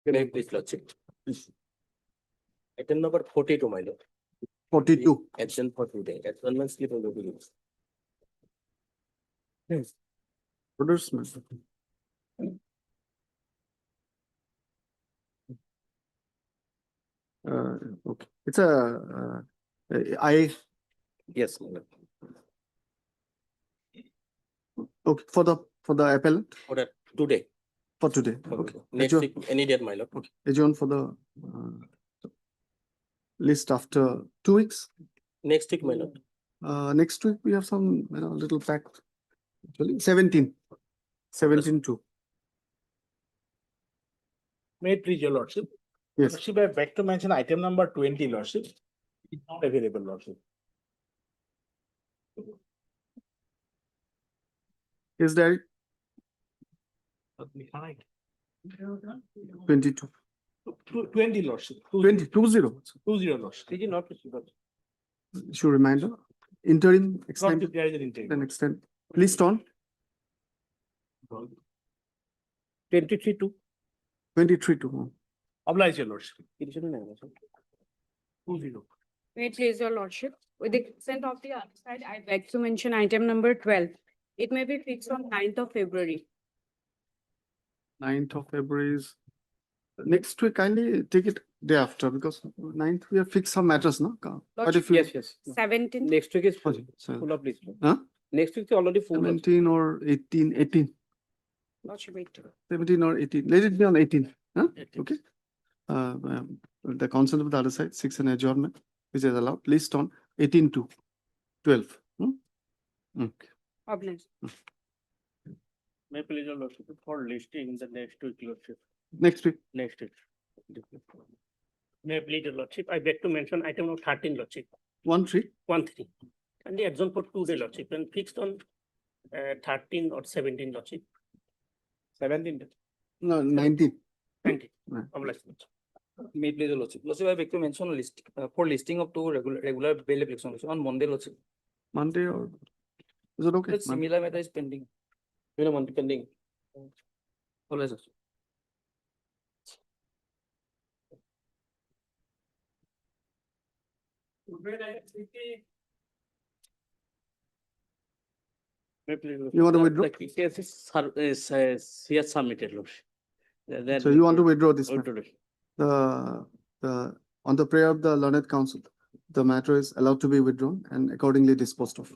Name please, Lordship. Item number 42, my lord. 42. Action for today. Action must slip over the rules. Yes. Production. Okay. It's Yes, my lord. okay for the appellant Order today. for today. For Okay. today. Next Adjourn. week, any date, my lord. Okay. Adjourn for the list after 2 weeks. Next week, my lord. Next week we have some little pack. Actually, 17 to. May it please your lordship. Yes. Lordship, I beg to mention item number 20, lordship. It's not available, lordship. Is there 22? 20, lordship. 20, 20. 20, lordship. Did you not receive it? Issue reminder. Interim extended. Lordship, there is an intake. Then extend. Please turn 23 to. 23 to. Oblige your lordship. 20. 20. May it please your lordship, with the consent of the other side, I beg to mention item number 12. It may be fixed on 9th of February. 9th of February is next week. Kindly take it day after because 9th we have fixed some matters, no? But if you, Yes. 17th, Next week is full. Okay, so Full of list. Huh? Next week is already full. of- 17 or 18, lordship, wait. 17 or 18. Let it be on 18. Huh? 18. Okay. With the consent of the other side, 6 and adjournment, which is allowed. List on 18 to 12. Okay. Oblige. May please your lordship for listing the next week, lordship. Next week. Next week. May please your lordship. I beg to mention item number 13, lordship. 1-3. 1-3. And the adjourn for 2 day, lordship, and fixed on 13 or 17, lordship. 17. No, 19. 20. Right. Oblige, lordship. May please, Lordship. Lordship, I beg to mention list for listing of two regular bail applications on Monday, Lordship. Monday or is it okay? But similar matter is pending. You know, month pending. Always, Lordship. May please, lordship. You want to withdraw? The case is he has submitted, lordship. So you want to withdraw this matter? Withdraw. On the prayer of the learned council, the matter is allowed to be withdrawn and accordingly disposed of.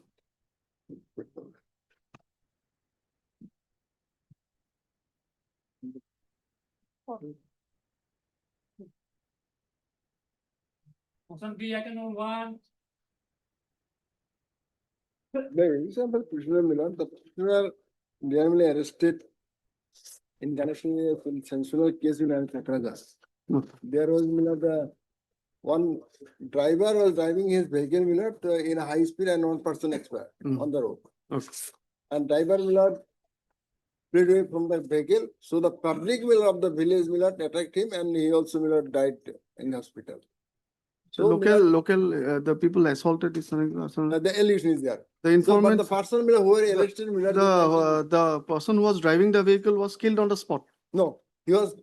The example prisoner Milan, the prisoner generally arrested in connection with a sensual case in Alcatraz. Okay. There was the one driver was driving his vehicle in a high speed and one person expired on the road. Okay. And driver fled away from the vehicle. So the public of the village attacked him and he also died in hospital. So local, the people assaulted is something. The allegation is there. The So, but informant, the person who were arrested, the person who was driving the vehicle was killed on the spot. no, he was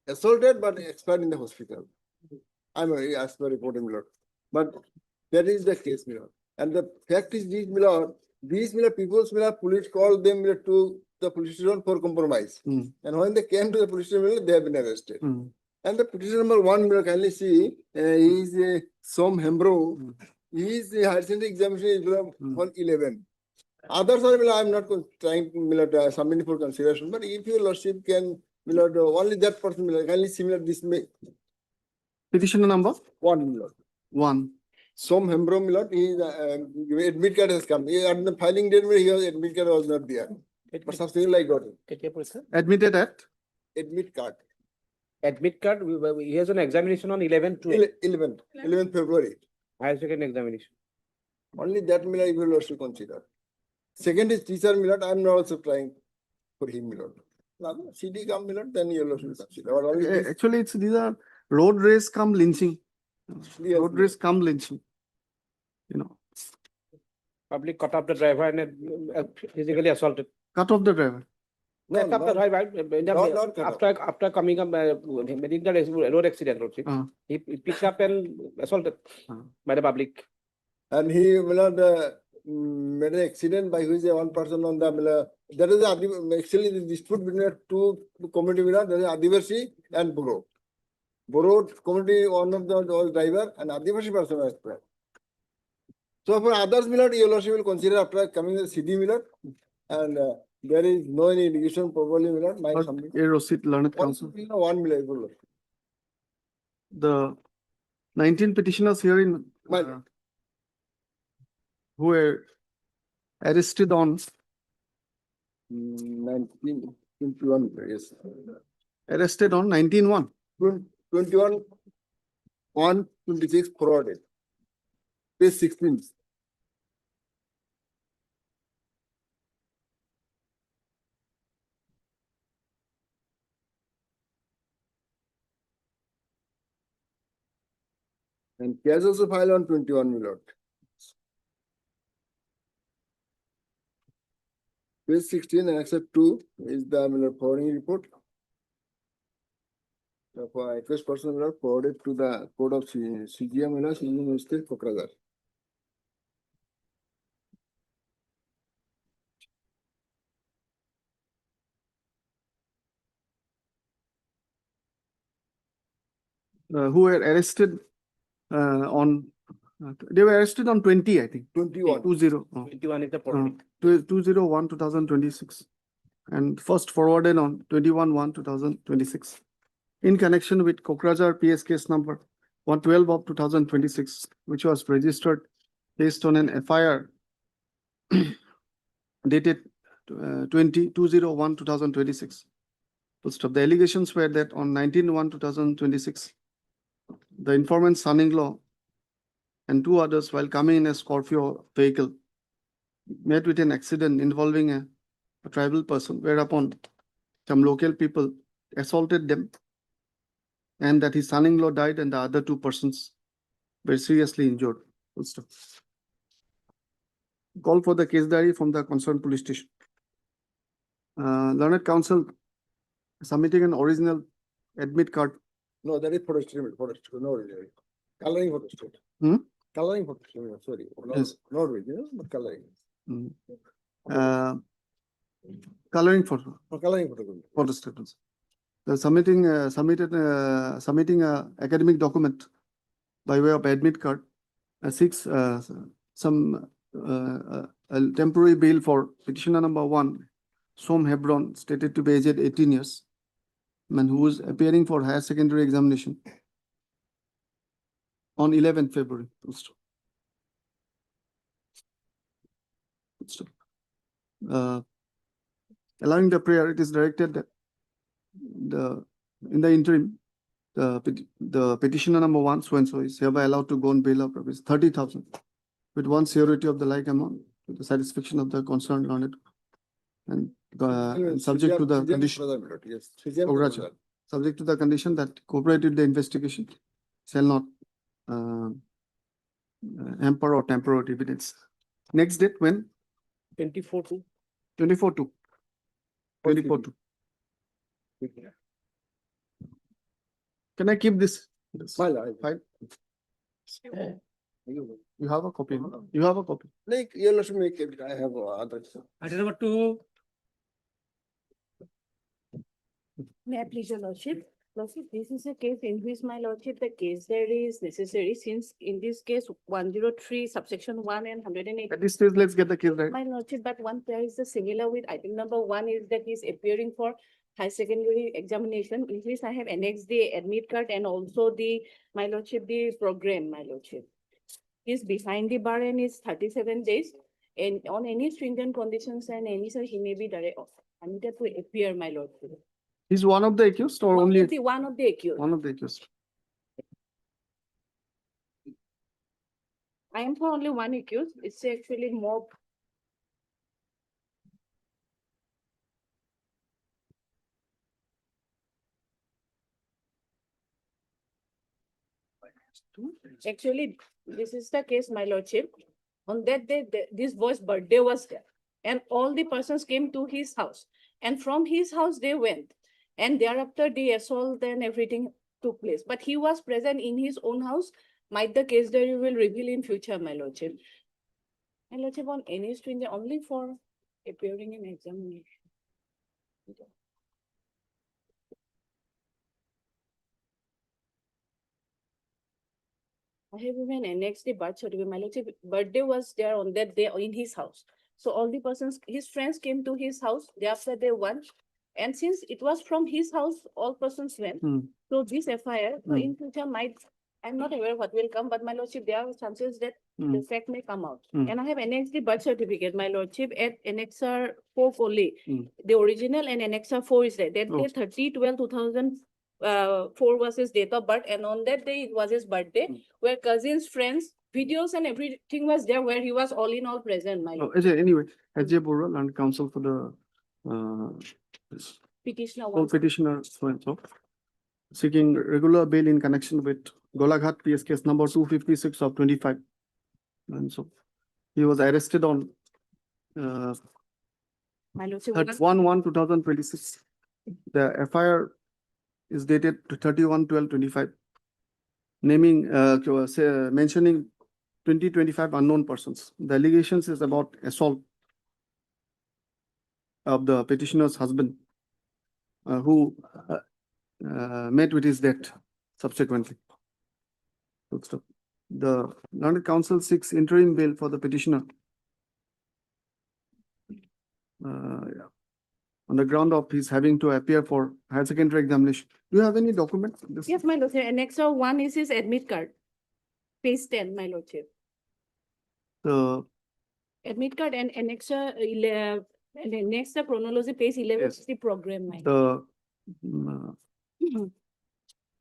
assaulted but expired in the hospital. I'm as per reporting, Milord. But that is the case, Milord. And the fact is these people's police called them to the police station for compromise. Mm. And when they came to the police station, they have been arrested. Mm. And the petition number 1, kindly see, he is Som Hembro. Mm. His higher secondary examination is Mm. on 11. Others are, I am not trying to submit for consideration, but if your lordship can, only that person, kindly similar this may Petitioner number 1, Milord. 1. Som Hembro, Milord, his admit card has come. At the filing date, his admit card was not there. But subsequently, I got it. Admitted at Admit card. Admit card, he has an examination on 11 to 11th February. higher second examination. Only that, Milord, if your lordship consider. Second is teacher, Milord, I am not also trying for him, Milord. CD come, Milord, then your lordship consider. Or only this- actually these are road race come lynching. Yes, Road race come lynching. Public cut off the driver and physically assaulted. Cut off the driver. No, After, not- not cut off. after coming up, meeting the road accident, Lordship. He picked up and assaulted by the public. And he made an accident by which one person on the that is actually the dispute between the two community, that is Adivasi and Boro. Boro community, one of the driver and Adivasi person was there. So for others, your lordship will consider after coming the CD Miller, and there is no any indication probably Miller. My But company. a receipt learned counsel. 1 million. Your lordship. The 19 petitioners herein Well- who were arrested on 1921, yes. arrested on 19-1. 21, 126 forwarded. Page 16. And case also filed on 21, my lord. Page 16, except 2 is the forwarding report. The accused person will forwarded to the code of CGM, CGM State, Kokrajhar. Who were arrested on they were arrested on 20, I think. 21. 20. 21 is the point. 201-2026 and first forwarded on 21-1-2026 in connection with Kokrajhar PS case number 112 of 2026, which was registered based on an FIR dated 20-01-2026. The allegations were that on 19-1-2026, the informant's son-in-law and two others, while coming in a Scorpio vehicle, met with an accident involving a tribal person, whereupon some local people assaulted them, and that his son-in-law died and the other two persons were seriously injured. Full stop. Call for the case diary from the concerned police station. Learned counsel submitting an original admit card. No, that is photo statement, no, really. Coloring photo statement. Hmm? Coloring photo statement, sorry. Yes. Not video, but coloring. Coloring photo. For coloring photo. Photo statements. The submitting a academic document by way of admit card, seeks some a temporary bail for petitioner number 1, Som Hebron, stated to be aged 18 years, man who is appearing for higher secondary examination on 11th February. Full stop. Full stop. Allowing the prayer, it is directed that in the interim, the petitioner number 1, so and so, is hereby allowed to go on bail of rupees 30,000 with one surety of the like amount to the satisfaction of the concerned learned and subject to the condition. Yes. Kokrajhar. Subject to the condition that cooperate with the investigation shall not hamper or tamper with evidence. Next date when? 24-2. 24-2. 24-2. Can I keep this? File. You have a copy. No? You have a copy. Like, you let me make it, I have other. Item number 2. May I please, your lordship? Lordship, this is a case in which, my lordship, the case there is necessary, since in this case 103 subsection 1 and 108. At this stage, let's get the case right. My lordship, but one there is a similar with item number 1 is that he's appearing for high secondary examination, in which I have annexed the admit card and also the, my lordship, the program, my lordship. He's behind the bar and is 37 days, and on any stringent conditions and any, sir, he may be direct, admitted to appear, my lordship. He's one of the accused or only One of the accused. one of the accused? I am for only one accused. It's actually more. Actually, this is the case, my lordship. On that day, this boy's birthday was there. And all the persons came to his house. And from his house they went. And thereafter the assault and everything took place. But he was present in his own house. Might the case diary will reveal in future, my lordship. My lordship, on any stranger only for appearing in examination. I have even annexed the birth certificate. My lordship, birthday was there on that day in his house. So all the persons, his friends came to his house, thereafter they went. And since it was from his house, all persons went. Hmm. So this FIR, so Hmm. in future might, I'm not aware what will come, but my lordship, there are chances that Hmm. the fact may come out. Hmm. And I have annexed the birth certificate, my lordship, at Annexer 4 only. Hmm. The original and Annexer 4 is there. That Oh. day 30/12/2004 was his date of birth, and on that day it was his birthday, where cousins, friends, videos and everything was there, where he was all in all present, my Oh, anyway, Ajay Bora, Land Council for the this petitioner. whole wants- petitioner so and so, seeking regular bail in connection with Golaghat PS case number 256 of 25. And so he was arrested on My lordship, 1/1/2026. The FIR is dated to 31/12/25, naming, mentioning 20-25 unknown persons. The allegations is about assault of the petitioner's husband, who met with his death subsequently. Full stop. The Learned Council seeks interim bail for the petitioner. Yeah, on the ground of his having to appear for higher secondary examination. Do you have any documents? This- Yes, my lordship, Annexer 1 is his admit card. Page 10, my lordship. The Admit card and Annexer 11, and Annexer chronology, page 11 Yes. is the program, my. the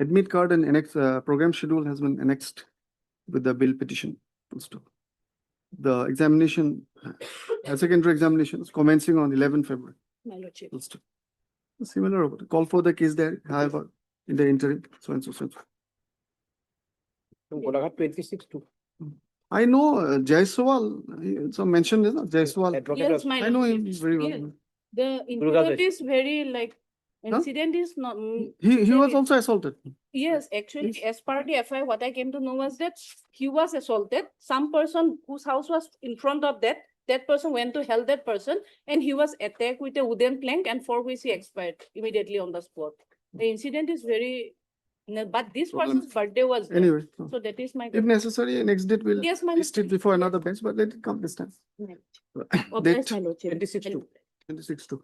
admit card and annex program schedule has been annexed with the bill petition. Full stop. The examination, secondary examination is commencing on 11 February. My lordship. Full stop. Similar, call for the case there, however, in the interim, so and so, so and so. Golaghat 26 too. I know Jaiswal, so mentioned, is Jaiswal. Advocate Yes, of- my I know lordship. him very well. Yes. The Durga incident is very like, Huh? incident is not. He was very- also assaulted. Yes, actually, as per the FI, what I came to know was that he was assaulted. Some person whose house was in front of that person went to help that person, and he was attacked with a wooden plank, and for which he expired immediately on the spot. The incident is very, no, but this Problem. person's birthday was there. Anyway, So that is my. if necessary, next date we'll Yes, my list it lordship. before another bench, but let it come this time. Oh, Date yes, my lordship. 26 And- too. 26 too.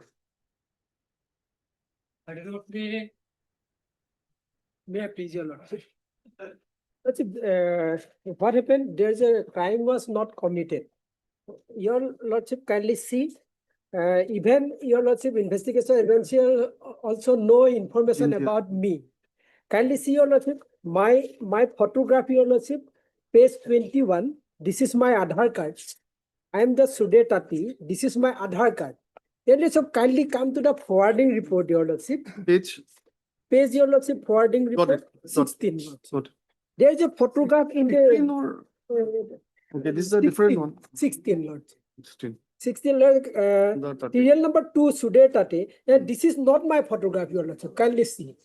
May I please your lordship? What happened? There's a crime was not committed. Your lordship kindly see, even your lordship investigation agency also know information India. about me. Kindly see your lordship, my photograph, your lordship, page 21. This is my Aadhaar card. I am the Sude Tati. This is my Aadhaar card. Your lordship, kindly come to the forwarding report, your lordship. Page, Page your lordship forwarding got report it. 16. lordship. Got it. There is a photograph in 15 the or, okay, this is a different one. 16 lordship. 16. 16 lord, The 30. serial number 2 Sude Tate. And this is not my photograph, your lordship. Kindly see.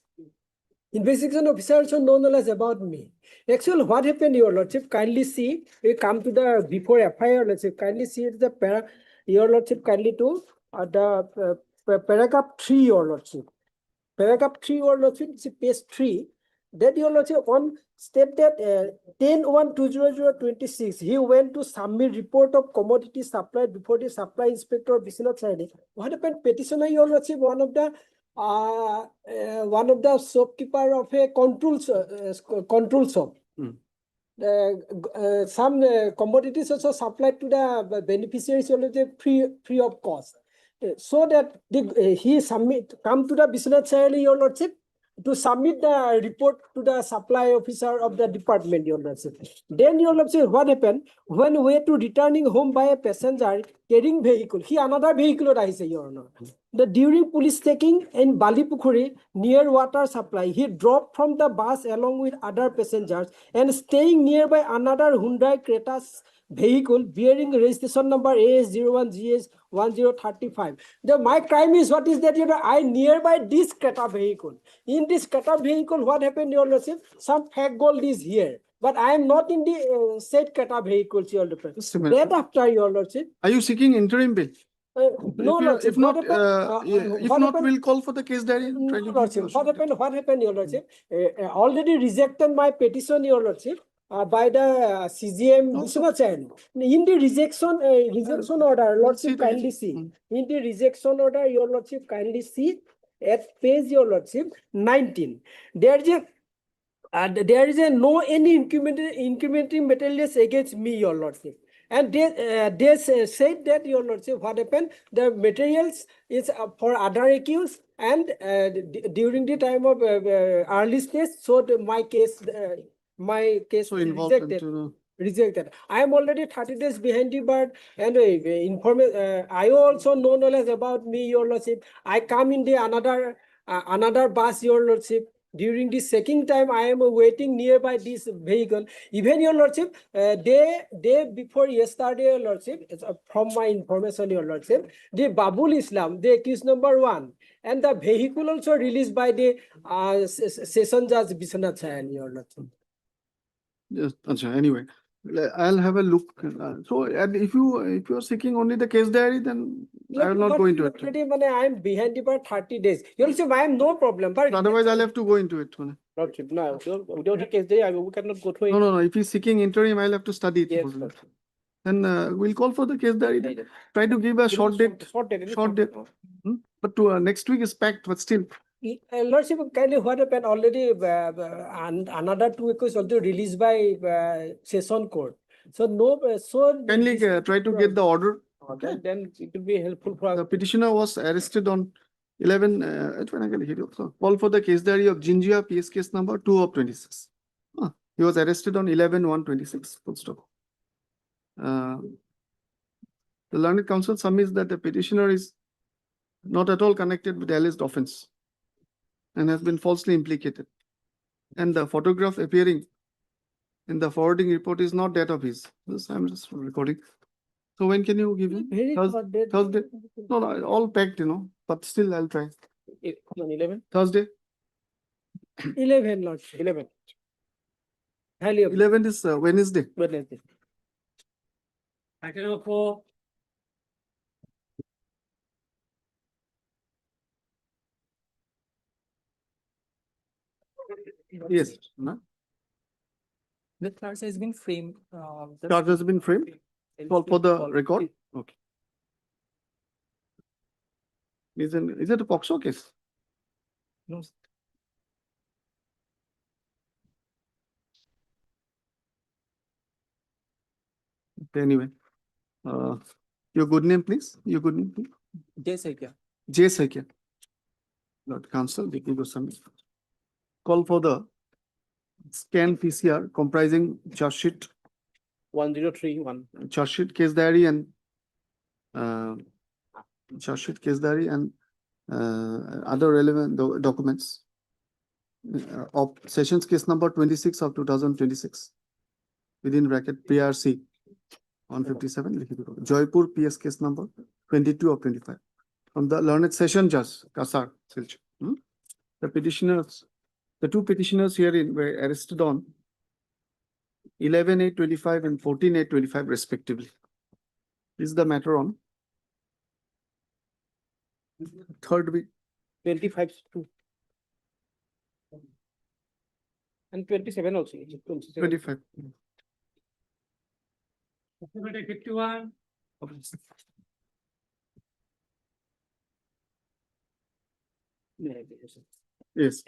Investigation officer also know knowledge about me. Actually, what happened, your lordship? Kindly see. We come to the before FIR, lordship. Kindly see the your lordship. Kindly to the paragraph 3, your lordship. Paragraph 3, your lordship, page 3. That your lordship on state that 10/1/2026, he went to submit report of commodity supply before the supply inspector of Biswanath Saini. What happened? Petitioner, your lordship, one of the shopkeeper of a control shop. Hmm. Some commodities also supplied to the beneficiaries free of cost. So that he come to the Biswanath Saini, your lordship, to submit the report to the supply officer of the department, your lordship. Then your lordship, what happened? When we to returning home by a passenger carrying vehicle, he another vehicle rise, your honor. During police taking in Balipukhuri near water supply, he dropped from the bus along with other passengers and staying nearby another Hyundai Creta vehicle bearing registration number AS01GS1035. My crime is what is that, I nearby this Creta vehicle. In this Creta vehicle, what happened, your lordship? Some fake gold is here, but I am not in the said Creta vehicles, your lordship. Just a minute. That after, your lordship. Are you seeking interim bail? No, If you- lordship, If not, what happened? if What not, happened? we'll call for the case diary. and try to No, give lordship, you a what short- happened, your lordship? Already rejected my petition, your lordship, by the CGM No, Vishwanath Chayan. In the rejection order, see lordship the kindly rejection. see. Mm. In the rejection order, your lordship kindly see at page, your lordship, 19. There is a no any incrementing materials against me, your lordship. And they said that, your lordship, what happened? The materials is for other accused, and during the time of early stage, so my case So is involved rejected. into Rejected. I am already 30 days behind the bar, and I also know knowledge about me, your lordship. I come in the another bus, your lordship. During the second time, I am waiting nearby this vehicle. Even, your lordship, day before yesterday, your lordship, from my information, your lordship, the Babul Islam, the accused number 1, and the vehicle also released by the session judge Vishwanath Chayan, your lordship. Yes, acha, anyway, I'll have a look. So, and if you are seeking only the case diary, then I will not go into it. I am behind the bar 30 days. You will see, I am no problem. But Otherwise, I'll have to go into it. Lordship, no, without the case day, we cannot go through it. No. If he's seeking interim, I'll have to study it. Yes, first. lordship. Then we'll call for the case diary. then. Try to give a short date. Short date. Short date. But next week is packed, but still. Lordship, kindly, what happened already, and another 2 acres also released by session court. So no, so Kindly try to get the order. Okay, then it will be helpful for The us. petitioner was arrested on 11, call for the case diary of Jinjia PS case number 2 of 26. He was arrested on 11/1/26, full stop. The learned counsel submits that the petitioner is not at all connected with the alleged offense and has been falsely implicated. And the photograph appearing in the forwarding report is not that of his. This I'm just recording. So when can you give him? very Thursday? No, all packed, but still I'll try. 11? Thursday, 11, Lordship. 11. Highly 11 is Wednesday. Wednesday. Item number 4. Yes. No? The charge has been framed. Charge has been framed. Call for the record. Okay. Is it a POXO case? No, Okay, anyway. Your good name, please. Your good name, please. yes, I can. J. Saikya. Lord Counsel, Vicky Goswami. Call for the scan PCR comprising charge sheet, 1031. case diary and other relevant documents of sessions case number 26 of 2026 within bracket PRC 157 Joypur PS case number 22 of 25 from the learned session judge Kasar Silchar. The two petitioners herein were arrested on 11/8/25 and 14/8/25 respectively. This is the matter on third week, 25 2. And 27 also. 25. 51. Yes.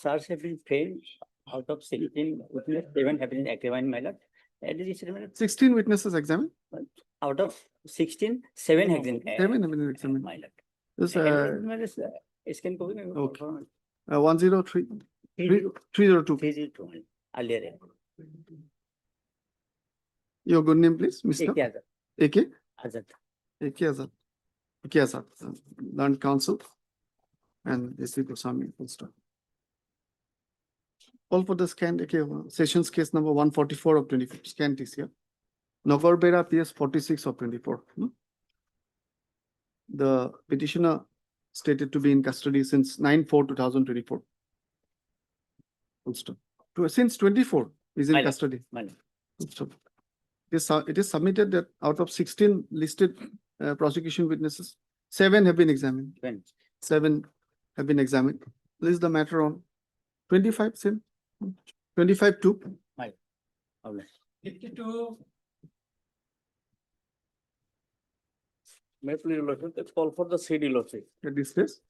Charge have been framed out of 16 witness, 7 have been examined, my lord. And it is 16 witnesses examined. out of 16, 7 have been. 7 have been examined. My lord. This Scan copy. Okay. 103 302. 302 earlier. Your good name, please, Mr. AK. Azad. AK Azad. AK Azad, learned counsel. And this is Goswami. Full stop. Call for the scanned sessions case number 144 of 25 scanned TCR. Nagarbera PS 46 of 24. The petitioner stated to be in custody since 9/4/2024. Full stop. Since 24 is in My lord. custody. My lord. Full stop. It is submitted that out of 16 listed prosecution witnesses, 7 have been examined. When? 7 have been examined. This is the matter on 25, same. 25/2. Our lord. May I please, your lordship, let's call for the CD lordship. At this case,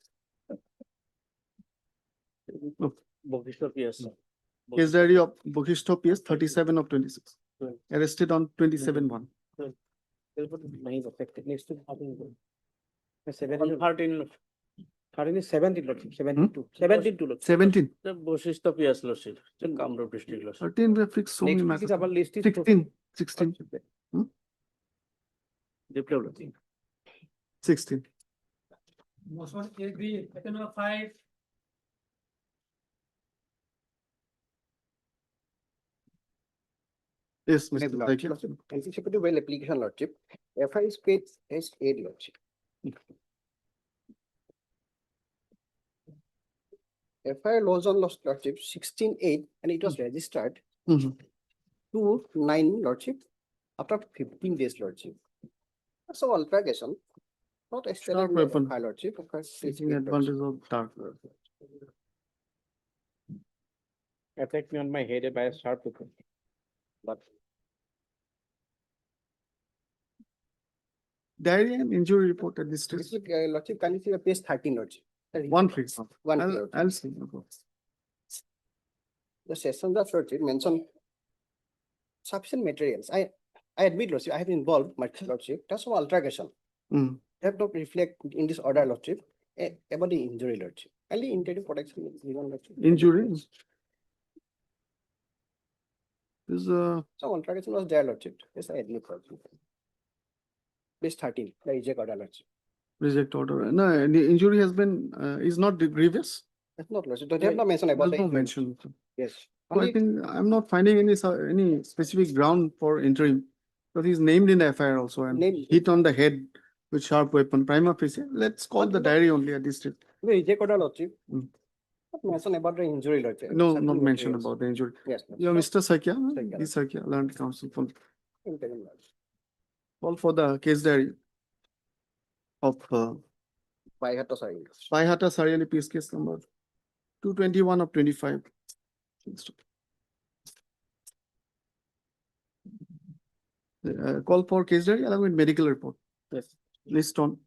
Bokishta PS. case diary of Bokishto PS 37 of 26. Right. Arrested on 27/1. Nahi affected. Next to 13. On 13 13, is 17, lordship, 72. 72, lordship. 17. the Bokishta PS lordship, the Kamrup district lordship. 13 we have fixed so many Next week is matters. our list is 16. 16. Deputy lordship. 16. Motion agree, item number 5. Yes, Maybe Mr. lordship, Thakia. lordship. Anticipated well application, lordship. FI is paid as aid, lordship. FI laws on lordship 16/8 and it was registered Mhm. to 9, lordship after 15 days, lordship. So altercation, not Sharp extended weapon. FI, lordship. Taking advantage of dark. Attacked me on my head by a sharp weapon. But Diary and injury report at this this stage. will, lordship, can you see the page 13, lordship? One please. One, I'll, lordship. I'll see. No problem. The sessions of lordship mention sufficient materials. I admit, lordship, I have involved my lordship. That's some altercation. Mm. They have to reflect in this order, lordship, about the injury, lordship. Only interim protection is given, lordship. Injury. Is Some altercation was there, lordship. Yes, I admit, lordship. Page 13, the reject order, lordship. reject order. No, the injury has been, is not grievous. That's not, lordship. They have not mentioned about There's the no injury. mention. Yes. So I Only think I'm not finding any specific ground for interim. But he's named in the FIR also and Named. hit on the head with sharp weapon, prima facie. Let's call the diary only at this stage. the reject order, lordship. Mm. Not mention about the injury, lordship. No, Certain not mention materials. about the injury. Yes. You're Mr. Sakia, Sakia. B. Sakia, Learned Counsel for Interim, lordship. call for the case diary of By Hatta, sorry. Paihata Sariali peace case number 221 of 25. Call for case diary along with medical report. Yes. List on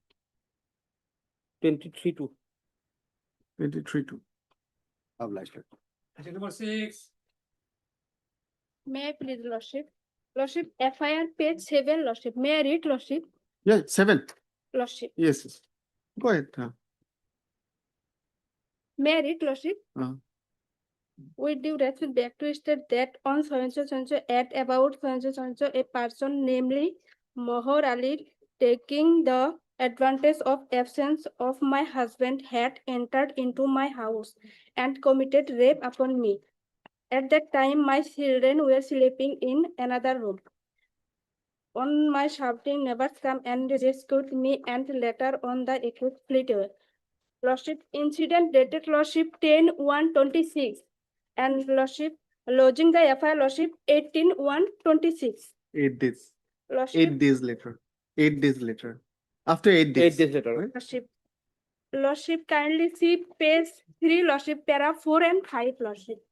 23 to 23/2. obliged. Item number 6. May I please, lordship? Lordship, FIR page 7, lordship. May I read, lordship? Yeah, 7. Lordship. Yes, yes. Go ahead. May I read, lordship? With due respect back to state that on so at about so a person, namely Mohor Ali, taking the advantage of absence of my husband, had entered into my house and committed rape upon me. At that time, my children were sleeping in another room. On my shouting, neighbors come and rescued me, and later on the accused fled away. Lordship, incident dated lordship 10/1/26 and lordship lodging the FIR lordship 18/1/26. 8 days. Lordship, 8 days later. 8 days later. After 8 8 days. days later. lordship. Lordship, kindly see page 3, lordship, para 4 and 5, lordship.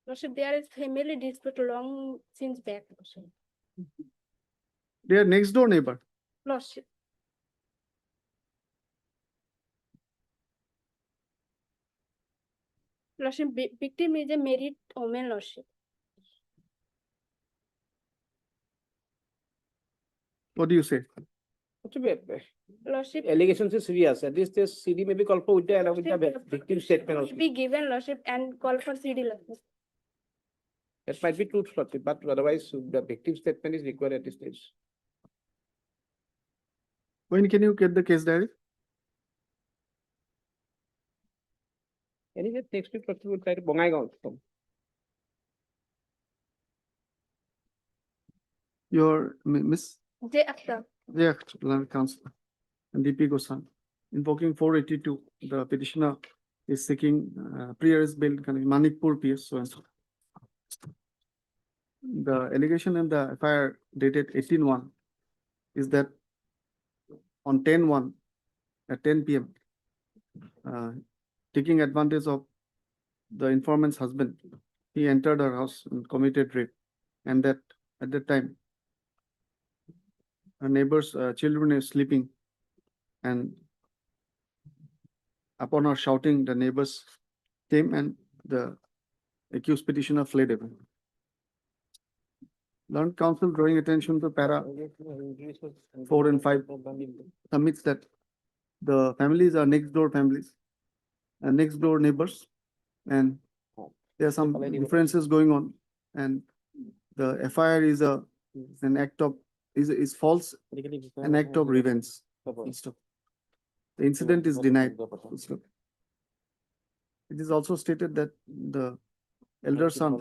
Lordship, there is family dispute long since back, lordship. They are next door neighbor. Lordship. Lordship, victim is a married woman, lordship. What do you say? Lordship, Allegations is serious. At least this CD may be called for with the along with the Lordship, victim statement also. be given, lordship, and call for CD, lordship. That might be true, but otherwise the victim statement is required at this stage. When can you get the case diary? Anyway, next week, we'll try to Bongaigaon. Your Miss, Day after. yeah, Land Council, and DP Goswami. Invoking 482, the petitioner is seeking pre-arrest bail, Manikpur PS, so and so. The allegation in the FIR dated 18/1 is that on 10/1 at 10 PM, taking advantage of the informant's husband, he entered her house and committed rape, and that at that time, her neighbor's children are sleeping, and upon her shouting, the neighbors came and the accused petitioner fled away. Learned counsel drawing attention to para 4 and 5 submits that the families are next door families and next door neighbors, and there are some differences going on, and the FIR is an act of is false, an act of revenge. The incident is denied. It is also stated that the elder son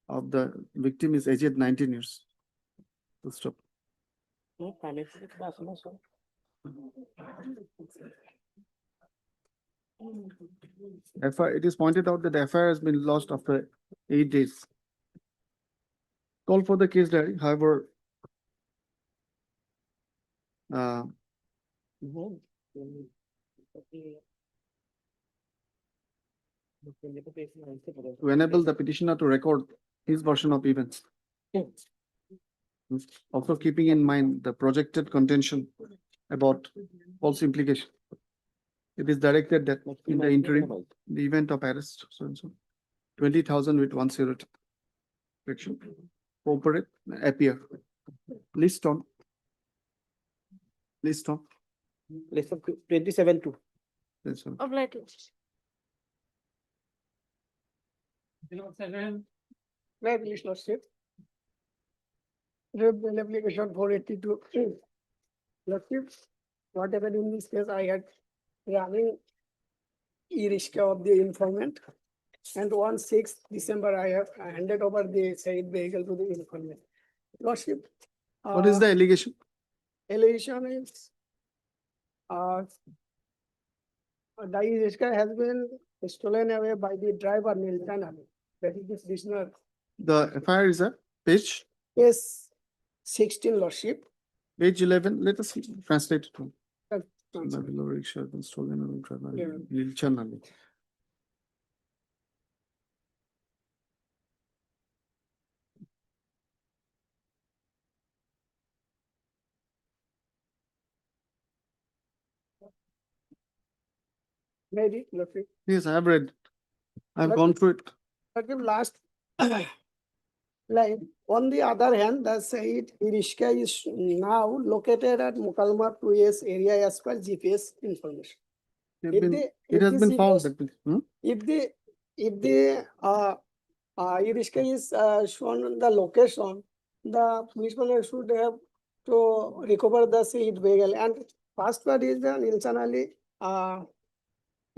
of the victim is aged 19 years. Full stop. It is pointed out that the FIR has been lost after 8 days. Call for the case diary, however, to enable the petitioner to record his version of events. Also keeping in mind the projected contention about false implication. It is directed that in the interim, the event of arrest, so and so, 20,000 with 1 correction. Cooperate, appear. List on. List of 27-2. That's all. Obliged. Right, English Lordship. Read the application 482. Lordship, what happened in this case, I had running e-rickshaw of the informant, and on 6th December, I have handed over the said vehicle to the informant. Lordship. What is the allegation? Allegation is the e-rickshaw has been stolen away by the driver Nilton Ali. That is this prisoner. The FIR is a page, Yes, 16 Lordship. page 11. Let us translate it. One The second. below rickshaw has been stolen and driver Yeah. Nilchan Ali. Maybe, Lordship. Yes, I have read. I've But- gone through it. But the last, like, on the other hand, the Said e-rickshaw is now located at Mukalma 2S area as per GPS information. They've If been- the- It if has the been found GPS that. Hmm? If the e-rickshaw is shown on the location, the policeman should have to recover the said vehicle. And first part is the Nilchan Ali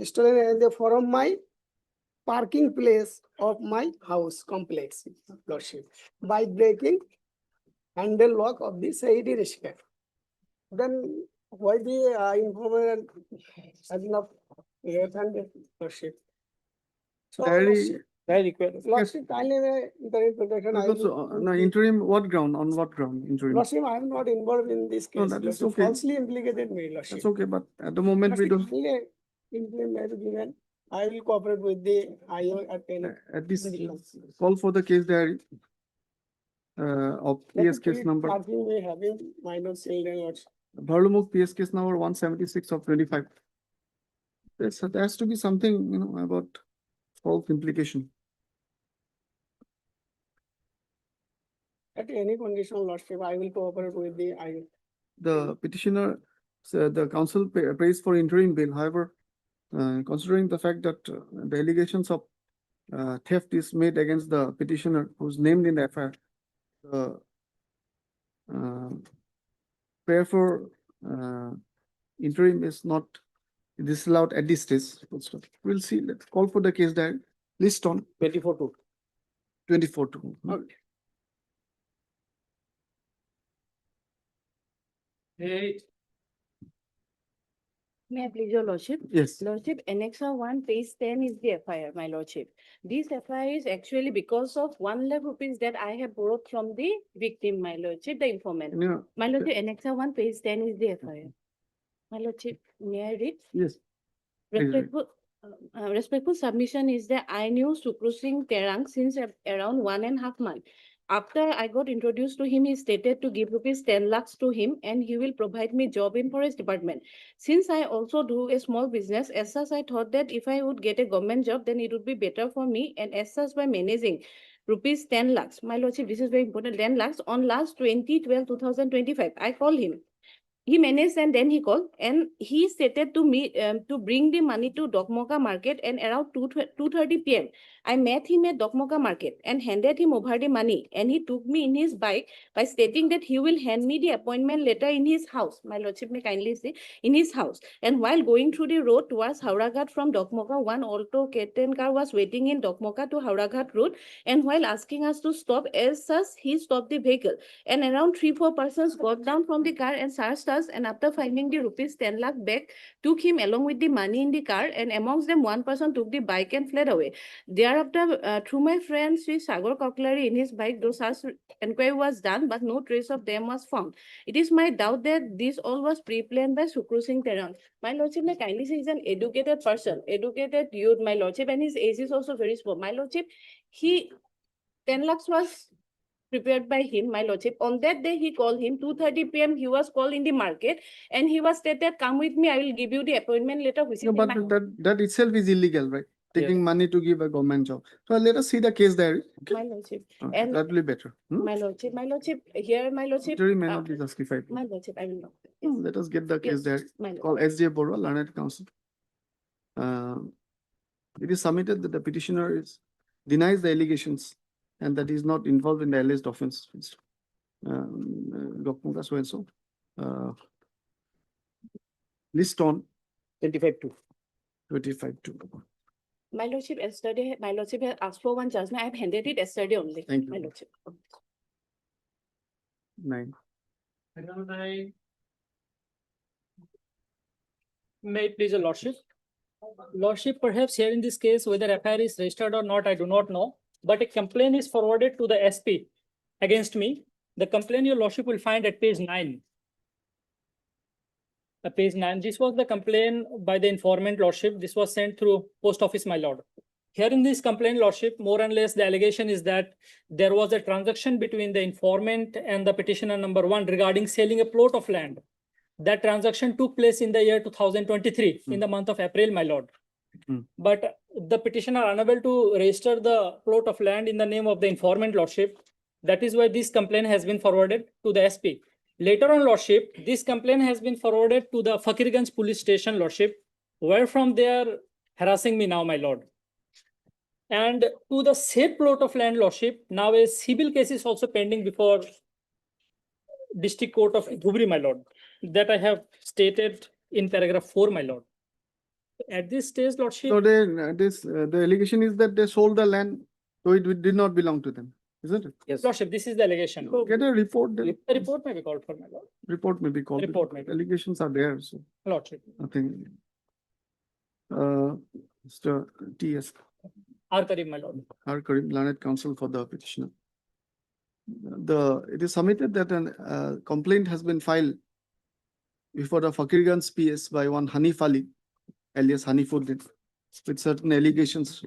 stolen in the from my parking place of my house complex, Lordship, by breaking handle lock of the said e-rickshaw. Then why the informant has not handed, Lordship? So, Diary- Lordship, kindly internet protection. I Because, will- no, interim, what ground? On what ground? Interim. Lordship, I am not involved in this No, case. that is Lordship okay. falsely implicated me, Lordship. That's okay, but at the moment we Lordship, don't, kindly implement given. I will cooperate with the IO at any. at this call for the case diary. Of PS case number, Parking may having minor children or. Bharlumuk PS case number 176 of 25. There has to be something, about false implication. At any condition, Lordship, I will cooperate with the IO. The petitioner, the council prays for interim bail. However, considering the fact that the allegations of theft is made against the petitioner who's named in the FIR, prayer for interim is not disallowed at this stage. Full stop. We'll see. Let's call for the case diary. List on 24 to. 24-2. Okay. May I please your lordship? Yes. Lordship, Annexa 1, page 10 is the FIR, my lordship. This FIR is actually because of 1 lakh rupees that I have borrowed from the victim, my lordship, the informant. Yeah. My lordship, Annexa 1, page 10 is the FIR. My lordship, may I read? Yes. Please read. Respectful submission is that I knew Sukru Singh Terang since around 1.5 months. After I got introduced to him, he stated to give rupees 10 lakhs to him and he will provide me job in forest department. Since I also do a small business, as such I thought that if I would get a government job, then it would be better for me, and as such by managing rupees 10 lakhs. My lordship, this is very important, 10 lakhs on last 20/12/2025. I called him. He managed and then he called and he stated to me to bring the money to Dokmoka market, and around 2:30 p.m. I met him at Dokmoka market and handed him over the money, and he took me in his bike by stating that he will hand me the appointment letter in his house. My lordship may kindly say in his house. And while going through the road towards Hauraghat from Dokmoka, one auto Ketan car was waiting in Dokmoka to Hauraghat road, and while asking us to stop, as such he stopped the vehicle, and around 3-4 persons got down from the car and searched us, and after finding the rupees 10 lakh bag, took him along with the money in the car, and amongst them one person took the bike and fled away. Thereafter, through my friend Sri Sagar Koklari in his bike, though such inquiry was done, but no trace of them was found. It is my doubt that this all was pre-planned by Sukru Singh Terang. My lordship, may kindly say he's an educated person, educated youth, my lordship, and his age is also very small. My lordship, 10 lakhs was prepared by him, my lordship. On that day, he called him, 2:30 p.m. He was called in the market and he was stated, come with me, I will give you the appointment letter. Which No, is but in that itself is illegal, right? Taking money to give a government job. So let us see the case diary. my lordship. Okay, And that will be better. my lordship, here, my lordship. Jury may not be justified. My lordship, I will not. No, let us get the case Yes, diary. my lord. Call SJ Borwa, Learned Counsel. It is submitted that the petitioner denies the allegations and that he is not involved in the alleged offence. Dokmoka so and so. List on 25-2. 25-2. My lordship, yesterday, my lordship had asked for one judgment. I have handed it yesterday only. Thank you. My lordship. 9. May it please your lordship. Lordship, perhaps here in this case, whether FIR is registered or not, I do not know. But a complaint is forwarded to the SP against me. The complaint your lordship will find at page 9. Page 9. This was the complaint by the informant lordship. This was sent through post office, my lord. Here in this complaint lordship, more or less the allegation is that there was a transaction between the informant and the petitioner number 1 regarding selling a plot of land. That transaction took place in the year 2023, in the month of April, my lord. But the petitioner are unable to register the plot of land in the name of the informant lordship. That is why this complaint has been forwarded to the SP. Later on, lordship, this complaint has been forwarded to the Fakirganj police station, lordship, where from they are harassing me now, my lord. And to the said plot of land, lordship, now a civil case is also pending before District Court of Dhubri, my lord, that I have stated in paragraph 4, my lord. At this stage, lordship. So the allegation is that they sold the land, so it did not belong to them, isn't it? Yes. Lordship, this is the allegation. So get a report. Then. A report may be called for, my lord. Report may be called. Report may be. Allegations are there, so Lordship. nothing. Mr. T.S. R. Karim, my lord. R. Karim, Learned Counsel for the petitioner. It is submitted that a complaint has been filed before the Fakirganj PS by one Hanif Ali, alias Hanifuddin, with certain allegations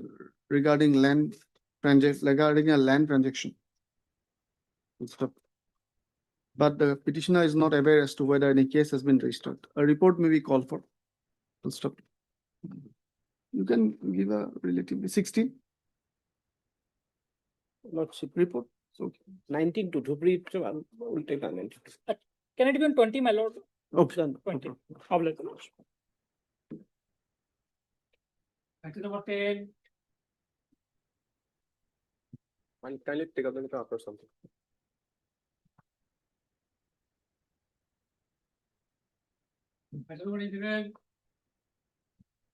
regarding a land transaction. But the petitioner is not aware as to whether any case has been registered. A report may be called for. Full stop. You can give a relatively 16. Lordship. Report. So 19 to Dhubri, will take a 19. Can it be on 20, my lord? okay. Done. 20. Obliged, lordship. Number 10. Kindly take up the letter after something.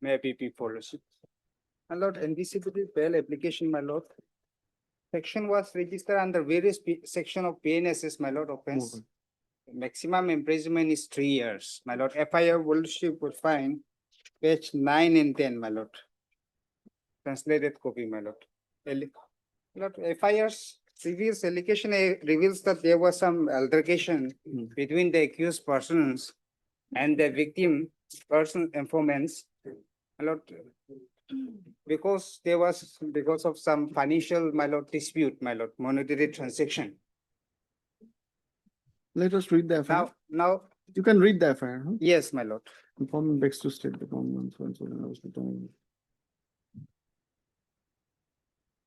May I PP for Lordship? My lord, anticipated bail application, my lord. Section was registered under various section of PNSS, my lord, offense. Maximum imprisonment is 3 years. My lord, FIR Lordship would find page 9 and 10, my lord. Translated copy, my lord. Lord, FIR's previous allegation reveals that there was some altercation between the accused persons and the victim person informants. My lord, because of some financial, my lord, dispute, my lord, monetary transaction. Let us read the FIR. Now, You can read the FIR. Huh? yes, my lord. Informant begs to state the government. So and so.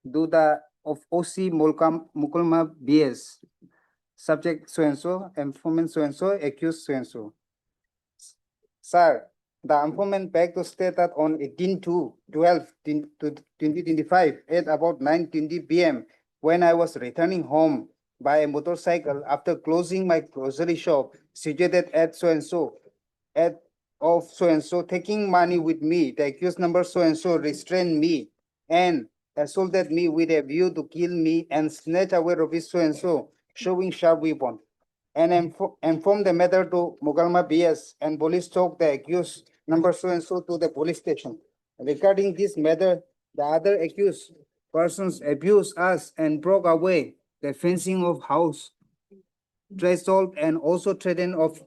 Do the of OC Mukulma BS, subject so and so, informant so and so, accused so and so. Sir, the informant begged to state that on 18/12/2025 at about 9:20 p.m. when I was returning home by a motorcycle after closing my grocery shop situated at so and so, taking money with me, the accused number so and so restrained me and assaulted me with a view to kill me and snatch away rupees so and so, showing sharp weapon. And inform the matter to Mukalma BS and police took the accused number so and so to the police station. Regarding this matter, the other accused persons abused us and broke away the fencing of house, threshold, and also threat of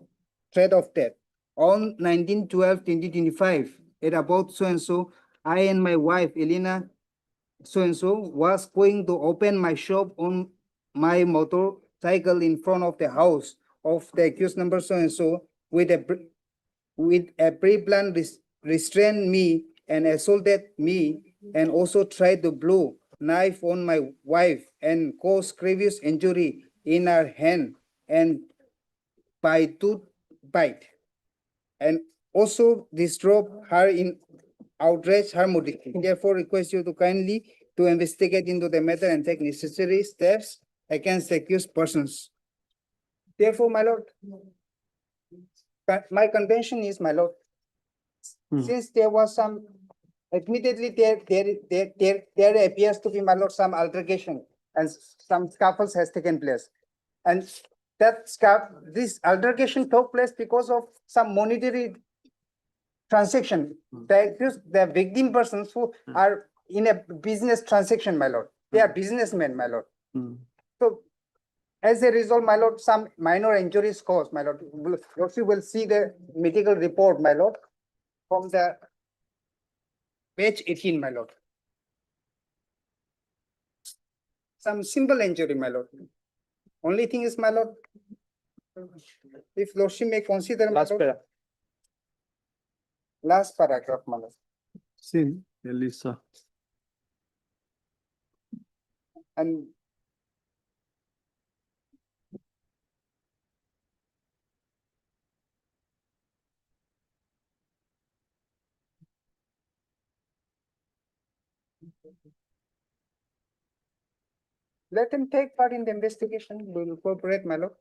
death. On 19/12/2025, at about so and so, I and my wife Elena so and so was going to open my shop on my motorcycle in front of the house of the accused number so and so with a pre-plan restrained me and assaulted me and also tried to blow knife on my wife and cause grievous injury in her hand and by tooth bite, and also disturb her in outrage her modesty. Therefore, request you to kindly to investigate into the matter and take necessary steps against the accused persons. Therefore, my lord, my contention is, my lord, since there was some, admittedly there appears to be, my lord, some altercation and some scuffles has taken place, and this altercation took place because of some monetary transaction. The victim persons who are in a business transaction, my lord, they are businessmen, my lord. So as a result, my lord, some minor injuries caused, my lord. You will see the medical report, my lord, from the page 18, my lord. Some simple injury, my lord. Only thing is, my lord, if lordship may consider, my lord, last paragraph, my lord. Sin, Elisa. And let him take part in the investigation. We will cooperate, my lord.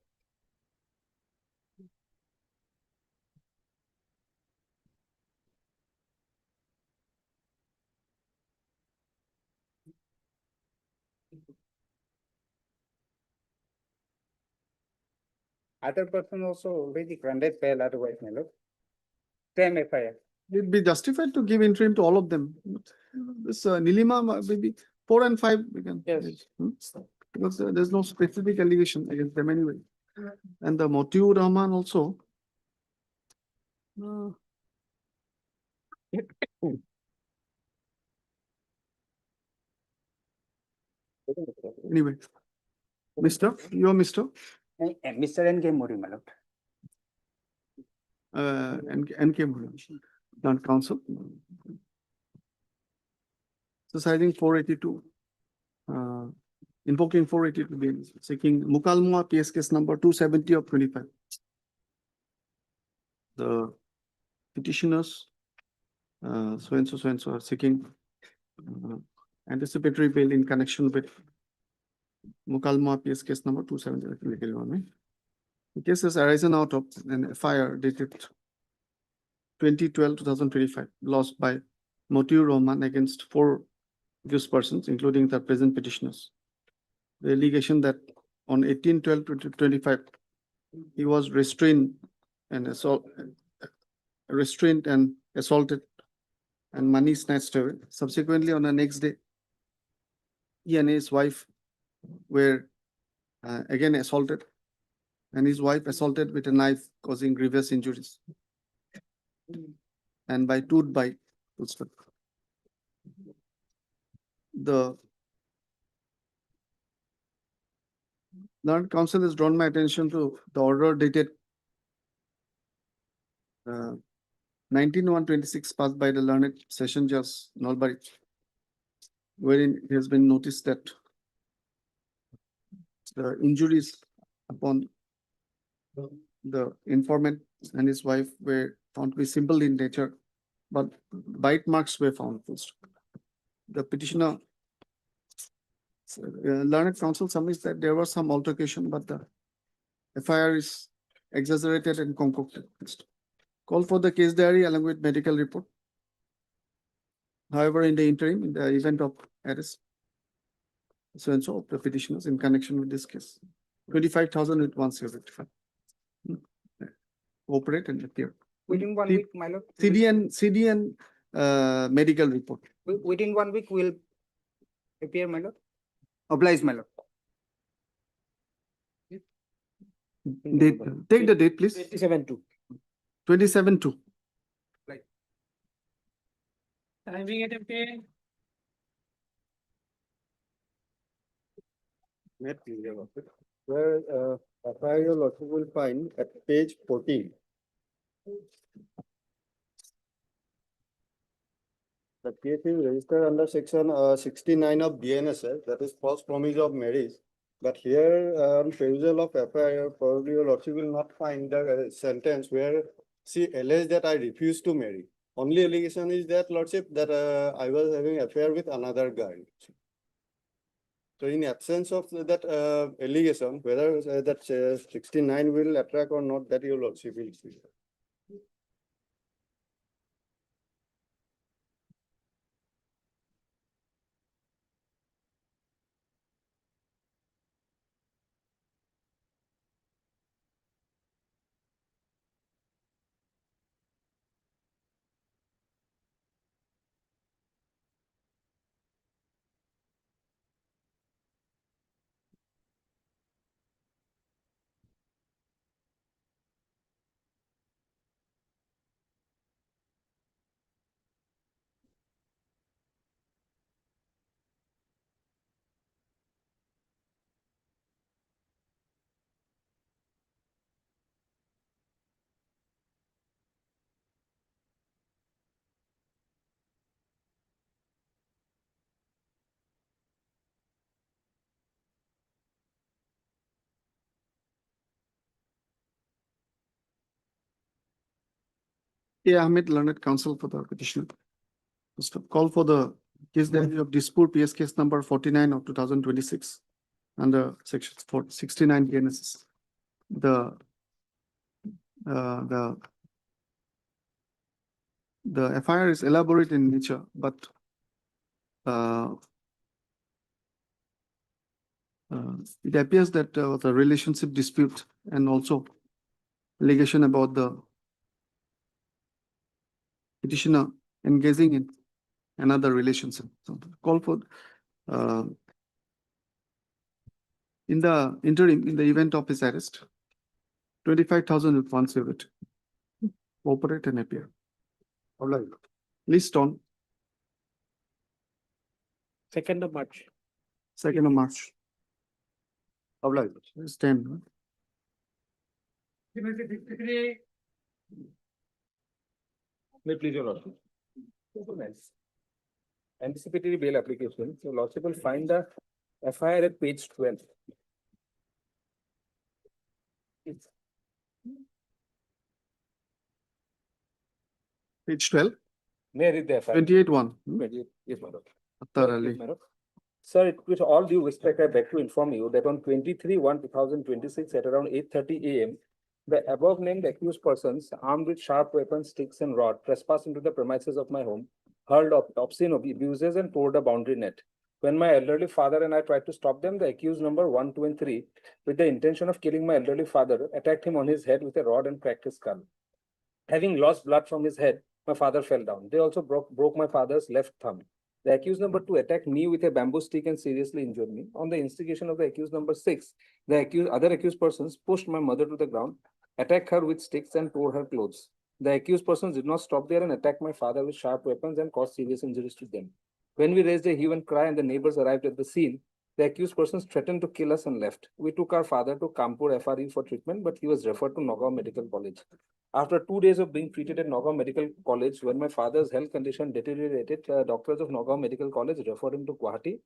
Other person also already granted bail otherwise, my lord. Same FIR. It'd be justified to give interim to all of them. This Nilima, maybe 4 and 5, we can. Yes. Because there's no specific allegation against them anyway. And the Motiur Rahman also. Anyway. Mr. You're Mr. Mr. N.K. Mori, my lord. NK Murali, Plant Council. So citing 482. Invoking 482 being seeking Mukalmua PS case number 270 of 25. The petitioners, so and so are seeking anticipatory bail in connection with Mukalmua PS case number 270. The case has arisen out of an FIR dated 2012-2025 lost by Motiur Rahman against 4 accused persons, including the present petitioners. The allegation that on 18/12/2025 he was restrained and assaulted and money snatched away. Subsequently, on the next day, he and his wife were again assaulted, and his wife assaulted with a knife, causing grievous injuries, and by tooth bite. The Learned Counsel has drawn my attention to the order dated 19/1/26 passed by the Learned Session Judge Nalbari, wherein it has been noticed that the injuries upon the informant and his wife were found to be simple in nature, but bite marks were found. The petitioner, Learned Counsel submits that there was some altercation, but the FIR is exaggerated and concocted. Call for the case diary along with medical report. However, in the interim, in the event of arrest, so and so of the petitioners in connection with this case, 25,000 with 175. Operate and appear. Within 1 week, my lord. CDN medical report. Within 1 week will appear, my lord. Oblige, my lord. Date, take the date, please. 27/2. 27/2. Timing it MP. Where FIR also will find at page 14. The case is registered under section 69 of BNSS, that is false promise of marriage. But here, on perusal of FIR, probably your lordship will not find the sentence where she alleged that I refused to marry. Only allegation is that, lordship, that I was having affair with another guy. So in absence of that allegation, whether that 69 will attract or not, that your lordship will see. Yeah, Ahmed, Learned Counsel for the petitioner. First of call for the case diary of Dispur PS case number 49 of 2026 under section 69 BNSS. The FIR is elaborate in nature, but it appears that was a relationship dispute and also allegation about the petitioner engaging in another relationship. So call for in the interim, in the event of his arrest, 25,000 with 170. Operate and appear. List on 2nd of March. 2nd of March. Stand. May please your lordship. Anticipatory bail application, so lordship will find the FIR at page 12. Page 12, May I read the FIR? 28-1. Yes, my lord. Attar Yes, Ali. my lord. Sir, with all due respect, I beg to inform you that on 23/1/2026 at around 8:30 AM, The above named accused persons, armed with sharp weapons, sticks and rod, trespassed into the premises of my home, hurled obscene abuses and tore the boundary net. When my elderly father and I tried to stop them, the accused number 1, 2, and 3, with the intention of killing my elderly father, attacked him on his head with a rod and cracked his skull. Having lost blood from his head, my father fell down. They also broke my father's left thumb. The accused number 2 attacked me with a bamboo stick and seriously injured me. On the instigation of the accused number 6, the other accused persons pushed my mother to the ground, attacked her with sticks and tore her clothes. The accused persons did not stop there and attacked my father with sharp weapons and caused serious injuries to them. When we raised a hue and cry and the neighbors arrived at the scene, the accused persons threatened to kill us and left. We took our father to Kanpur FRE for treatment, but he was referred to Nagaon Medical College. After 2 days of being treated at Nagaon Medical College, when my father's health condition deteriorated, doctors of Nagaon Medical College referred him to Guwahati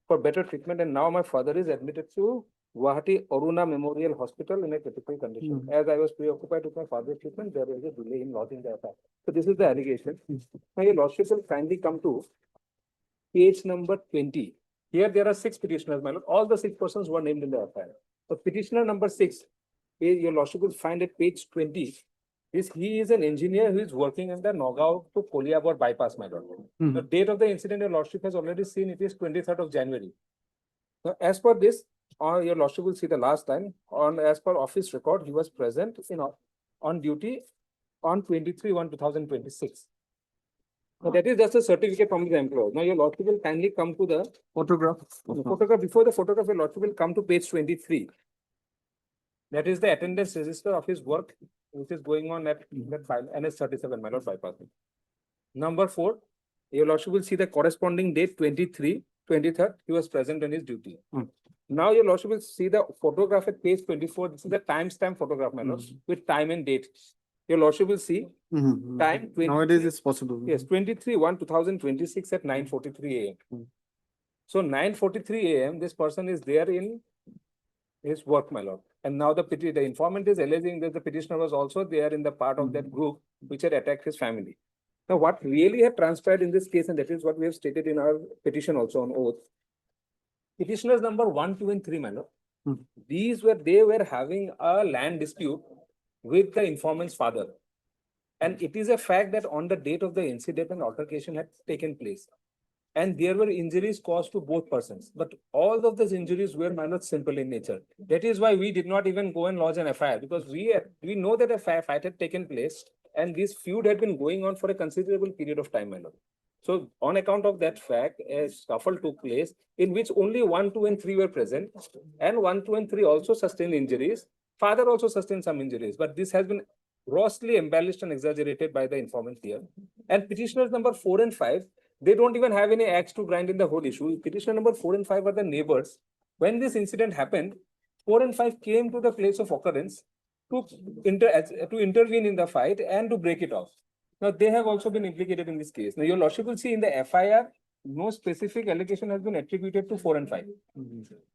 for better treatment, and now my father is admitted to Guwahati Aruna Memorial Hospital in a critical condition. As I was preoccupied with my father's treatment, there was a delay in lodging the FIR. So this is the allegation. Now your lordship will kindly come to page number 20. Here there are 6 petitioners, my lord. All the 6 persons were named in the FIR. So petitioner number 6, your lordship will find at page 20. He is an engineer who is working in the Nagaon to Koliabor bypass, my lord. The date of the incident, your lordship has already seen, it is 23rd of January. Now, as per this, your lordship will see the last line. As per office record, he was present on duty on 23/1/2026. Now, that is just a certificate from the employer. Now, your lordship will kindly come to the Photograph. Before the photograph, your lordship will come to page 23. That is the attendance register of his work, which is going on at that file, NS37, my lord, bypass. Number 4, your lordship will see the corresponding date 23/23rd. He was present on his duty. Now your lordship will see the photograph at page 24. This is the timestamp photograph, my lord, with time and date. Your lordship will see time. Nowadays it's possible. Yes, 23/1/2026 at 9:43 a.m. So 9:43 a.m. this person is there in his work, my lord. And now the informant is alleging that the petitioner was also there in the part of that group which had attacked his family. Now, what really had transpired in this case, and that is what we have stated in our petition also on oath. Petitioners number 1, 2, and 3, my lord. They were having a land dispute with the informant's father. And it is a fact that on the date of the incident, an altercation had taken place. And there were injuries caused to both persons. But all of those injuries were not simple in nature. That is why we did not even go and lodge an FIR, because we know that a fight had taken place and this feud had been going on for a considerable period of time, my lord. So on account of that fact, a scuffle took place in which only 1, 2, and 3 were present, and 1, 2, and 3 also sustained injuries. Father also sustained some injuries, but this has been grossly embellished and exaggerated by the informant here. And petitioners number 4 and 5, they don't even have any axe to grind in the whole issue. Petitioner number 4 and 5 are the neighbors. When this incident happened, 4 and 5 came to the place of occurrence to intervene in the fight and to break it off. Now, they have also been implicated in this case. Now, your lordship will see in the FIR, no specific allegation has been attributed to 4 and 5.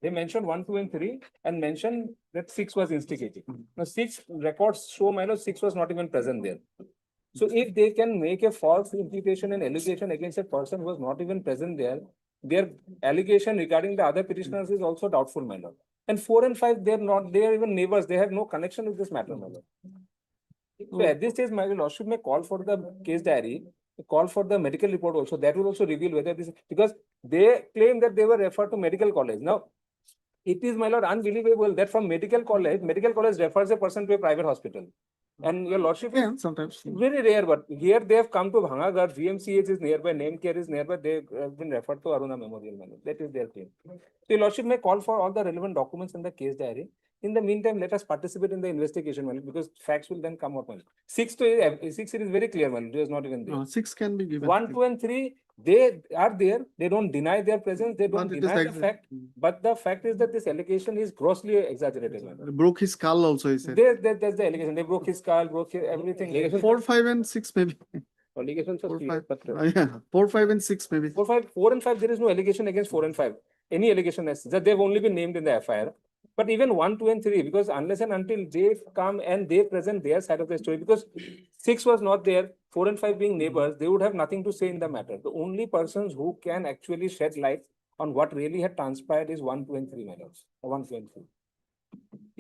They mentioned 1, 2, and 3 and mentioned that 6 was instigated. Now, 6 records show, my lord, 6 was not even present there. So, if they can make a false imputation and allegation against a person who was not even present there, their allegation regarding the other petitioners is also doubtful, my lord. And 4 and 5, they are even neighbors. They have no connection with this matter, my lord. So at this stage, my lordship may call for the case diary, call for the medical report also. That will also reveal whether this, because they claim that they were referred to medical college. Now, it is, my lord, unbelievable that from medical college refers a person to a private hospital. And your lordship, sometimes very rare, but here they have come to Bhangagarh, GMCH is nearby, Name Care is nearby, they have been referred to Aruna Memorial. That is their claim. So your lordship may call for all the relevant documents in the case diary. In the meantime, let us participate in the investigation, because facts will then come up. 6 it is very clear, it is not even there. 6 can be given. 1, 2, and 3, they are there. They don't deny their presence. They don't deny the fact. But the fact is that this allegation is grossly exaggerated. Broke his skull also, he said. That's the allegation. They broke his skull, broke everything. 4, 5, and 6 maybe. Allegations are 4, 5, and 6 maybe. 4 and 5, there is no allegation against 4 and 5. Any allegation is that they've only been named in the FIR. But even 1, 2, and 3, because unless and until they come and they present their side of the story, because 6 was not there, 4 and 5 being neighbors, they would have nothing to say in the matter. The only persons who can actually shed light on what really had transpired is 1, 2, and 3 matters. 1, 2, and 3.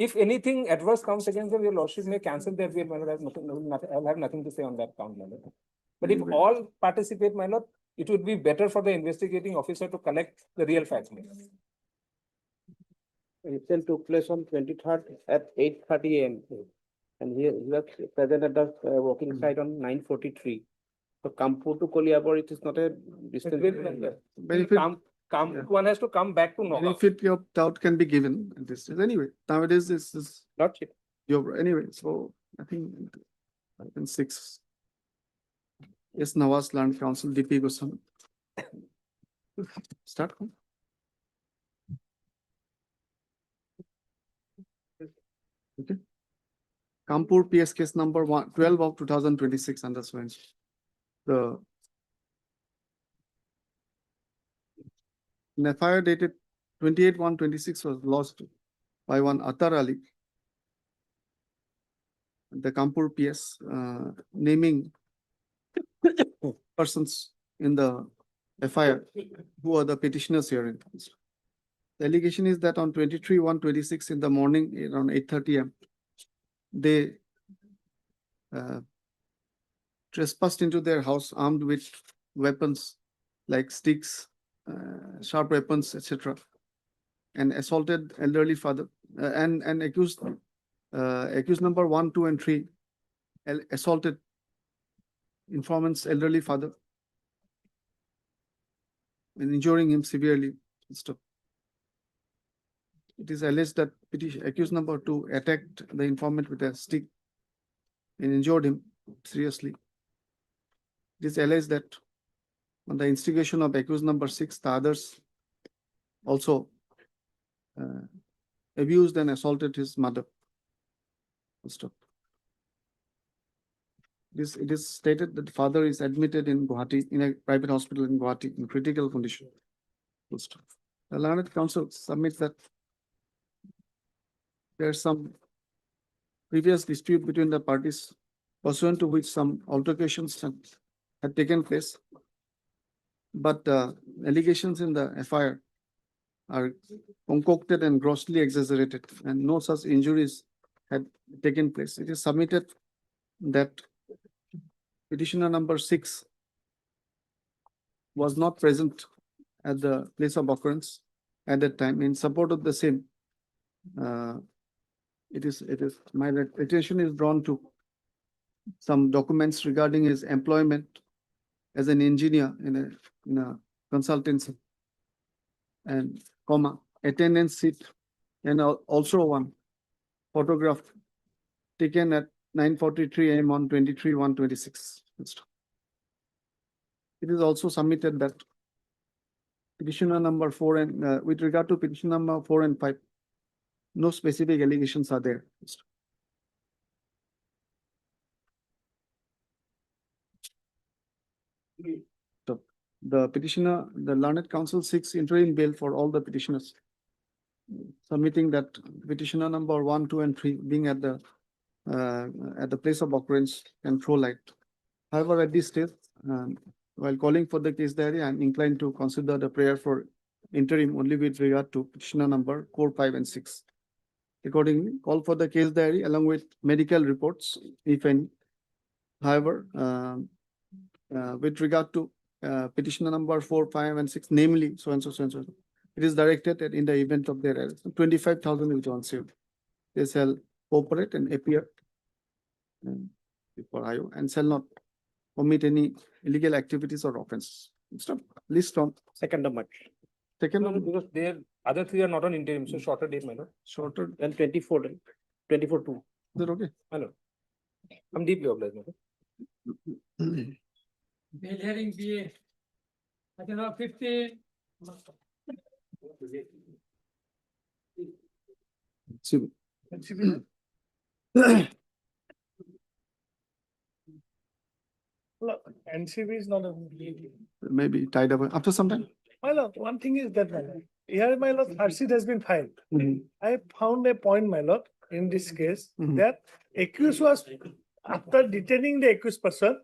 If anything adverse comes against them, your lordship may cancel their bail, my lord. I have nothing, I'll have nothing to say on that count, my lord. But if all participate, my lord, it would be better for the investigating officer to collect the real facts. my lord. Incident took place on 23rd at 8:30 AM. And he was present at the working site on 9:43. So Kanpur to Koliapur, it is not a distance. Benefit, One has to come back to Nagaon. benefit of doubt can be given at this stage. Anyway, nowadays this is Lordship. your, anyway, so I think 6. Yes, Nawaz Land Council, DP Goswami. Start. Okay. Kanpur PS case number 12 of 2026 under Swain. The an FIR dated 28/1/26 was lost by one Attar Ali. The Kanpur PS naming persons in the FIR who are the petitioners here. The allegation is that on 23/1/26 in the morning around 8:30 AM, they trespassed into their house armed with weapons like sticks, sharp weapons, etc., and assaulted elderly father and accused number 1, 2, and 3 assaulted informant's elderly father and injuring him severely. It is alleged that accused number 2 attacked the informant with a stick and injured him seriously. It is alleged that on the instigation of accused number 6, the others also abused and assaulted his mother. It is stated that the father is admitted in Guwahati, in a private hospital in Guwahati, in critical condition. The learned counsel submits that there is some previous dispute between the parties, pursuant to which some altercations had taken place. But allegations in the FIR are concocted and grossly exaggerated, and no such injuries had taken place. It is submitted that petitioner number 6 was not present at the place of occurrence at that time. In support of the same, my attention is drawn to some documents regarding his employment as an engineer in a consultancy, and attendance sheet, and also one photograph taken at 9:43 AM on 23/1/26. It is also submitted that petitioner number 4 and with regard to petition number 4 and 5, no specific allegations are there. So the petitioner, the learned counsel seeks interim bail for all the petitioners, submitting that petitioner number 1, 2, and 3 being at the place of occurrence can throw light. However, at this stage, while calling for the case diary, I am inclined to consider the prayer for interim only with regard to petitioner number 4, 5, and 6. Accordingly, call for the case diary along with medical reports, if any. However, with regard to petitioner number 4, 5, and 6, namely so and so, it is directed that in the event of their arrest, 25,000 will be on sale. They shall cooperate and appear before IO and shall not commit any illegal activities or offenses. List on 2nd of March. Because their other 3 are not on interim, so shorter date, my lord. Shorter. And 24/2. Is that okay? My lord. I'm deeply obliged, my lord. Bail hearing BA. I can have 50. NCB is not a. Maybe tied up after some time. My lord, one thing is that, my lord, here, my lord, charge has been filed. I found a point, my lord, in this case, that accused was, after detaining the accused person,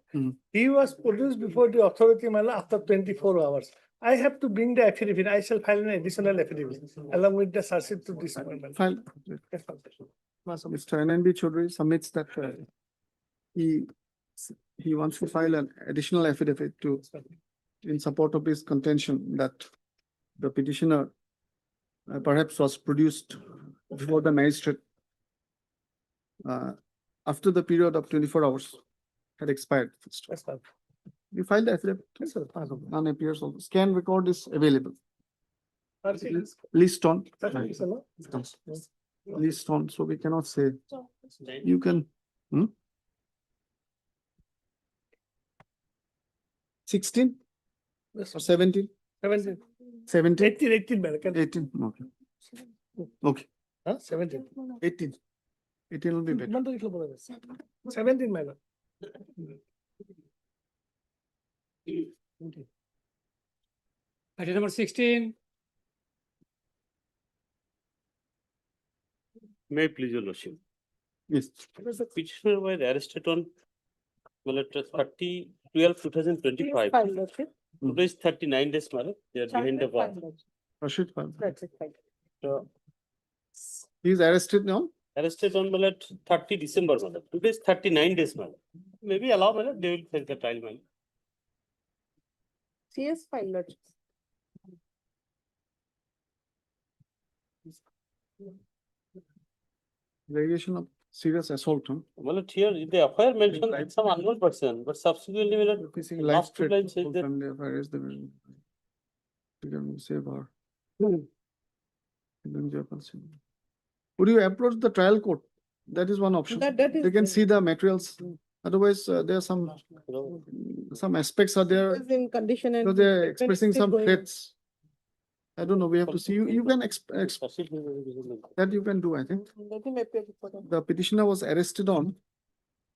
he was produced before the authority, my lord, after 24 hours. I have to bring the affidavit. I shall file an additional affidavit along with the charge sheet to this. my lord. File. Yes, my lord. Mr. NNB Chaudhary submits that he wants to file an additional affidavit to in support of his contention that the petitioner perhaps was produced before the magistrate after the period of 24 hours had expired. Yes, my lord. We filed the affidavit. Yes, sir. None appears also. Scan record is available. Charge sheet is- List on. charge sheet is allowed? List on, so we cannot say. You can. 16 Yes, or 17? 17. 17? 18, madam. 18, okay. Okay, Huh? 17. 18. 18 will be better. 17, my lord. Item number 16. May I please your lordship? Yes. The petitioner was arrested on, well, at 30/12/2025. File, lordship. Today is 39 days, madam. They are behind the bar. File, lordship. Rashid file. That's it, fine. So, He is arrested now. arrested on, well, at 30 December, madam. Today is 39 days, madam. Maybe allow, madam, they will take the trial, madam. CS file, lordship. Allegation of serious assault. Huh? Well, here, the FIR mentioned that some unknown person, but subsequently, well, Facing last life two threat. lines says Full that- family affair is the vision. We can save our. Would you approach the trial court? That is one option. That They can is see the materials. Otherwise, there are some aspects are there. in condition and. So they're expressing still some going on. threats. I don't know, we have to see, you can that you can do, I think. Let him appear before the- The petitioner was arrested on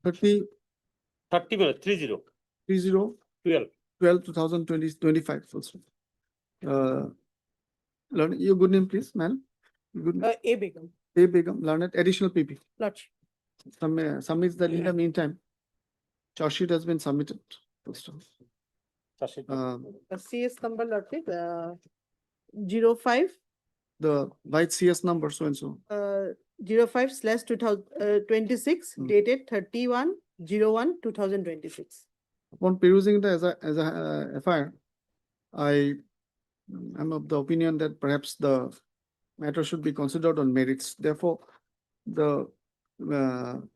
30, 30 minutes, 30, 30, 12. 12/2025. Also. Your good name, please, ma'am. Your good name? A Begum, A. Begum, learned additional PP. lordship. Submits that in the meantime. Charge sheet has been submitted. First off. CS number, lordship, 05, The right CS number, so and so. 05/2026 Hmm. dated 31/01/2026. Upon perusing the as a FIR, I am of the opinion that perhaps the matter should be considered on merits. Therefore, the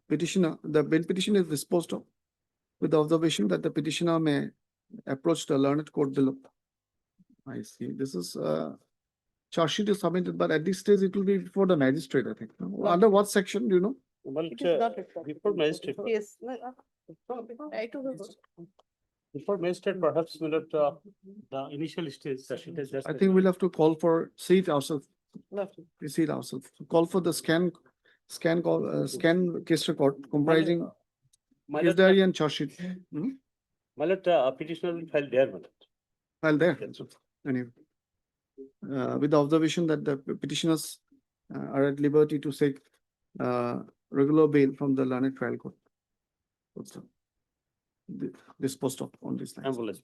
petitioner, the bail petition is disposed of with the observation that the petitioner may approach the learned court below. I see. This is charge sheet is submitted, but at this stage it will be before the magistrate, I think. Under what section, do you know? Well, It is not required. before magistrate, Yes. I to the. before magistrate, perhaps, well, at the initial stage, the sheet is just. I think we'll have to call for, see it ourselves, Lordship. we see it ourselves. Call for the scan case record comprising case diary and charge sheet. Well, at petitioner will file there, madam. File there. Anyway. With the observation that the petitioners are at liberty to seek regular bail from the learned trial court. Also, disposed of on this line. Ambulance.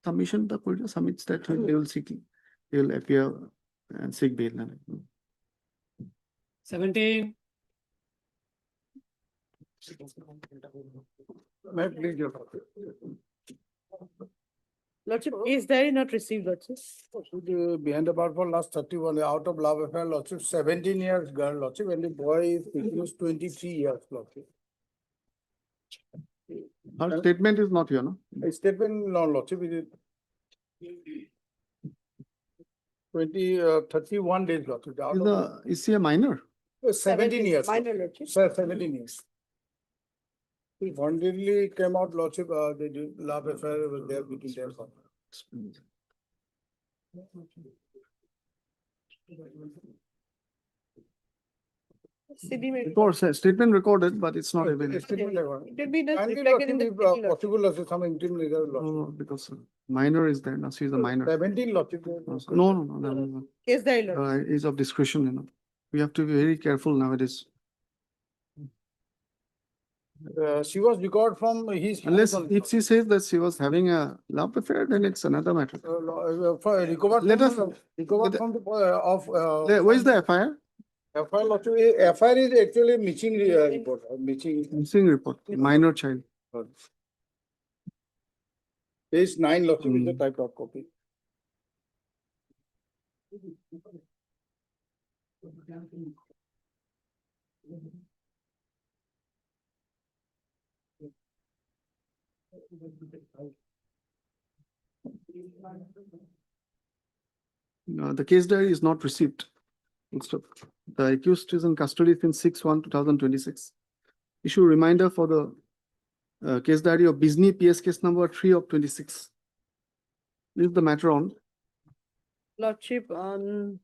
Submission, the court submits that they will seek, they will appear and seek bail. 17. May I please your. Lordship, is there not received, lordship? Behind the bar for last 31, out of love affair, lordship, 17 years girl, lordship, and the boy is 23 years, lordship. Her statement is not here, no? A statement, no, lordship, it is 31 days, lordship. Out of- Is he a minor? 17 years. Minor, lordship. Sir, 17 years. He voluntarily came out, lordship, they did love affair was there between their father. CD may. Records, statement recorded, but it's not available. Statement like what? It will be just Kindly, reflected in the. lordship, if, CD, lordship. possible, lordship, some interim legal, No, lordship. no, because minor is there, now she's a minor. 17, lordship. No. Case diary, lordship. Is of discretion, you know. We have to be very careful nowadays. She was recalled from his. Unless house if she says that she was having a love affair, then it's another matter. recovered Let us- recovered let- from the, Where's the FIR? FIR is actually missing report, missing. Missing report, minor child. Page 9, Lord Chief, is the Hmm. typed out copy. The case diary is not received. Full stop. The accused is in custody since 6/1/2026. Issue reminder for the case diary of Bizni PS case number 3 of 26. Leave the matter on. Lordship on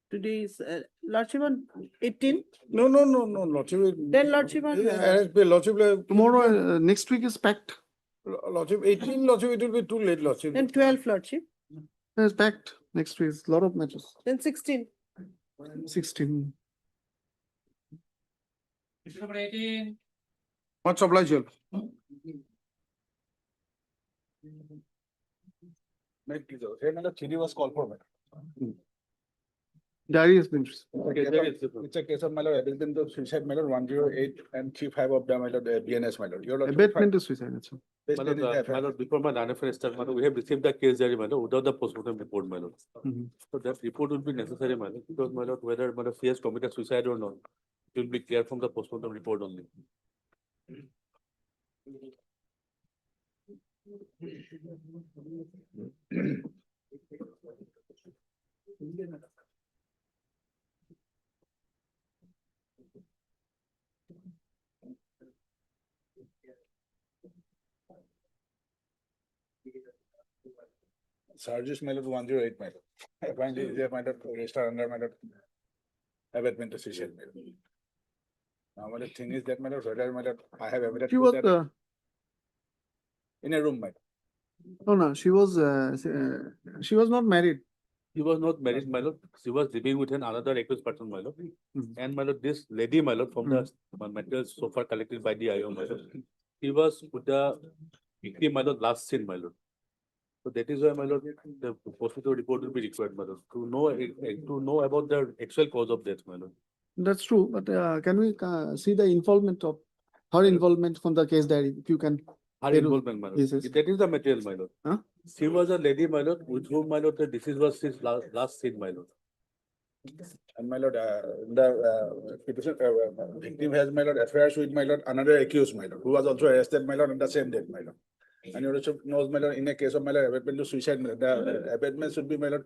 today's, Lordship on 18, No, Lord Chief. then Lordship on, Lord Chief, Tomorrow, next week is packed. Lord Chief, 18, Lord Chief, it will be too late, Lord Chief. then 12, Lordship, It's packed. Next week is a lot of matters. then 16. 16. Issue number 18. Much obliged, Your. Chidi was called for. Diary has been received. It's a case of my lord, abatement of suicide, my lord, 108 and 35 of the my lord, BNS, my lord. Your lord. Abatement is suicide. That's all. My lord, before my NFR start, my lord, we have received the case diary, my lord, without the postmortem report, my lord. Mhm. So that report would be necessary, my lord, because my lord, whether my lord she has committed suicide or not, it will be clear from the postmortem report only. Charges, my lord, 108, my lord. I find it there, my lord, register under my lord. Abatement of suicide, my lord. Now, my lord, thing is that, my lord, whether, my lord, I have evidence She was, that in a room, my lord. no, she was not married. She was not married, my lord. She was living with another accused person, my lord. Mhm. And my lord, this lady, my lord, from the materials so far collected by the IO, my lord. He was with the victim, my lord, last seen, my lord. So that is why, my lord, the hospital report will be required, my lord, to know about the actual cause of death, my lord. That's true, but can we see the involvement of her involvement from the case diary? If you can. Her They do. involvement, my lord. Yes, yes. That is the material, my lord. Huh? She was a lady, my lord, with whom, my lord, the disease was his last seen, my lord. And my lord, petition, victim has, my lord, affairs with, my lord, another accused, my lord, who was also arrested, my lord, on the same date, my lord. And you also knows, my lord, in a case of, my lord, abatement to suicide, my lord, the abatement should be, my lord,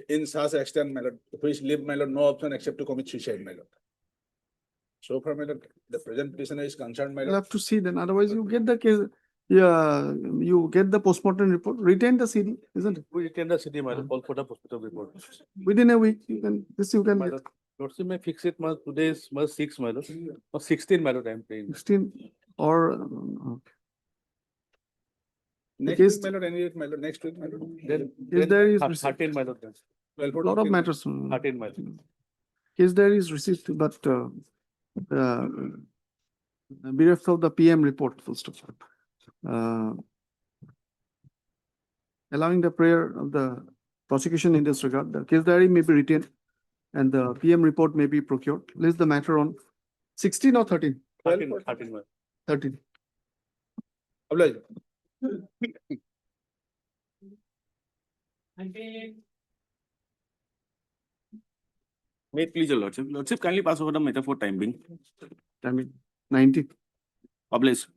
in such extent, my lord, which leave, my lord, no option except to commit suicide, my lord. So far, my lord, the present petitioner is concerned, my You'll lord. have to see then, otherwise you get the case, you get the postmortem report, retain the CD, isn't it? We retain the city, my lord, call for the hospital report. Within a week, you can, you can My get lord, Lordship may fix it, my lord, today is my 6, my lord, or 16, my lord, I am paying. 16 or, Next case- week, my lord, any, my lord, next week, my lord. Then, Case diary is 13, my lord, then. 12 or lot of 13. matters. 13, my lord. Case diary is received, but bereft of the PM report, full stop. Allowing the prayer of the prosecution in this regard, the case diary may be retained and the PM report may be procured. List the matter on 16 or 13? 13, my lord. 13. Obliged. Wait, please, your lordship. Lordship, kindly pass over the matter for time being. I mean, 90. Obliged.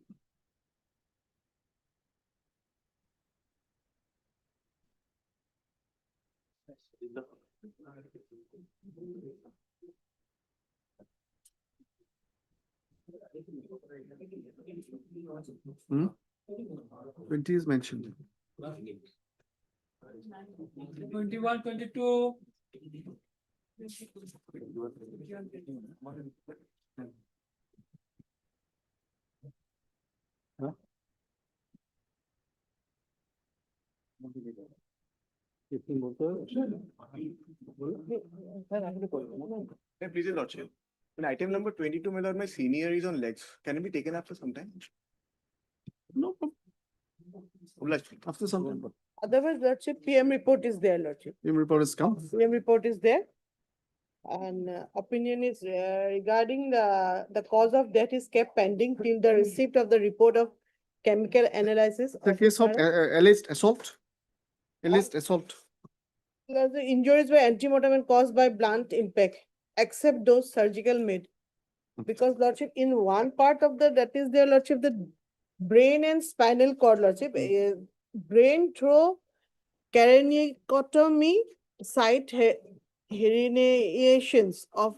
Hmm? 20 is mentioned. 21, 22. Please, your lordship. In item number 22, my lord, my senior is on legs. Can it be taken after some time? No, Obliged. after some time. Otherwise, Lordship, PM report is there, Lordship. Your report is come. PM report is there. And opinion is regarding the cause of death is kept pending till the receipt of the report of chemical analysis. The case of alleged assault. Alleged assault. Because the injuries were antemortem and caused by blunt impact, except those surgical made. Because Lordship, in one part of that is their Lordship, the brain and spinal cord, Lordship, brain through craniotomy, site herniations of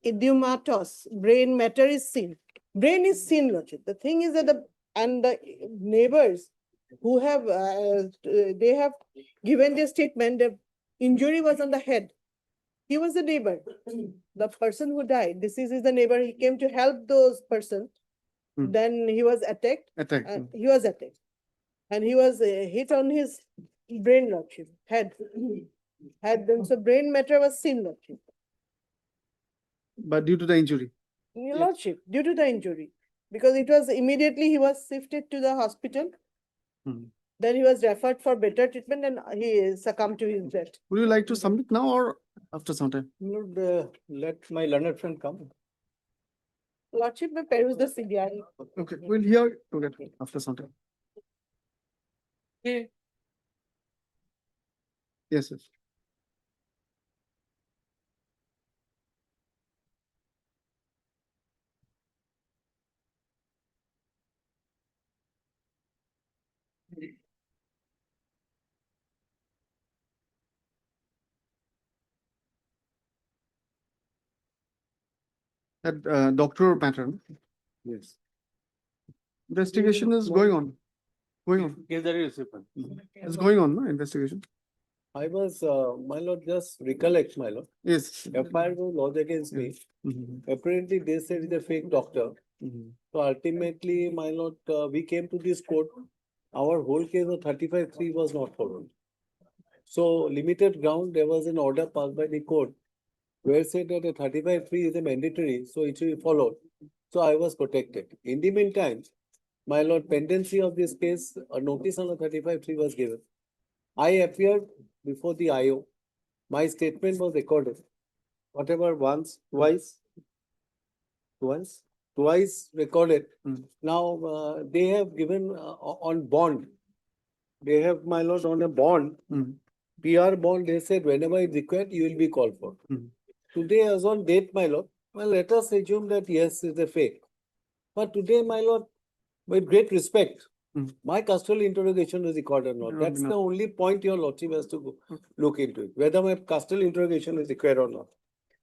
idiomatous brain matter is seen. Brain is seen, Lordship. The thing is that the neighbors who have, they have given their statement, the injury was on the head. He was the neighbor. The person who died, deceased is the neighbor. He came to help those persons. Hmm. Then he was attacked. Attack. He was attacked. And he was hit on his brain, Lordship, head. Then so brain matter was seen, Lordship. But due to the injury. Lordship, due to the injury. Because it was immediately he was shifted to the hospital. Hmm. Then he was referred for better treatment and he succumbed to his death. Would you like to submit now or after some time? Lord, let my learned friend come. Lordship, may peruse the CDI. Okay, we'll hear together after some time. Okay. Yes, yes. That doctor matter. Yes. Investigation is going on. Going on. It's going on, no, investigation. I was, my lord, just recollect, my lord. Yes. FIR was lodged against me. Mhm. Apparently, they said it's a fake doctor. Mhm. So ultimately, my lord, we came to this court. Our whole case of 35(3) was not followed. So limited ground, there was an order passed by the court where said that a 35(3) is a mandatory, so it should be followed. So I was protected. In the meantime, my lord, pendency of this case, a notice on a 35(3) was given. I appeared before the IO. My statement was recorded. Whatever once, twice recorded. Mm. Now, they have given on bond. They have, my lord, on a bond, Mm. PR bond, they said whenever it's required, you will be called for. Mm. Today, as on date, my lord, well, let us assume that yes, it's a fake. But today, my lord, with great respect, Mm. my custodial interrogation is recorded or not. No, That's no. the only point your lordship has to look into it, whether my custodial interrogation is required or not.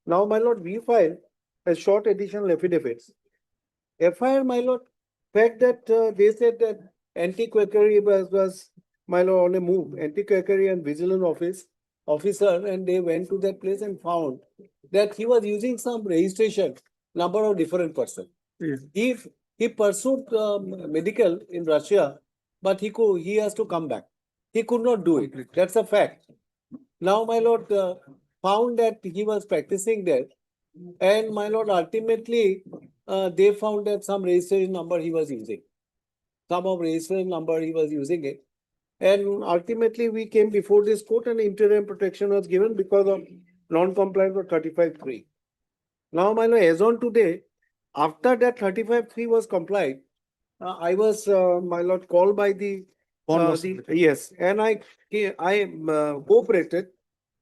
Now, my lord, we filed a short additional affidavits. FIR, my lord, fact that they said that anti-quackery was, my lord, on a move, anti-quackery and vigilant officer, and they went to that place and found that he was using some registration number of different person. Yes. If he pursued medical in Russia, but he has to come back. He could not do it. Complete. That's a fact. Now, my lord, found that he was practicing there, and my lord, ultimately, they found that some registration number he was using. Some of registration number he was using it. And ultimately, we came before this court and interim protection was given because of non-compliance of 35(3). Now, my lord, as on today, after that 35(3) was complied, I was, my lord, called by the Bond was yes, and I cooperated.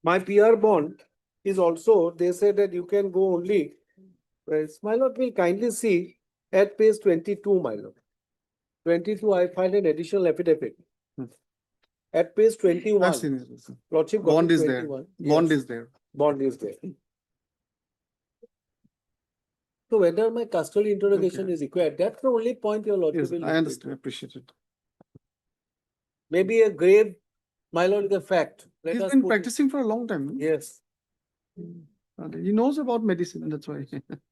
My PR bond is also, they said that you can go only. Whereas, my lord, will kindly see at page 22, my lord. 22, I filed an additional affidavit. Hmm. At page I've 21, seen it. lordship got Bond it is there. 21. Bond Yes, is there. bond is there. So whether my custodial interrogation Okay. is required, that's the only point your lordship Yes, will. I look understand. into. Appreciate it. Maybe a grave, my lord, is a fact. Let He's us been put it- practicing for a long time. No? Yes. He knows about medicine, that's why.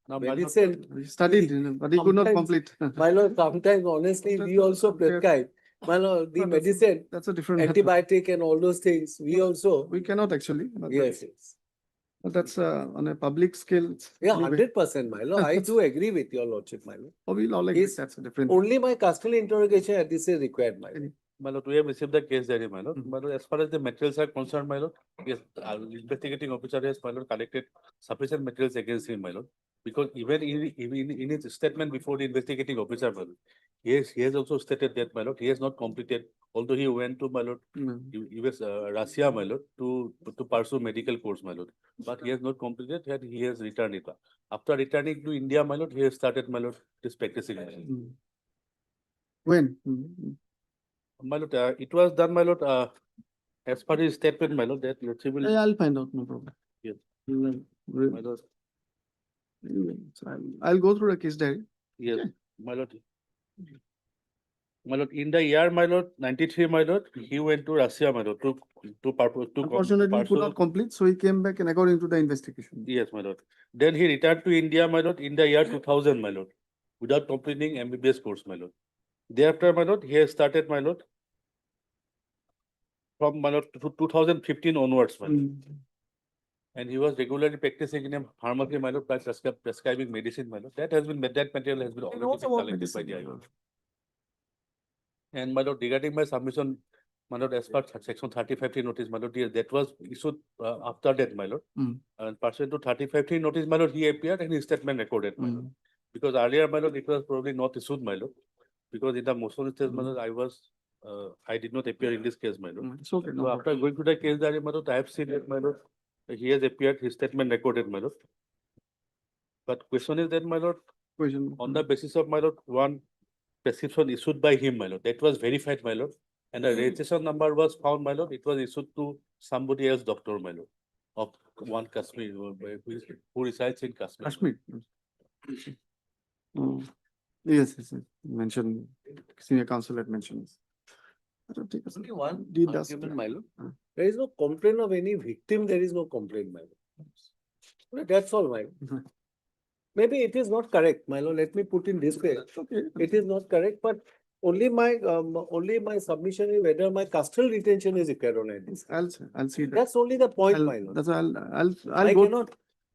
Medicine, He studied, but he could not Sometimes- complete. my lord, sometimes honestly, we also prescribe. My lord, the No, that's- medicine, That's a different matter. antibiotic and all those things, we also, We cannot actually. but- yes, yes. But that's on a public scale. Yeah, 100%, my lord. I do agree with your lordship, my lord. We'll all agree, Yes. that's a different. Only my custodial interrogation at this is required, my lord. My lord, we have received the case diary, my lord. My lord, as far as the materials are concerned, my lord, yes, our investigating officer has, my lord, collected sufficient materials against him, my lord. Because even in his statement before the investigating officer, my lord, he has also stated that, my lord, he has not completed, although he went to, my lord, US, Russia, my lord, to pursue medical course, my lord. But he has not completed and he has returned it. After returning to India, my lord, he has started, my lord, this practicing. My lord. When? My lord, it was done, my lord, as per his statement, my lord, that he will. I'll find out, no problem. Yes. My lord. So I'll go through the case diary. Yes, my lord. My lord, in the year, my lord, 93, my lord, he went to Russia, my lord, to purpose, to Unfortunately, he could not complete, so he came back and according to the investigation. Yes, my lord. Then he returned to India, my lord, in the year 2000, my lord, without completing MBBS course, my lord. Thereafter, my lord, he has started, my lord, from, my lord, to 2015 onwards, my lord. And he was regularly practicing in a pharmacy, my lord, by prescribing medicine, my lord. That material has been already also been about collected by the medicine. IO. And my lord, regarding my submission, my lord, as per section 35(3) notice, my lord, that was issued after that, my lord. And pursuant to 35(3) notice, my lord, he appeared and his statement recorded, my lord. Because earlier, my lord, it was probably not issued, my lord. Because in the motion stage, my lord, I did not appear in this case, my lord. It's okay, no So after going to the case diary, my lord, I have seen it, my lord. He has appeared, his statement recorded, my lord. But question is that, my lord, on the basis of, my lord, one prescription issued by him, my lord, that was verified, my lord. And the registration number was found, my lord, it was issued to somebody else, doctor, my lord, of one Kashmir, who resides in Kashmir. Kashmir. Yes, mentioned, senior counsel had mentioned this. Only one Deed does- argument, my lord. There is no complaint of any victim, there is no complaint, my lord. That's all, my lord. Maybe it is not correct, my lord. Let me put in this way. It is not correct, but only my submission is whether my custodial retention is required or not. I'll see that. That's only the point, my lord. That's I'll I go. cannot,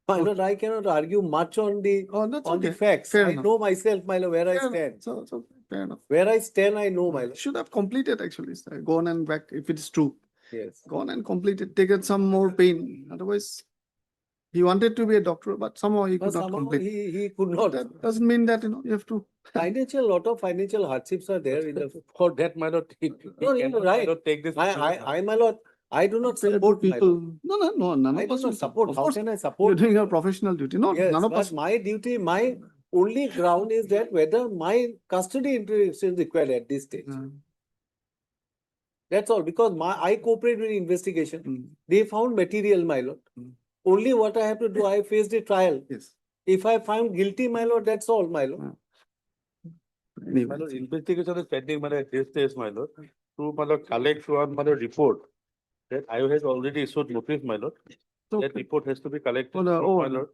my lord, I cannot argue much on the That's on the okay. facts. Fair I enough. know myself, my lord, where I Fair enough. stand. So fair enough. Where I stand, I know, my lord. Should have completed actually, sir. Gone and back if it is true. Yes. Gone and completed, taken some more pain. Otherwise, he wanted to be a doctor, but somehow he But could not somehow complete. he could not. That doesn't mean that, you have to. Lot of financial hardships are there in the. For that, my lord, he No, you're cannot, right. my lord, take this. My lord, I do not Very support good people. people. No, none I of do us not will support. Of How course, can I you're support? doing your professional duty. No, Yes, none of but us. my duty, my only ground is that whether my custody interest is required at this stage. That's all, because I cooperate with the investigation. They found material, my lord. Only what I have to do, I face the trial. Yes. If I found guilty, my lord, that's all, my lord. My lord, investigation is pending, my lord, at this stage, my lord. To, my lord, collect one, my lord, report. That IO has already issued notice, my lord. That report has to be collected from, my lord.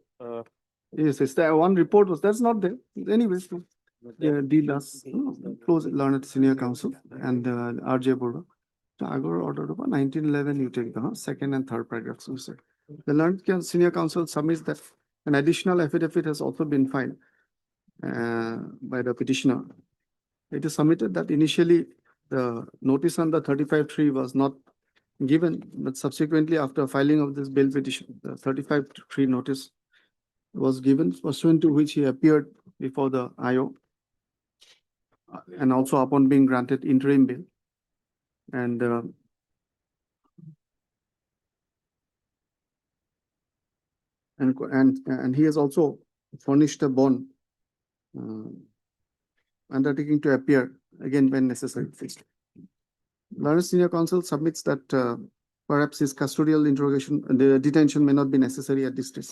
Yes, that one report that's not there. Anyways, the deed does close learned senior counsel and RJ Board. So Agor order about 1911, you take the second and third paragraphs. You said the learned senior counsel submits that an additional affidavit has also been filed by the petitioner. It is submitted that initially the notice on the 35(3) was not given, but subsequently after filing of this bail petition, the 35(3) notice was given, pursuant to which he appeared before the IO and also upon being granted interim bail. And he has also furnished a bond undertaking to appear again when necessary. Learned senior counsel submits that perhaps his custodial interrogation, the detention may not be necessary at this stage.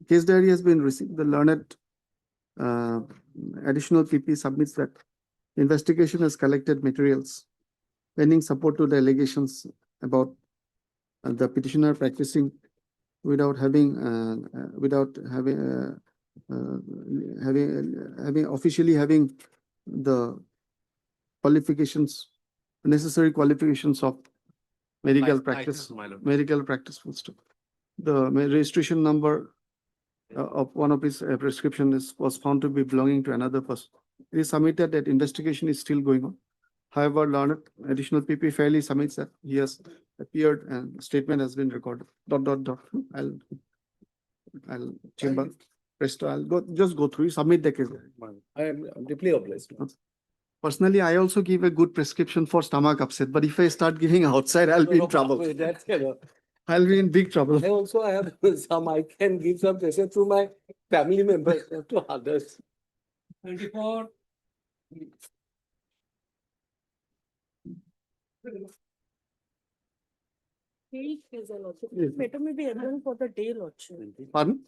Case diary has been received. The learned additional PP submits that investigation has collected materials lending support to the allegations about the petitioner practicing without having officially having the qualifications, necessary qualifications of medical practice, full stop. the registration number of one of his prescription was found to be belonging to another person. It is submitted that investigation is still going on. However, learned additional PP fairly submits that he has appeared and statement has been recorded. I'll chamber, rest, just go through, submit the case. I am deeply obliged. Personally, I also give a good prescription for stomach upset, but if I start giving outside, I'll be in trouble. That's, I'll be in big trouble. I also have some, I can give some pressure to my family members, not to others. 24. Yes. Matter may be adjourned for the day, Lordship. Pardon?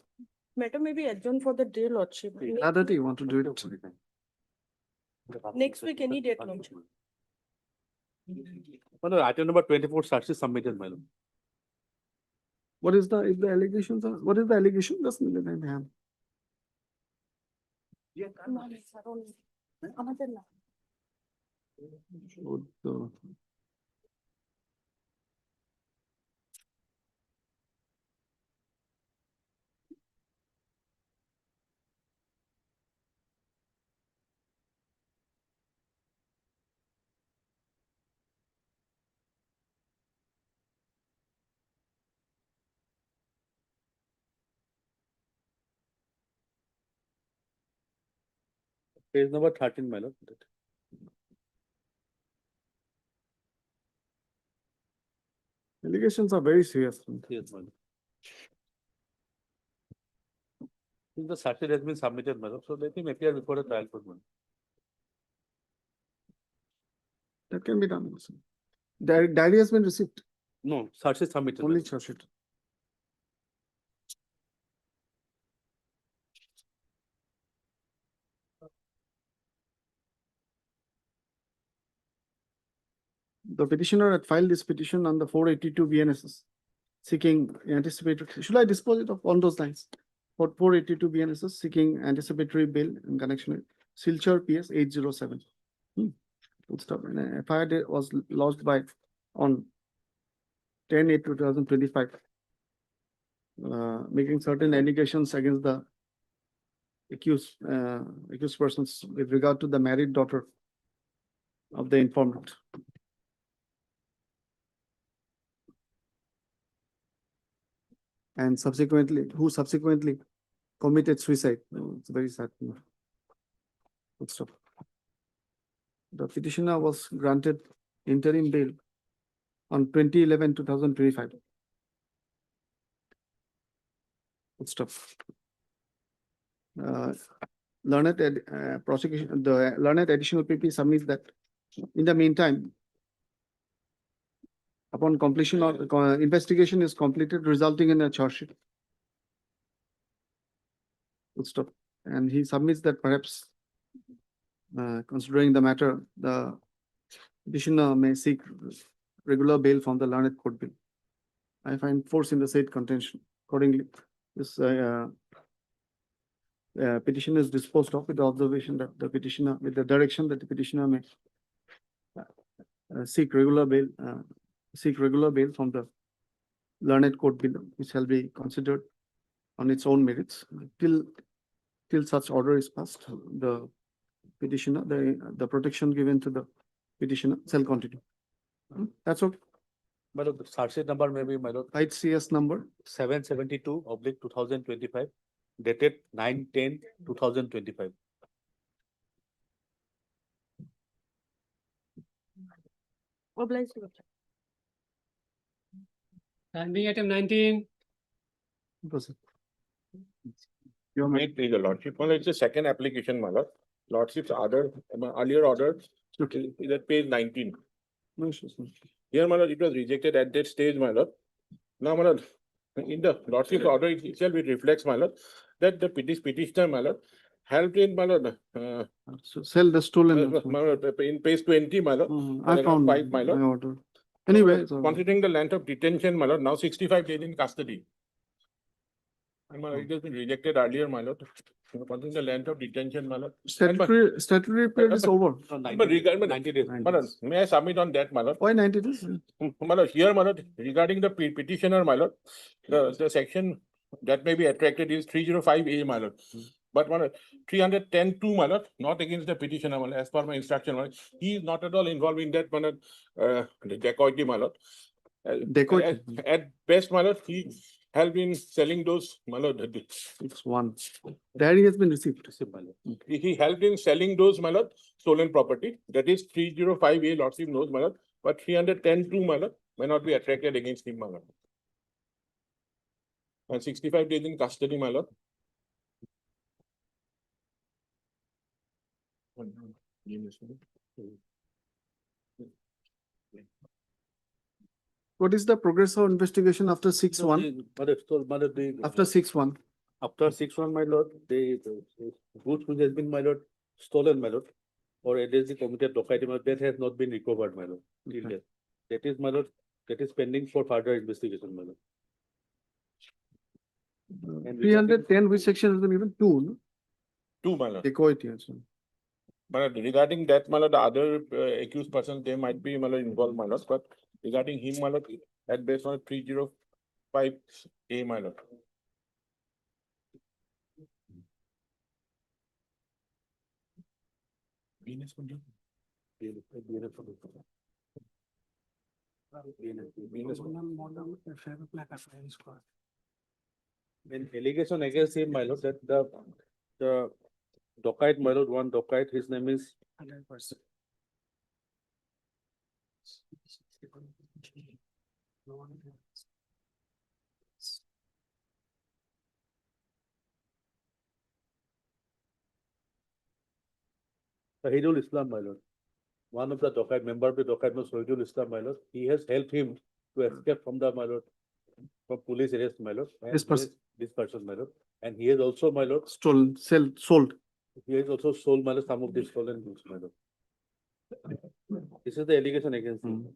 Matter may be adjourned for the day, Lordship. Other day you want to do it? Next week, any date, Lordship. My lord, item number 24 starts is submitted, my lord. What is the, if the allegations are, what is the allegation? Just let me have. So the- Page number 13, my lord. Allegations are very serious. Yes, my lord. Since the statute has been submitted, my lord, so let him appear before the trial court. my lord. That can be done. also. Diary has been received, No, search is submitted. my only lord. charge sheet. The petitioner had filed this petition on the 482 BNSS, seeking anticipatory, should I dispose it of on those lines? For 482 BNSS seeking anticipatory bail in connection with Silchar PS 807. Full stop. And a FIR was lodged by on 10/8/2025, making certain allegations against the accused persons with regard to the married daughter of the informant. And who subsequently committed suicide. It's very sad. Good stuff. The petitioner was granted interim bail on 20/11/2025. Good stuff. Prosecution, the learned additional PP submits that in the meantime, upon completion of investigation is completed, resulting in a charge sheet. Good stuff. And he submits that perhaps, considering the matter, the petitioner may seek regular bail from the learned court bill. I find force in the said contention. Accordingly, this petition is disposed of with the observation that the petitioner, with the direction that the petitioner may seek regular bail from the learned court bill, which shall be considered on its own merits till such order is passed. The petitioner, the protection given to the petitioner shall continue. That's okay. My lord, the search sheet number may be, my lord, Right CS number 772/2025, dated 9/10/2025. Obliged, Lordship. Standing item 19. proceed. May it please the lordship, well, it's a second application, my lord. Lordship's order, earlier order, is at page 19. No issues. no. Here, my lord, it was rejected at that stage, my lord. Now, my lord, in the lordship's order itself, it reflects, my lord, that the petitioner, my lord, helped in, my lord, So sell the stolen. my lord, in page 20, my lord. I paragraph found 5, my lord. my order. Anyway, so Considering the length of detention, my lord, now 65 days in custody. And my lord, it has been rejected earlier, my lord. Concerning the length of detention, my lord. Statutory period is over. But regarding 90 days. my lord, may I submit on that, my lord? Why 90 days? My lord, here, my lord, regarding the petitioner, my lord, the section that may be attracted is 305A, my lord. But my lord, 310(2), my lord, not against the petitioner, my lord, as per my instruction, my lord. He is not at all involved in that, my lord, the dacoity, my lord. Dacoity. At best, my lord, he has been selling those, my lord. It's one. Diary has been received. He helped in selling those, my lord, stolen property. That is 305A, lordship knows, my lord. But 310(2), my lord, may not be attracted against him, my lord. And 65 days in custody, my lord. What is the progress of investigation after 6-1? After 6-1? After 6-1, my lord, the goods which has been, my lord, stolen, my lord, or against the committed dacoity, my lord, that has not been recovered, my lord. Till Okay. date. That is, my lord, that is pending for further investigation, my lord. And 310, which section has been given? 2, no? 2, my lord. Dacoity also. But regarding that, my lord, the other accused persons, they might be, my lord, involved, my lord. But regarding him, my lord, at based on 305A, my lord. An allegation against him, my lord, that the dacoit, my lord, one dacoit, his name is. Shahidul Islam, my lord. One of the dacoit, member of the dacoit, no Shahidul Islam, my lord. He has helped him to escape from the, my lord, from police arrest, my lord. And This person. This person, my lord. And he has also, my lord, Stolen, sold. he has also sold, my lord, some of these stolen goods, my lord. This is the allegation against him.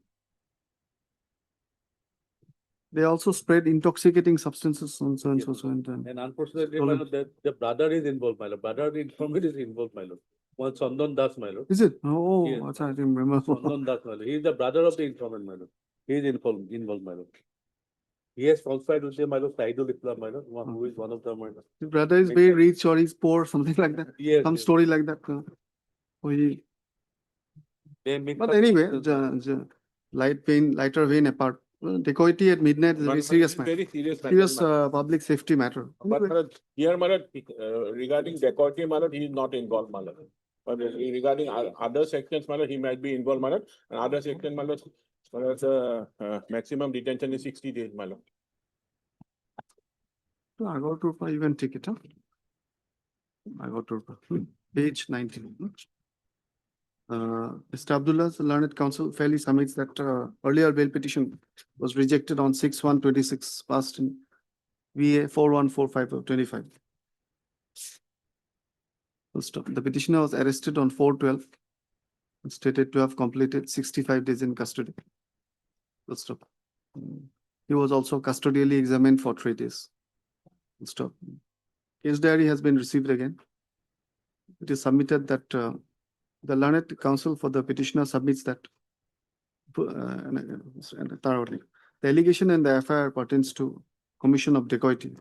They also spread intoxicating substances on so and so, Yes. so and so. And unfortunately, my Stolen. lord, the brother is involved, my lord. Brother informant is involved, my lord. One Chandan Das, my lord. Is it? Oh, Yes. that's I didn't remember. Chandan Das, my lord. He is the brother of the informant, my lord. He is involved, my lord. He has falsified with them, my lord, Shahidul Islam, my lord, who is one of them, my lord. His brother is very rich or he's poor, something like that. Yes, Some yes. story like that. They mix But up anyway, the- lighter vein apart. Dacoity at midnight is a very But serious it's matter. very serious matter, Serious my lord. public safety matter. But my lord, here, my lord, regarding dacoity, my lord, he is not involved, my lord. But regarding other sections, my lord, he might be involved, my lord. And other section, my lord, maximum detention is 60 days, my lord. So I go to even take it, huh? I go to page 19. Mr. Abdullah's learned counsel fairly submits that earlier bail petition was rejected on 6/1/26, passed in VA 4145 of 25. Full stop. The petitioner was arrested on 4/12 and stated to have completed 65 days in custody. Full stop. He was also custodially examined for 3 days. Full stop. Case diary has been received again. It is submitted that the learned counsel for the petitioner submits that thoroughly. The allegation in the FIR pertains to commission of dacoity.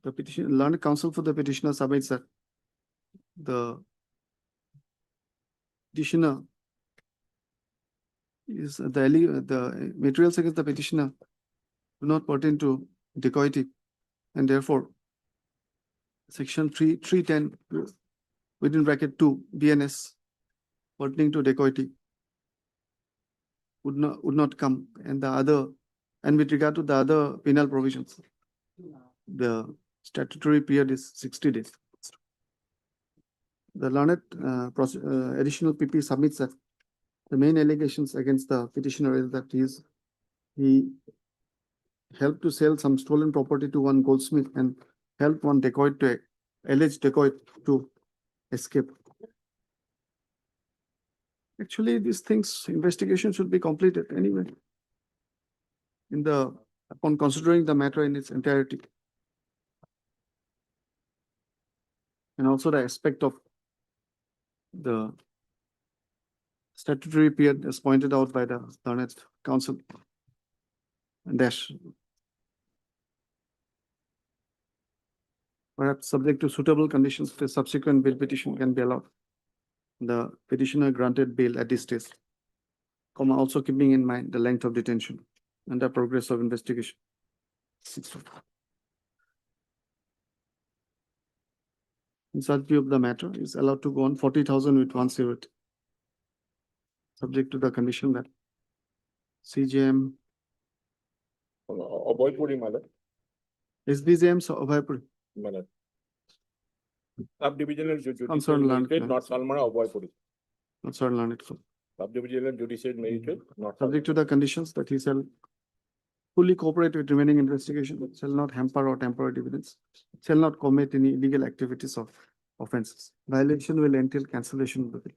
The learned counsel for the petitioner submits that the petitioner is the materials against the petitioner do not pertain to dacoity, and therefore section 310 within bracket 2 BNS pertaining to dacoity would not come, and with regard to the other penal provisions, the statutory period is 60 days. The learned additional PP submits that the main allegations against the petitioner is that he helped to sell some stolen property to one goldsmith and helped one alleged dacoit to escape. Actually, these things, investigation should be completed anyway. upon considering the matter in its entirety. And also the aspect of the statutory period as pointed out by the learned council. And dash. Perhaps subject to suitable conditions, the subsequent bail petition can be allowed. The petitioner granted bail at this stage, also keeping in mind the length of detention and the progress of investigation. In such view of the matter, is allowed to go on 40,000 with 108. Subject to the condition that CJM, Abhoypuri, my lord. SBJM, so Abhoypuri, My lord. Sub-divisional Concerned judicial land magistrate, North claims. Salmara, Abhoypuri. not certain learned. Sub-divisional judicial magistrate, North. Subject to the conditions that he shall fully cooperate with remaining investigation, shall not hamper or temper evidence, shall not commit any illegal activities of offenses. Violation will entail cancellation of the bill.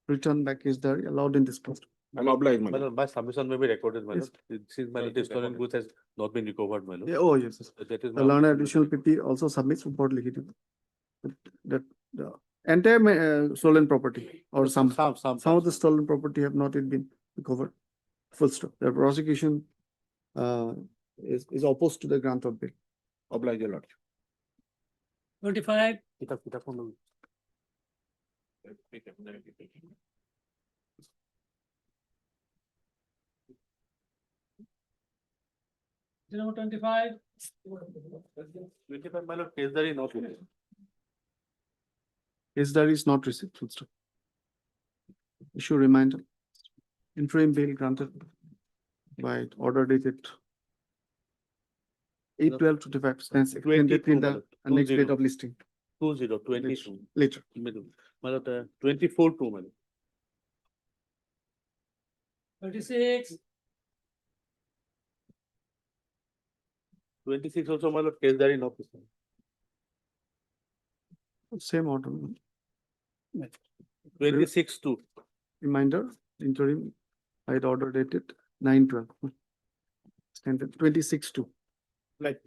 Return back is there allowed in this post. I'm obliged, my My lord. lord, my submission may be recorded, my Yes. lord. Since my lord, the stolen goods has not been recovered, my lord. Yeah, oh, yes, yes. That is The my learner obligation. additional PT also submits report liquidated. That the entire stolen property or some of the stolen property have not yet been recovered. Full stop. The prosecution is opposed to the grant of bail. Obliged, your lord. 25, number 25. 25, my lord, case there is not. Is there is not received. Full stop. Issue reminder. Interim bail granted by order dated 8/12/25 stands extended 22, till my the lord. next 20. date of listing 2022. later. Middle. My lord, 24/2, my lord. 36, 26 also, my lord, case there is not. Same order. 26/2. Reminder, interim by the order dated 9/12. Extended 26/2. Like.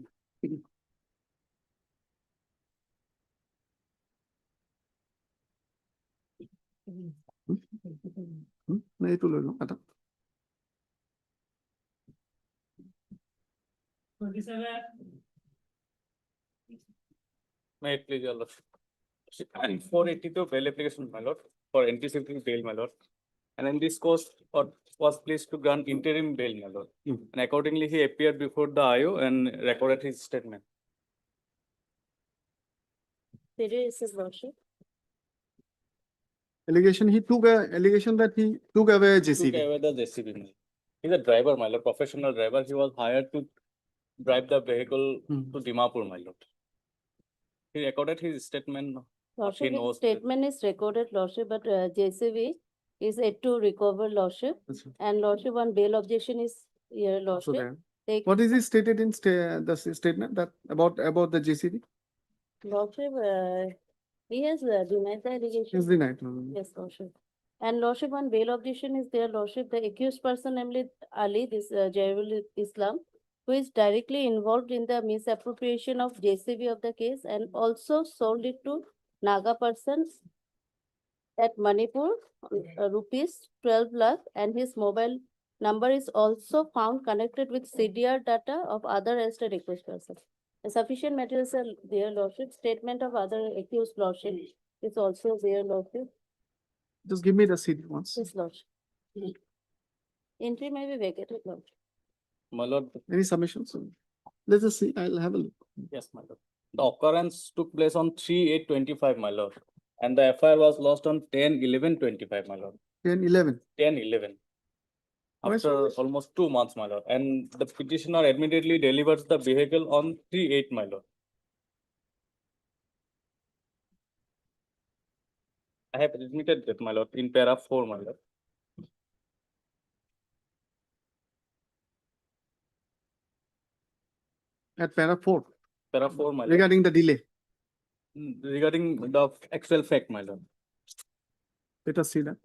नहीं तो ले लो आता 27, May it please your lord. 482 bail application, my lord, for anticipating bail, my lord. And in this course, was pleased to grant interim bail, my lord. And accordingly, he appeared before the IO and recorded his statement. There is a worship. allegation he took a allegation that he took away a Took JCB. away the JCB. my lord. He's a driver, my lord, professional driver. He was hired to drive the vehicle to Dimapur, my lord. He recorded his statement. Lordship, knows his that- statement is recorded, Lordship, but JCB is yet to recover, Lordship. That's right. And Lordship, one bail objection is here, So Lordship. there. Take, What is it stated in the statement that about the JCB? Lordship, he has denied the allegation. Is denied. Yes, Lordship. And Lordship, one bail objection is there, Lordship. The accused person, namely Ali, this Jairul Islam, who is directly involved in the misappropriation of JCB of the case and also sold it to Naga persons at Manipur, rupees 12 lakh, and his mobile number is also found connected with CDR data of other arrested accused persons. Sufficient materials are there, Lordship. Statement of other accused, Lordship, is also there, Lordship. Just give me the CD once. Yes, Lordship. Entry may be vacated, Lordship. My lord, Any submissions? Let's just see. I'll have a look. yes, my lord. The occurrence took place on 3/8/25, my lord. And the FIR was lost on 10/11/25, my lord. 10/11. 10/11. Why After almost 2 months, my lord. And the petitioner admittedly delivers the vehicle on 3/8, my lord. I have admitted that, my lord, in para 4, my lord. At para 4 Para 4, my lord. regarding the delay. Regarding the actual fact, my lord. Let us see that.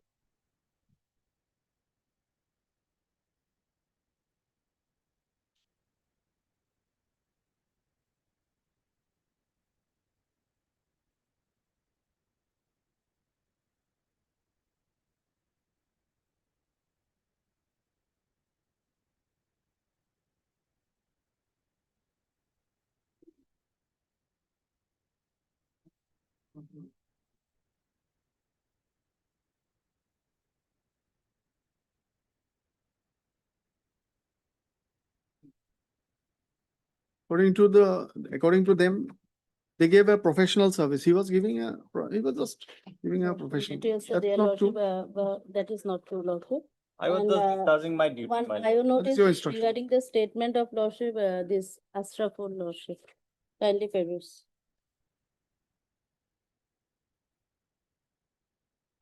According to them, they gave a professional service. He was just giving a professional. Details, That's their not true. lordship, that is not true, lordship. I was And, just uh, discharging my duty, One, my I lord. will What is your notice instruction? regarding the statement of lordship, this Ashraful lordship. Kindly peruse.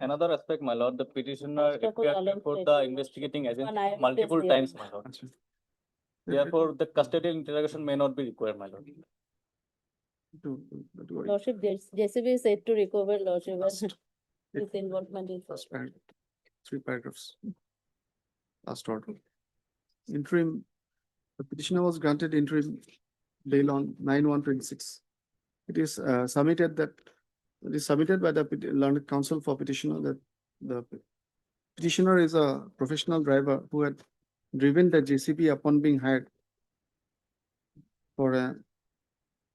Another aspect, my lord, the petitioner First of all, appeared allow before the statement. investigating agent One, I have multiple placed there. times, my lord. Therefore, the custodial interrogation may not be required, my lord. Don't worry. Lordship, JCB is said to recover lordship. First, His involvement is. First paragraph, 3 paragraphs. Last order. Interim, the petitioner was granted interim bail on 9/1/26. It is submitted by the learned counsel for petitioner that the petitioner is a professional driver who had driven the JCB upon being hired for a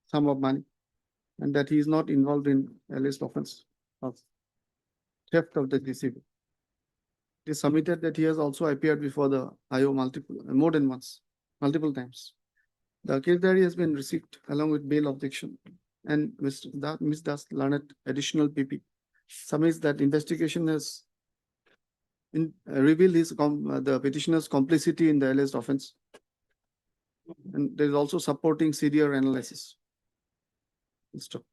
sum of money, and that he is not involved in alleged offense of theft of the JCB. It is submitted that he has also appeared before the IO more than once, multiple times. The case diary has been received along with bail objection, and Ms. Das learned additional PP submits that investigation has revealed the petitioner's complicity in the alleged offense. And there is also supporting CDR analysis. Stop.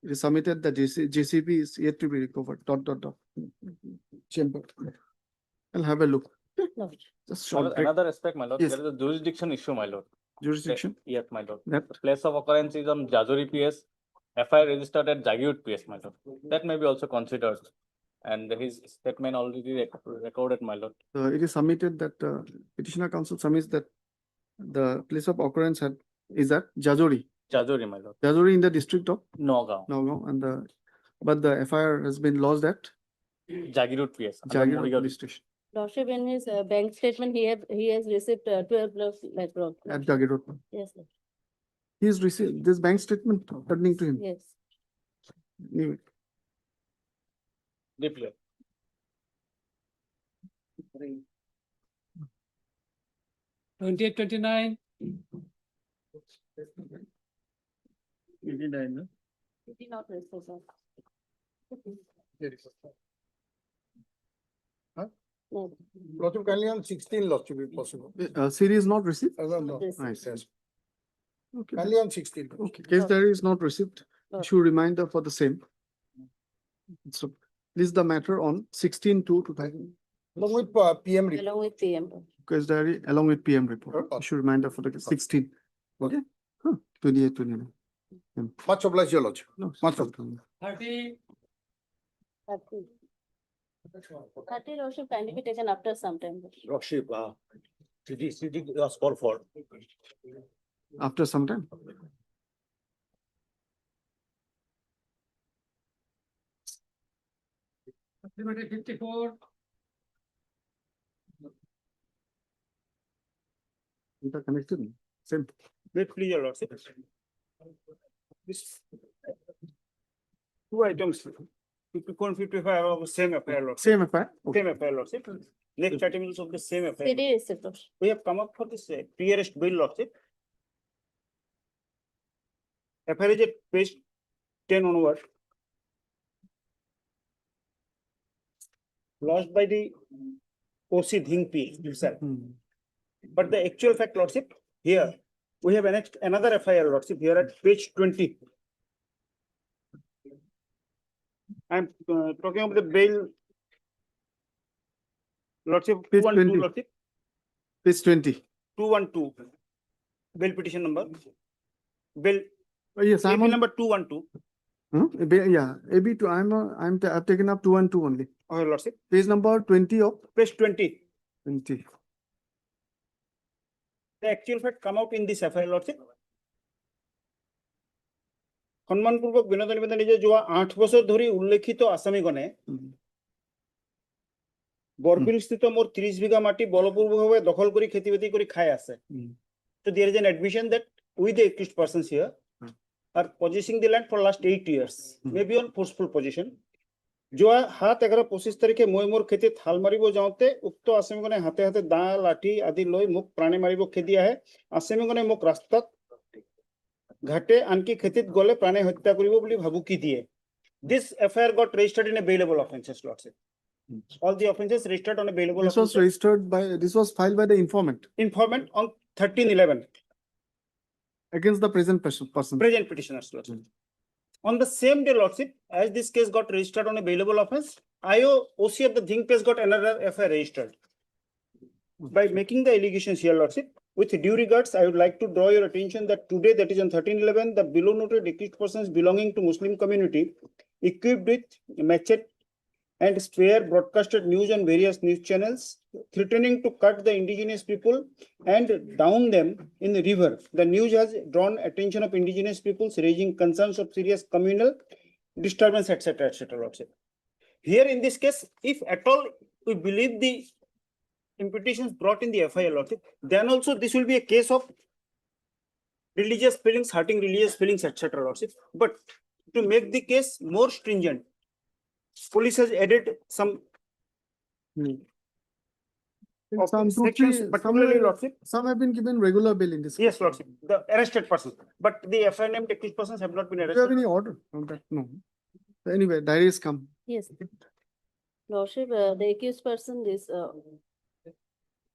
It is submitted that JCB is yet to be recovered. ... Chamber. I'll have a look. Lordship. Just short break. Another aspect, my lord, Yes. there is a jurisdiction issue, my lord. Jurisdiction. Yes, my lord. That The place of occurrence is on Jajori PS, FIR registered at Jagiut PS, my lord. That may be also considered. And his statement already recorded, my lord. it is submitted that petitioner counsel submits that the place of occurrence is at Jajori. Jajori, my lord. Jajori in the district of Nagaon. Nagaon, and but the FIR has been lodged at Jagiut PS. under Jagir Morigaon. police station Lordship, in his bank statement, he has received 12 lakh. at Jagir. Yes, sir. He has received this bank statement pertaining to him. Yes. Anyway, Deeply. Twenty-eight, 29. He did not receive, sir. No. Lordship, kindly on 16, Lordship, if possible. series not received. No. Yes. Nice. Okay. Kindly on 16. Okay, case diary is not received. No. Issue reminder for the same. So this is the matter on 16/2/2000. Along with PM report. Along with PM. Case diary along with PM report. Okay. Issue reminder for the 16. Okay. 28, 29. Much obliged, your Lordship. No, Much of 30. 30 lordship kindly be taken after some time. Lordship, CD was called for. after some time. Supplementary 54. Interconnected. Same. Wait, please, your lordship. This two items, 54 and 55 are of the same affair, lordship. Same affair. Okay. Same affair, lordship. Next item is of the same affair. CD receipt, lordship. We have come up for this pre-arrest bill, lordship. FIR is at page 10 onward. Lodged by the OC Dhingpi himself. Hmm. But the actual fact, lordship, here, we have annexed another FIR, lordship, here at page 20. I'm talking about the bail. Lordship, Page 212, 20. lordship, Page 20. 212. Bail petition number. Bail, Yes, I'm AB on. number 212. Yeah, AB2. I've taken up 2 and 2 only. Okay, lordship, Page number 20 of page 20. 20. The actual fact come out in this FIR, lordship. সম্মানপূর্বক বিনোদন নিবেদন যে 8 বছর ধরে উল্লেখিত আসামিগণে বরবিল স্থিত মোট 30 বিঘা মাটি বলপূর্বকভাবে দখল করে খেতিবাতি করে খায় আছে। So there is an admission that with the accused persons here, are possessing the land for last 8 years, Hmm. maybe on forceful possession. যোৱা 7-11-25 তাৰিখে মই মোৰ খেতিত হাল মাৰিব যাওঁতে উক্ত আসামীগণে হাতে হাতে দা লাঠি আদি লৈ মোক প্ৰাণে মাৰিব খেদি আহে। আসামীগণে মোক ৰাস্তাত ঘাটে আনকি খেতিত গলে প্ৰাণে হত্যা কৰিব বুলি ভাবুকি দিয়ে। This FIR got registered in a bailable offences, Lordship. All the offences registered on a bailable This was offences. registered by, this was filed by the informant Informant on 13/11, against the present person. present petitioners, Lordship. On the same day, Lordship, as this case got registered on a bailable offence, OC of the Jingpes got another FIR registered. By making the allegations here, Lordship, with due regards, I would like to draw your attention that today, that is on 13/11, the below noted accused persons belonging to Muslim community, equipped with machete and spear, broadcasted news on various news channels, threatening to cut the indigenous people and drown them in the river. The news has drawn attention of indigenous peoples, raising concerns of serious communal disturbance, etc., etc. Lordship. Here in this case, if at all we believe the imputations brought in the FIR, Lordship, then also this will be a case of religious feelings, hurting religious feelings, etc., Lordship. But to make the case more stringent, police has added some of Some two, sections, three, particularly, Lordship. some have been given regular bail in this. Yes, Lordship, the arrested persons, but the FIR named accused persons have not been Do you have arrested. any order on that? No. Anyway, diaries come. Yes. Lordship, the accused person is,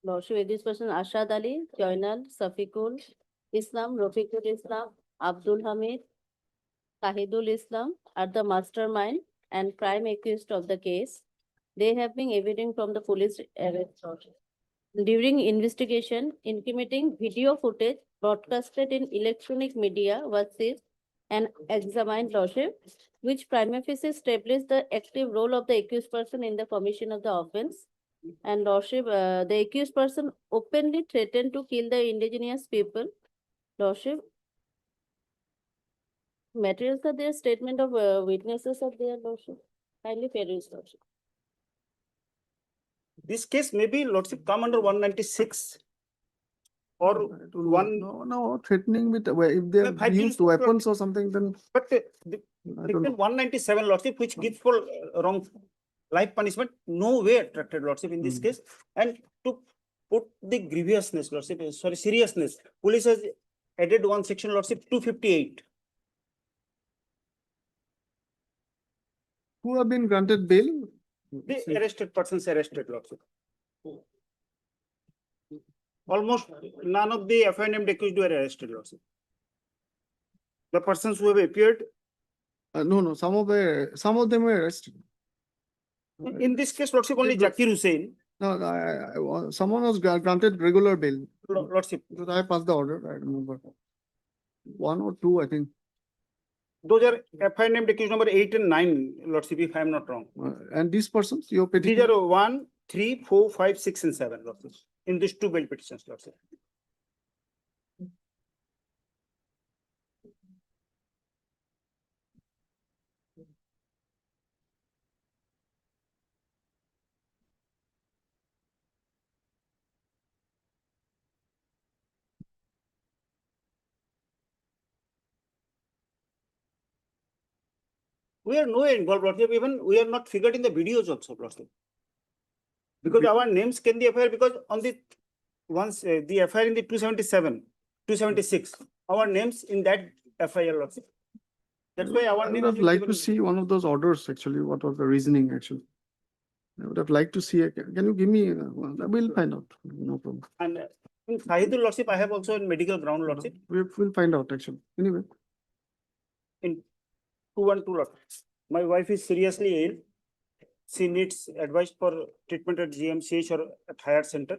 Lordship, accused person Ashad Ali, Joinal, Safikul Islam, Rafiqul Islam, Abdul Hamid, Kahidul Islam are the mastermind and prime accused of the case. They have been evading from the police arrest. Lordship. During investigation, incriminating video footage broadcasted in electronic media was seized and examined, Lordship, which prima facie established the active role of the accused person in the commission of the offense. And Lordship, the accused person openly threatened to kill the indigenous people. Lordship, materials are there, statement of witnesses are there, Lordship. Kindly peruse, Lordship. This case may be, Lordship, come under 196 or one, No, threatening with, if they No, have I think used so, weapons or something, then but I don't section 197, Lordship, which gives for wrong life punishment, no way attracted, Lordship, in this case. And to put the grievousness, Lordship, sorry, seriousness, police has added one section, Lordship, 258. who have been granted bail? The arrested persons arrested, Lordship. Almost none of the FIR named accused were arrested, Lordship. The persons who have appeared, No, some of them were arrested. in this case, Lordship, only Zakir Hussain, No, someone was granted regular bail. Lordship. Because I passed the order, I remember. 1 or 2, I think. Those are FIR named accused number 8 and 9, Lordship, if I am not wrong. And these persons, your These petition, are 1, 3, 4, 5, 6, and 7, Lordship, in these 2 bail petitions, Lordship. We are nowhere involved, Lordship, even we are not figured in the videos also, Lordship. Because our names can the FIR, because on the, once the FIR in the 277, 276, our names in that FIR, Lordship. That's why our I name would has have been liked given. to see one of those orders, actually, what was the reasoning, actually. I would have liked to see, can you give me, we'll find out, no problem. And in Sahidul, Lordship, I have also in medical ground, Lordship, We'll find out, actually. Anyway, in 212, Lordship. My wife is seriously ill. She needs advice for treatment at GMCH or at higher center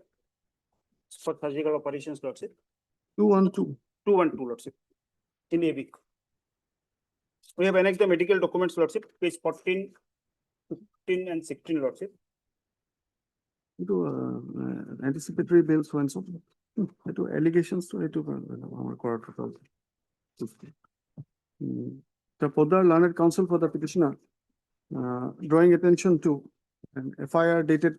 for surgical operations, Lordship. 212. 212, Lordship, in a week. We have annexed the medical documents, Lordship, page 14, 15, and 16, Lordship. Anticipatory bails, so and so. To allegations to our court. The Podar Learned Counsel for the petitioner, drawing attention to an FIR dated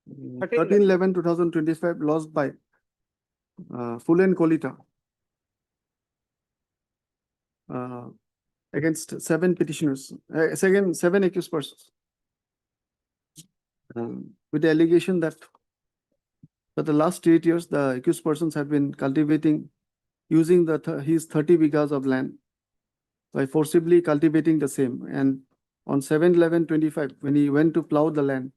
13/11/2025 lodged by Fulen Kolita against 7 petitioners, seven accused persons. With the allegation that for the last 8 years, the accused persons have been cultivating using his 30 bighas of land by forcibly cultivating the same. And on 7/11/25, when he went to plow the land,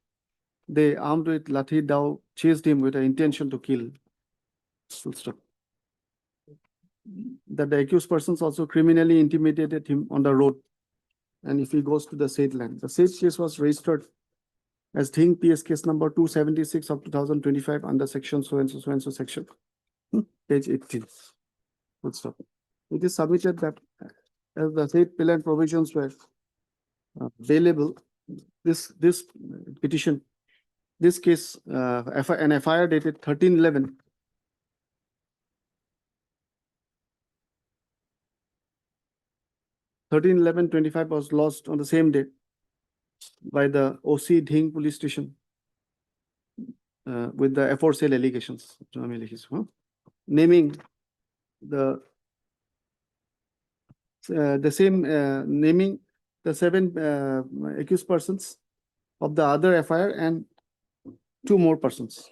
they armed with lathi dao chased him with the intention to kill. Full stop. That the accused persons also criminally intimidated him on the road. And if he goes to the said land, the said case was registered as Dhing PS case number 276 of 2025 under section so and so section, page 18. Full stop. It is submitted that as the said bill and provisions were available, this petition, this case, an FIR dated 13/11. 13/11/25 was lost on the same day by the OC Dhing police station with the aforesaid allegations, naming the same naming the 7 accused persons of the other FIR and 2 more persons.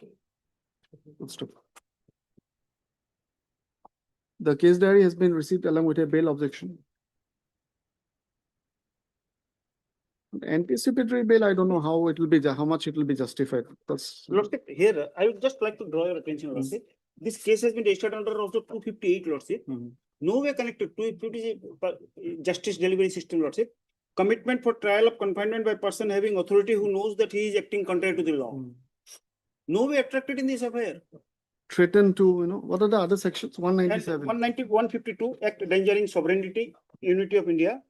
The case diary has been received along with a bail objection. Anticipatory bail, I don't know how it will be, how much it will be justified. That's Lordship, here, I would just like to draw your attention, Lordship. This case has been registered under also 258, Lordship. No way connected to it, justice delivery system, Lordship. Commitment for trial of confinement by person having authority who knows that he is acting contrary to the law. No way attracted in this affair. threatened to, what are the other sections? 197. 190, 152, Act endangering sovereignty, unity of India.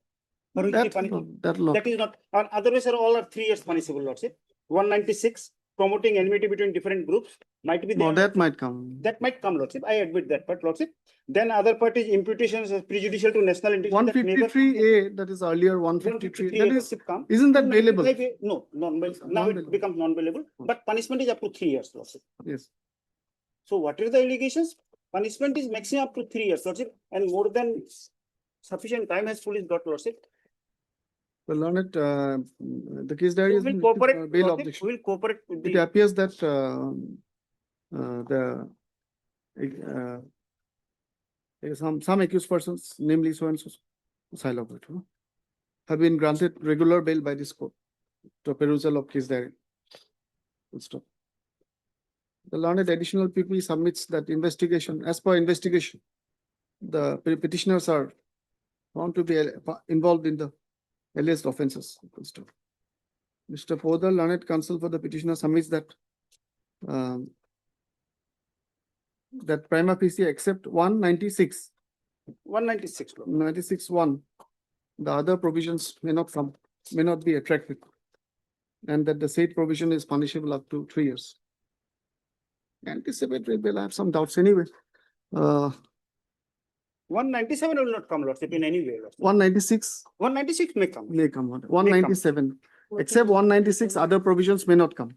For which the that is not, or otherwise all are 3 years punishable, Lordship. 196, promoting enmity between different groups, might be there. No, that might come. That might come, Lordship. I admit that, but Lordship. Then other parties imputations as prejudicial to national integrity. 153A, that is earlier 153. That is, come. isn't that bailable? No, now it becomes non-bailable, but punishment is up to 3 years, Lordship. Yes. So what are the allegations? Punishment is maximum up to 3 years, Lordship, and more than sufficient time has police got, Lordship. Well, learned, the case diary has been bail objection. We will cooperate with It the. appears that some accused persons, namely so and so, have been granted regular bail by this court to perusal of case diary. Stop. The learned additional PP submits that investigation, as per investigation, the petitioners are found to be involved in the alleged offences. Mr. Podal, learned counsel for the petitioner, submits that that prima facie except 196. 196. 96(1). The other provisions may not be attractive, and that the said provision is punishable up to 3 years. Anticipatory bail, I have some doubts anyway. 197 will not come, Lordship, in any way. 196 196 may come. may come. 197, except 196, other provisions may not come,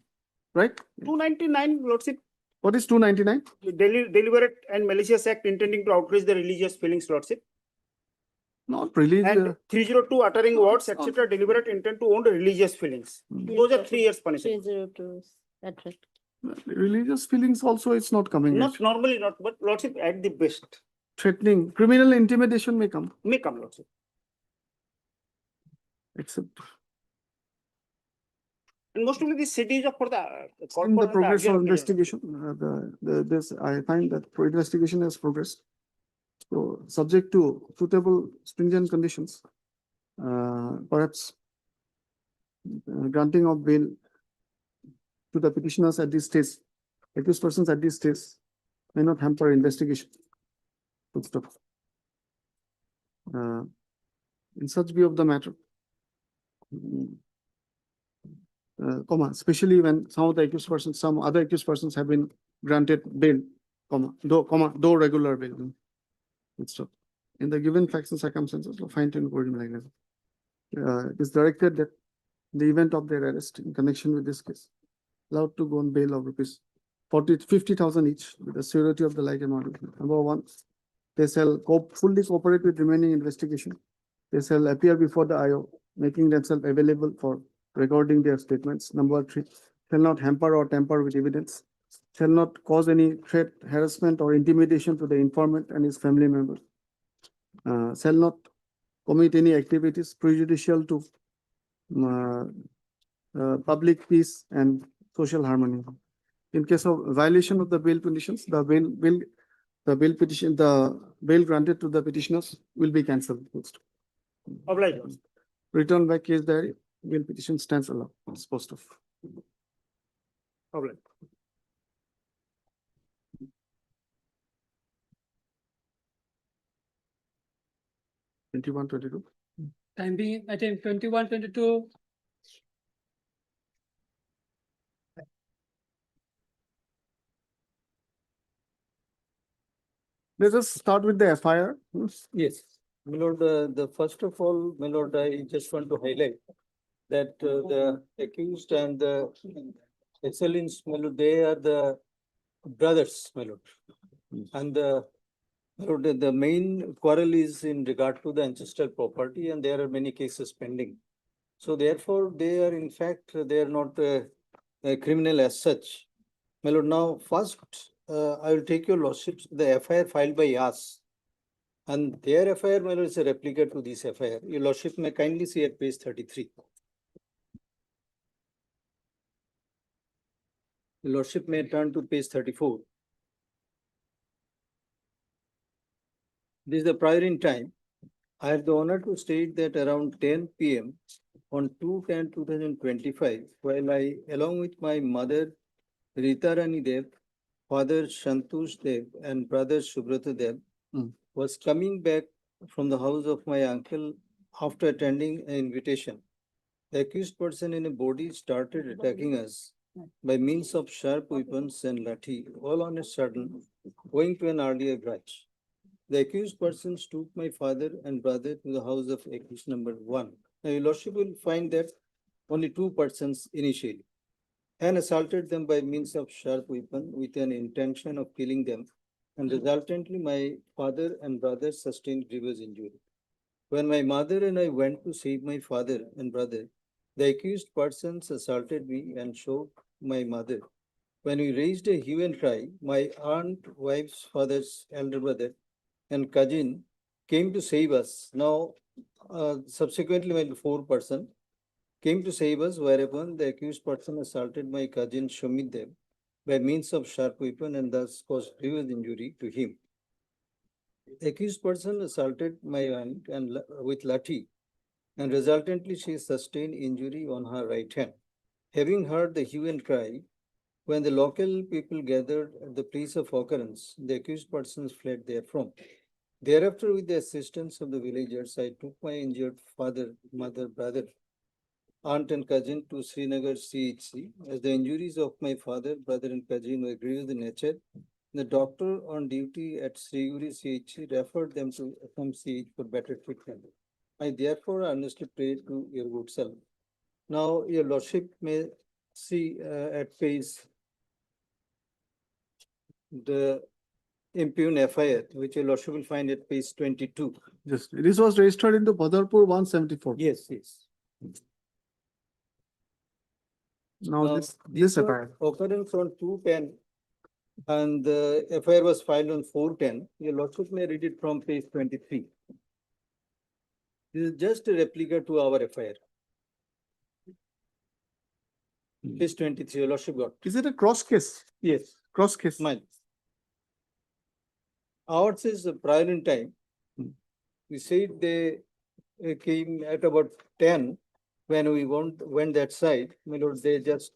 right? 299, Lordship, What is 299? deliberate and malicious act intending to outrage the religious feelings, Lordship. Not really. And 302, uttering words, etc., deliberate intent to own religious feelings. Those are 3 years punishment. 302, that's right. Religious feelings also, it's not coming. Not normally not, but Lordship at the best. Threatening, criminal intimidation may come, May come, Lordship. except And most of the cities of for the. in the progress of investigation. This, I find that investigation has progressed. So, subject to suitable stringent conditions, perhaps granting of bail to the petitioners at this stage, accused persons at this stage, may not hamper investigation. Full stop. In such view of the matter, especially when some of the accused persons, some other accused persons have been granted bail, though regular bail. Full stop. In the given facts and circumstances, fine to it is directed that in the event of their arrest in connection with this case, allowed to go on bail of rupees 50,000 each with the surety of the like amount. Number 1, They shall fully cooperate with remaining investigation. They shall appear before the IO, making themselves available for recording their statements. Number 3, shall not hamper or tamper with evidence, shall not cause any threat, harassment, or intimidation to the informant and his family members, shall not commit any activities prejudicial to public peace and social harmony. In case of violation of the bail conditions, the bail granted to the petitioners will be cancelled. Obliged. Return by case diary, bail petition stands allowed, disposed of. Obliged. 21, 22. Time being, I think 21, 22. Let us start with the FIR. Yes, my lord, the first of all, my lord, I just want to highlight that the accused and the excellence, my lord, they are the brothers, my lord. And my lord, the main quarrel is in regard to the ancestral property, and there are many cases pending. So therefore, they are in fact, they are not a criminal as such. My lord, now first, I will take your lordships, the FIR filed by us. And their FIR, my lord, is a replica to this FIR. Your lordship may kindly see at page 33. Your lordship may turn to page 34. This is the prior in time. I have the honor to state that around 10 p.m. on 2/10/2025, while I, along with my mother, Rita Rani Dev, father Shantush Dev, and brother Subrata Dev, was coming back from the house of my uncle after attending an invitation. The accused person in a body started attacking us by means of sharp weapons and lathi, all on a sudden, owing to an earlier grudge. The accused persons took my father and brother to the house of accused number 1. Now, your lordship will find that only 2 persons initially, and assaulted them by means of sharp weapon with an intention of killing them, and resultantly my father and brother sustained grievous injury. When my mother and I went to save my father and brother, the accused persons assaulted me and choked my mother. When we raised a hue and cry, my aunt, wife's father's elder brother, and cousin came to save us. Now, subsequently, my 4 person came to save us, whereupon the accused person assaulted my cousin Shumit Dev by means of sharp weapon and thus caused grievous injury to him. The accused person assaulted my aunt and with lathi, and resultantly she sustained injury on her right hand. Having heard the hue and cry, when the local people gathered at the place of occurrence, the accused persons fled therefrom. Thereafter, with the assistance of the villagers, I took my injured father, mother, brother, aunt and cousin to Srinagar CHC. As the injuries of my father, brother and cousin were grievous in nature, the doctor on duty at Sriguri CHC referred them to FMCH for better treatment. I therefore earnestly pray to your good self. Now, your lordship may see at page the impugn FIR, which your lordship will find at page 22. Just, this was registered into Badalpur 174. Yes, yes. Now this FIR. Occurrence on 2/10, and the FIR was filed on 4/10. Your lordship may read it from page 23. This is just a replica to our FIR. Page 23, your lordship got. Is it a cross case? Yes. Cross case. Mine. Ours is prior in time. We said they came at about 10 when we went that side. My lord, they just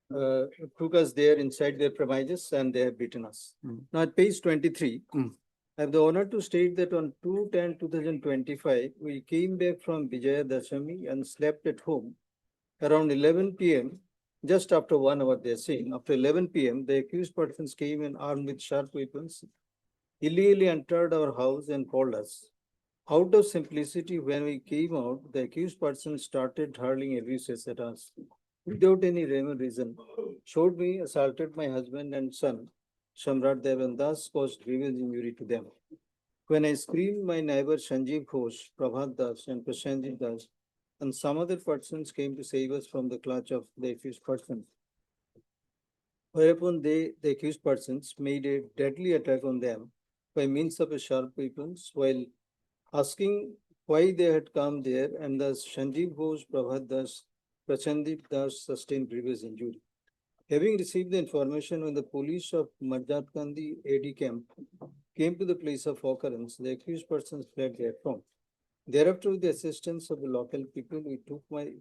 took us there inside their premises and they have beaten us. Now at page 23, I have the honor to state that on 2/10/2025, we came back from Vijaya Dashami and slept at home. Around 11 p.m., just after 1 hour, they are saying, after 11 p.m., the accused persons came and armed with sharp weapons, illegally entered our house and called us. Out of simplicity, when we came out, the accused person started hurling abuses at us without any rhyme or reason, showed me, assaulted my husband and son, Shamrat Dev and thus caused grievous injury to them. When I screamed, my neighbor Sanjeev Ghosh, Prabhat Das and Prashanjit Das and some other persons came to save us from the clutch of the accused persons. Whereupon the accused persons made a deadly attack on them by means of a sharp weapons while asking why they had come there, and thus Sanjeev Ghosh, Prabhat Das, Prashanjit Das sustained grievous injury. Having received the information when the police of Marjat Gandhi AD camp came to the place of occurrence, the accused persons fled therefrom. Thereafter, with the assistance of the local people, we took my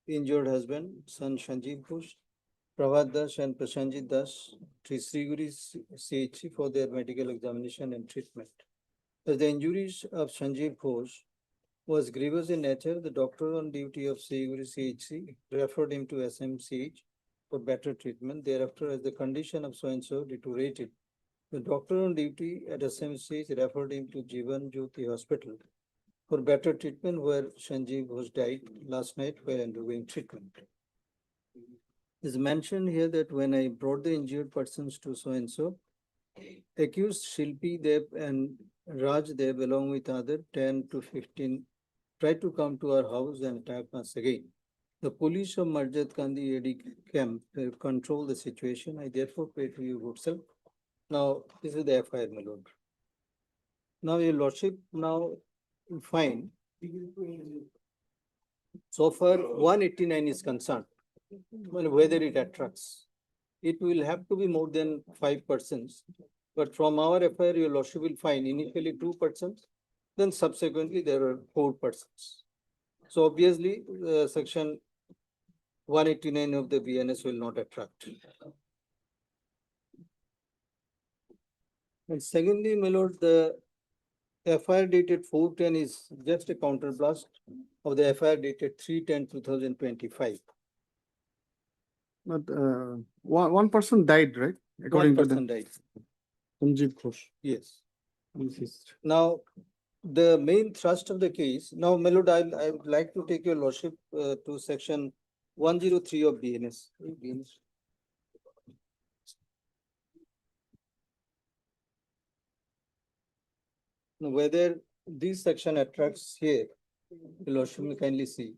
injured husband, son Sanjeev Ghosh, Prabhat Das and Prashanjit Das to Sriguri CHC for their medical examination and treatment. As the injuries of Sanjeev Ghosh was grievous in nature, the doctor on duty of Sriguri CHC referred him to SMCH for better treatment. Thereafter, as the condition of so-and-so deteriorated, the doctor on duty at SMCH referred him to Jivan Jyoti Hospital for better treatment, where Sanjeev Ghosh died last night while undergoing treatment. It is mentioned here that when I brought the injured persons to so-and-so, accused Shilpi Dev and Raj Dev along with other 10 to 15 tried to come to our house and attack us again. The police of Marjat Gandhi AD camp controlled the situation. I therefore pray to you, good sir. Now, this is the FIR, my lord. Now, your lordship, now fine. So far, 189 is concerned. Well, whether it attracts, it will have to be more than 5 persons. But from our FIR, your lordship will find initially 2 persons, then subsequently there are 4 persons. So obviously, section 189 of the BNS will not attract. And secondly, my lord, the FIR dated 410 is just a counterblast of the FIR dated 3/10/2025. But one person died, right? According One to person the died. Sanjeev Ghosh. Yes. This is- Now, the main thrust of the case, now, my lord, I would like to take your lordship to section 103 of BNS. Now, whether this section attracts here, your lordship will kindly see.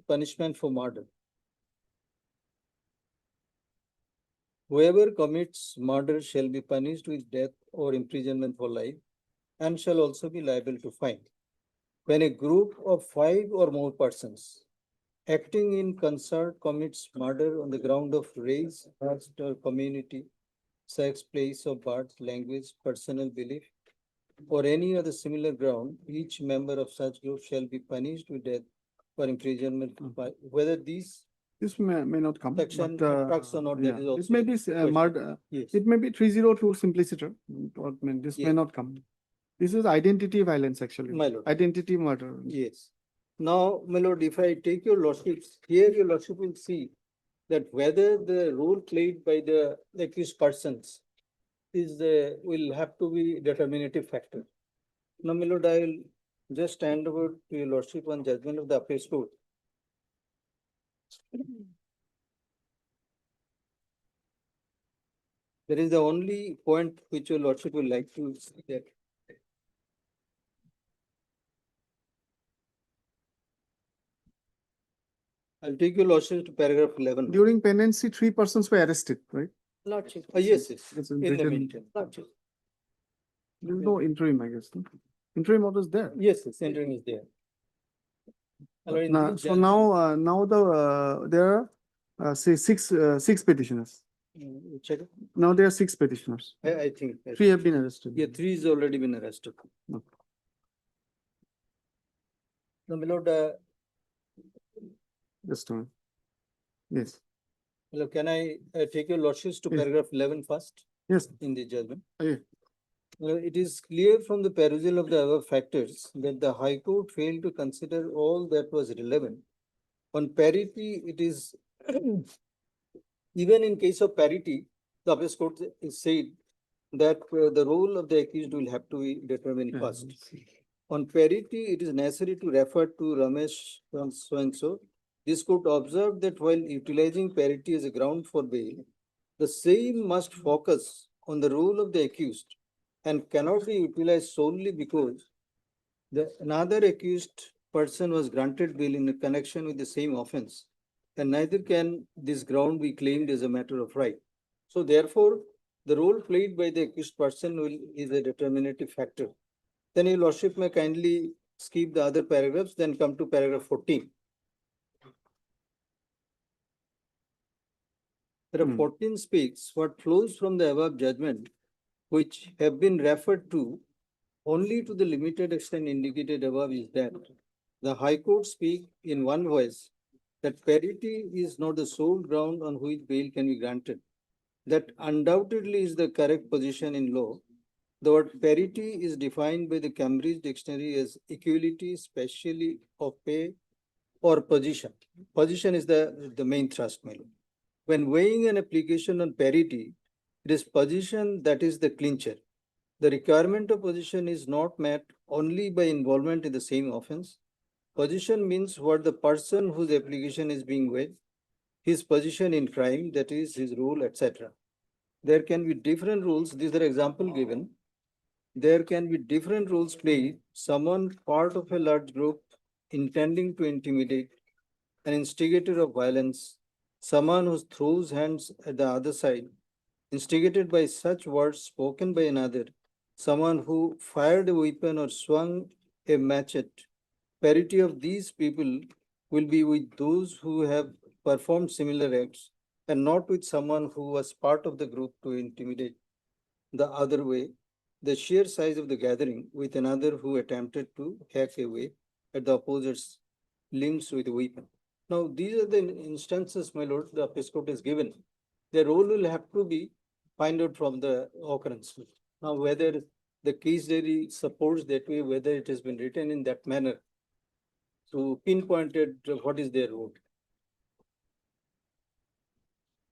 Punishment for murder. Whoever commits murder shall be punished with death or imprisonment for life and shall also be liable to fine. When a group of 5 or more persons acting in concert commits murder on the ground of race, caste or community, sex, place of birth, language, personal belief, or any other similar ground, each member of such group shall be punished with death or imprisonment. Whether these This may not come. section but, attracts or not, that is it also may a be question. murder. Yes. It may be 302 simpliciter. Or this may Yes. not come. This is identity violence actually. My lord. Identity murder. Yes. Now, my lord, if I take your lordships, here your lordship will see that whether the role played by the accused persons is will have to be determinative factor. Now, my lord, I will just hand over to your lordship on judgment of the appeals court. There is the only point which your lordship would like to see that. I'll take your lordship to paragraph 11. During pendency, 3 persons were arrested, right? Lordship. Yes, yes, It's in the written. meantime. Lordship. There is no interim, I guess. No? Interim order is there. Yes, yes, entering is there. Alright, in Now, this so judge- now there are say 6 petitioners. Check it. Now there are 6 petitioners. I think. 3 have been arrested. Yeah, 3 is already been arrested. Okay. Now, my lord, Just a minute. Yes. hello, can I take your lordships to Yes. paragraph 11 first Yes. in the judgment? Yeah. It is clear from the perusal of the above factors that the High Court failed to consider all that was relevant. On parity, it is even in case of parity, the appeals court is said that the role of the accused will have to be determined Yeah, first. let's see. On parity, it is necessary to refer to Ramesh from so and so This court observed that while utilizing parity as a ground for bail, the same must focus on the role of the accused and cannot be utilized solely because another accused person was granted bail in connection with the same offense, and neither can this ground be claimed as a matter of right. So therefore, the role played by the accused person is a determinative factor. Then your lordship may kindly skip the other paragraphs, then come to paragraph 14. Paragraph 14 speaks what flows from the above judgment, which have been referred to only to the limited extent indicated above, is that the High Court speak in one voice that parity is not the sole ground on which bail can be granted. That undoubtedly is the correct position in law. The word parity is defined by the Cambridge Dictionary as equality, specially of pay or position. Position is the main thrust, my lord. When weighing an application on parity, it is position that is the clincher. The requirement of position is not met only by involvement in the same offense. Position means what the person whose application is being weighed, his position in crime, that is his role, etc. There can be different rules. These are example given. There can be different roles played. Someone part of a large group intending to intimidate, an instigator of violence, someone who throws hands at the other side, instigated by such words spoken by another, someone who fired a weapon or swung a machete. Parity of these people will be with those who have performed similar acts and not with someone who was part of the group to intimidate. The other way, the sheer size of the gathering with another who attempted to hack away at the opposite's limbs with a weapon. Now, these are the instances, my lord, the Apex Court is given. The role will have to be find out from the occurrence. Now, whether the case diary supports that way, whether it has been written in that manner, to pinpointed what is their role.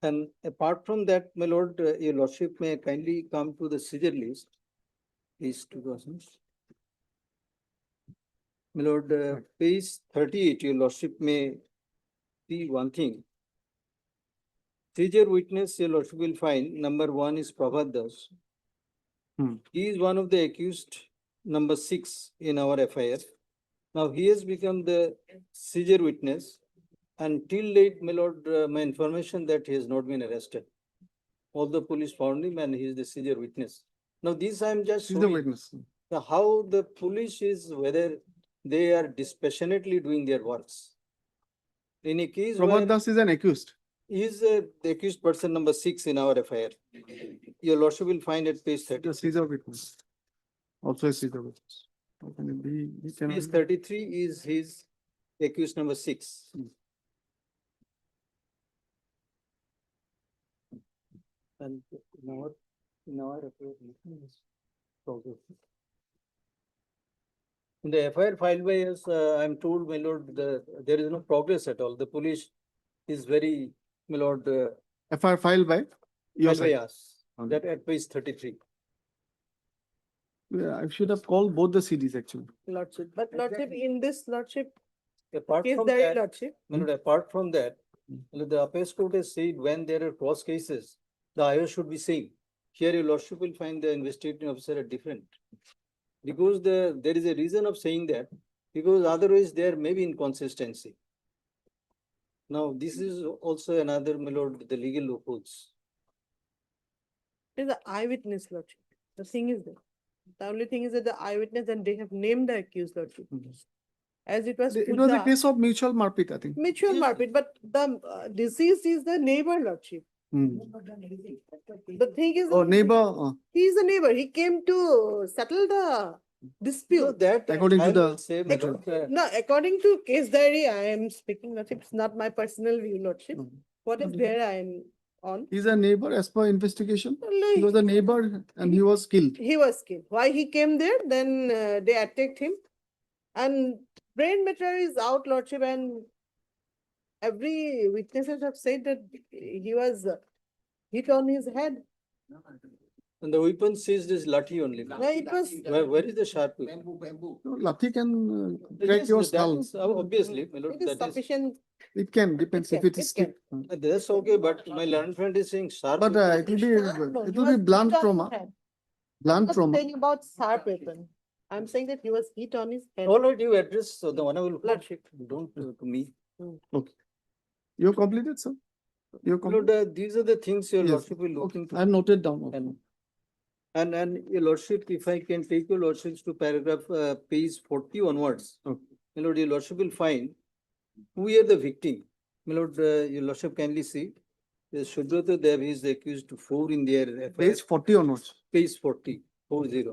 And apart from that, my lord, your lordship may kindly come to the seizure list. Is 2000. My lord, page 38, your lordship may see one thing. Seizure witness, your lordship will find number 1 is Prabhat Das. He is one of the accused, number 6 in our FIR. Now he has become the seizure witness, and till date, my lord, my information that he has not been arrested. All the police found him and he is the seizure witness. Now this I am just He's the showing witness. how the police is, whether they are dispassionately doing their works. In a case where Prabhat Das is an accused. he is the accused person number 6 in our FIR. Your lordship will find at page 30. The seizure witness. Also a seizure witness. How can it be? He cannot Page be- 33 is his accused number 6. And in our progress. In the FIR filed by us, I am told, my lord, there is no progress at all. The police is very, my lord, FIR filed by your filed by side. us. That at page 33. Yeah, I should have called both the CDs actually. Lordship, but lordship, in this lordship, Apart is from there that, lordship? my lord, apart from that, the Apex Court has said when there are cross cases, the IO should be same. Here your lordship will find the investigating officer are different. Because there is a reason of saying that, because otherwise there may be inconsistency. Now, this is also another, my lord, the legal loopholes. It is the eyewitness lordship. The thing is that, the only thing is that the eyewitness and they have named the accused lordship. As it was. It was a Pooja, case of mutual marpit, I think. mutual market, but the deceased is the neighbor lordship. The thing is. Oh, neighbor, He is a neighbor. He came to settle the dispute. So that according I to the will say, my lord, No, according to case diary, I am speaking, lordship, it's not my personal view, lordship. What is there I am on? he's a neighbor as per investigation. No, He was a neighbor and he was killed. He was killed. Why he came there? Then they attacked him. And brain matter is out, lordship, and every witnesses have said that he was hit on his head. and the weapon seized is lathi only. No, it was. Where is the sharp? No, Lathi can crack your skull. Obviously, my lord, It is that is. sufficient It can, depends if can, it is it can. stick. That's okay, but my learned friend is saying sharp. But weapon. it will No, be, it he will was be blunt hit on his trauma, head. I'm blunt not trauma. saying about sharp weapon. I'm saying that he was hit on his head. All right, you address the honorable Lordship. don't to me. Okay. You completed, sir? You Lord, completed? these are the things your Yes. lordship will look Okay, into. I have noted down. Okay. And your lordship, if I can take your lordships to paragraph, page 40 onwards. Okay. My lord, your lordship will find who are the victim. My lord, your lordship kindly see. The Subrata Dev is accused to 4 in their FIR. Page 40 onwards. Page 40, 40.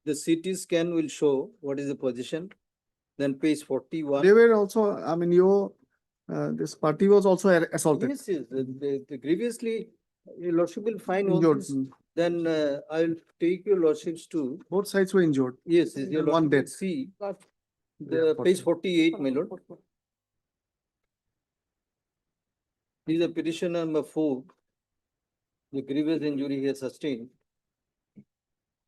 The CT scan will show what is the position. Then page 41. They were also, I mean, this party was also assaulted. Yes, yes, the grievously, your lordship will find all Injured. this. Then I'll take your lordships to, Both sides were injured. yes, yes, your And one lordship will death. see Yeah, the page 48, my lord. This is the petition number 4. The grievous injury he has sustained.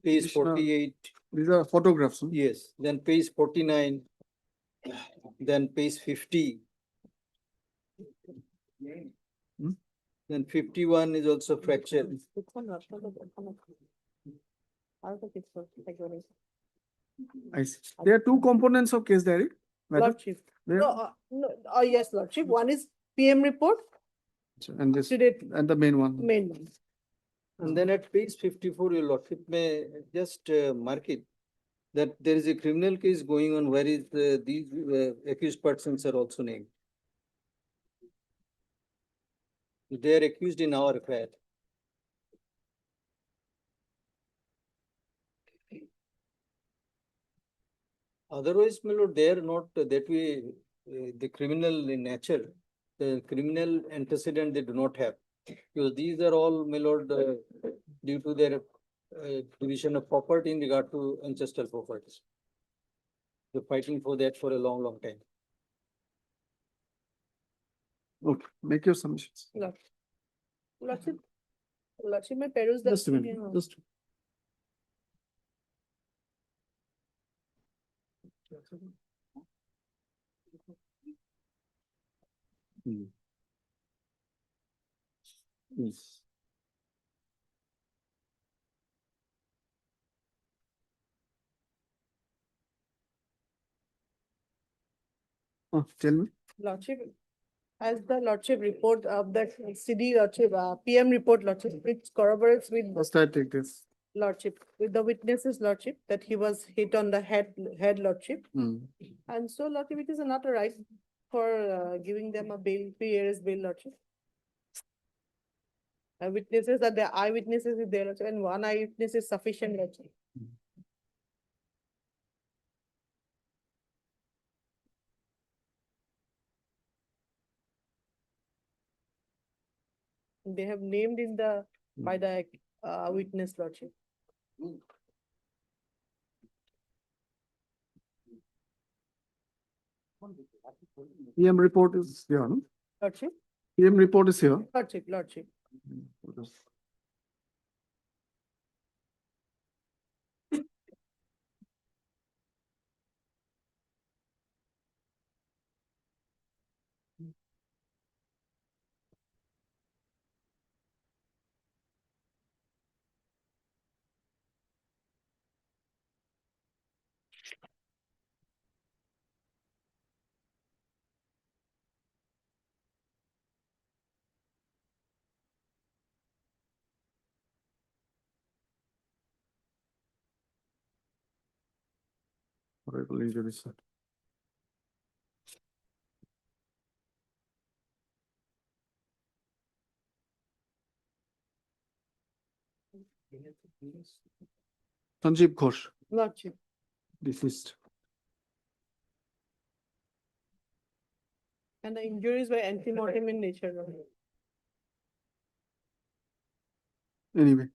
Page Petitioner- 48, These are photographs. huh? yes, then page 49, then page 50. Hmm? Then 51 is also fractured. I see. There are two components of case diary. Madam. Lordship. There- No, yes, Lordship. One is PM report, And this, today, and the main one. main one. And then at page 54, your lordship may just mark it that there is a criminal case going on where is these accused persons are also named. They are accused in our affair. Otherwise, my lord, they are not that way, the criminal in nature, the criminal antecedent they do not have. Because these are all, my lord, due to their division of property in regard to ancestral properties. They're fighting for that for a long, long time. Okay, make your submissions. Lordship may peruse the. Just a minute, just. Hmm. Yes. Tell me. Lordship, as the Lordship report of that CD Lordship, PM report Lordship, which corroborates with First I take this. Lordship, with the witnesses Lordship, that he was hit on the head Lordship. Hmm. And so Lordship, it is not a right for giving them a bail, 3 years bail Lordship. Witnesses that the eyewitnesses is there Lordship, and one eyewitness is sufficient Lordship. They have named in the, by the witness Lordship. PM report is here, no? Lordship, PM report is here. Lordship. Horrible injury, sir. Sanjeev Ghosh, Lordship. deceased. And the injuries were anti-mortem in nature. Lordship. Anyway.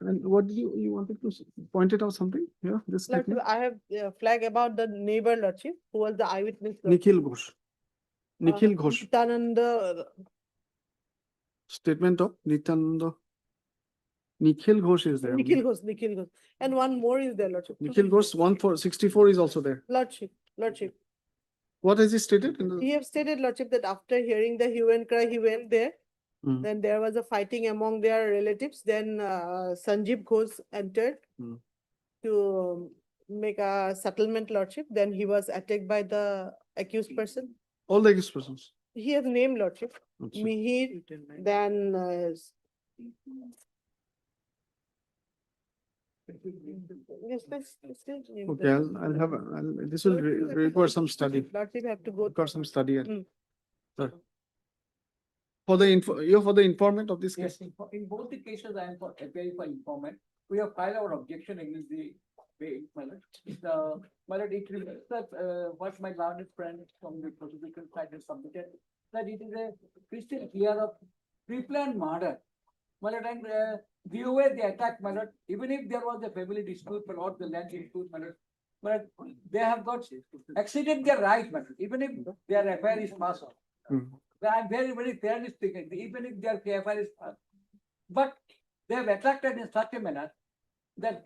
And what did you wanted to point it out something? Yeah, this Lordship, statement. I have flag about the neighbor Lordship, who was the eyewitness. Lordship. Nikhil Ghosh. Nikhil Ghosh. Nityananda, Statement of Nityananda. Nikhil Ghosh is there. Nikhil Ghosh. And one more is there Lordship. Nikhil Ghosh, 164 is also there. Lordship. What has he stated in He the? have stated, Lordship, that after hearing the hue and cry, he went there. Hmm. Then there was a fighting among their relatives. Then Sanjeev Ghosh entered Hmm. to make a settlement, Lordship. Then he was attacked by the accused person. All the accused persons. He has named, Lordship. Achha. Mihir, then yes, let's name Okay, them. I'll have, this will require some study, Lordship have to go. require some study. Hmm. Sir. For the you're for the informant of this Yes, case? in both the cases, I am for appearing for informant. We have filed our objection against the way, my lord. My lord, it reflects that, what my learned friend from the prosecution side has submitted, that it is a crystal clear of pre-planned murder. My lord, and the way they attack, my lord, even if there was a family dispute or the land dispute, my lord, but they have got exceeded their right, my lord, even if their affair is passed on. Hmm. I'm very, very fairly speaking, even if their affair is, but they have attracted in such a manner that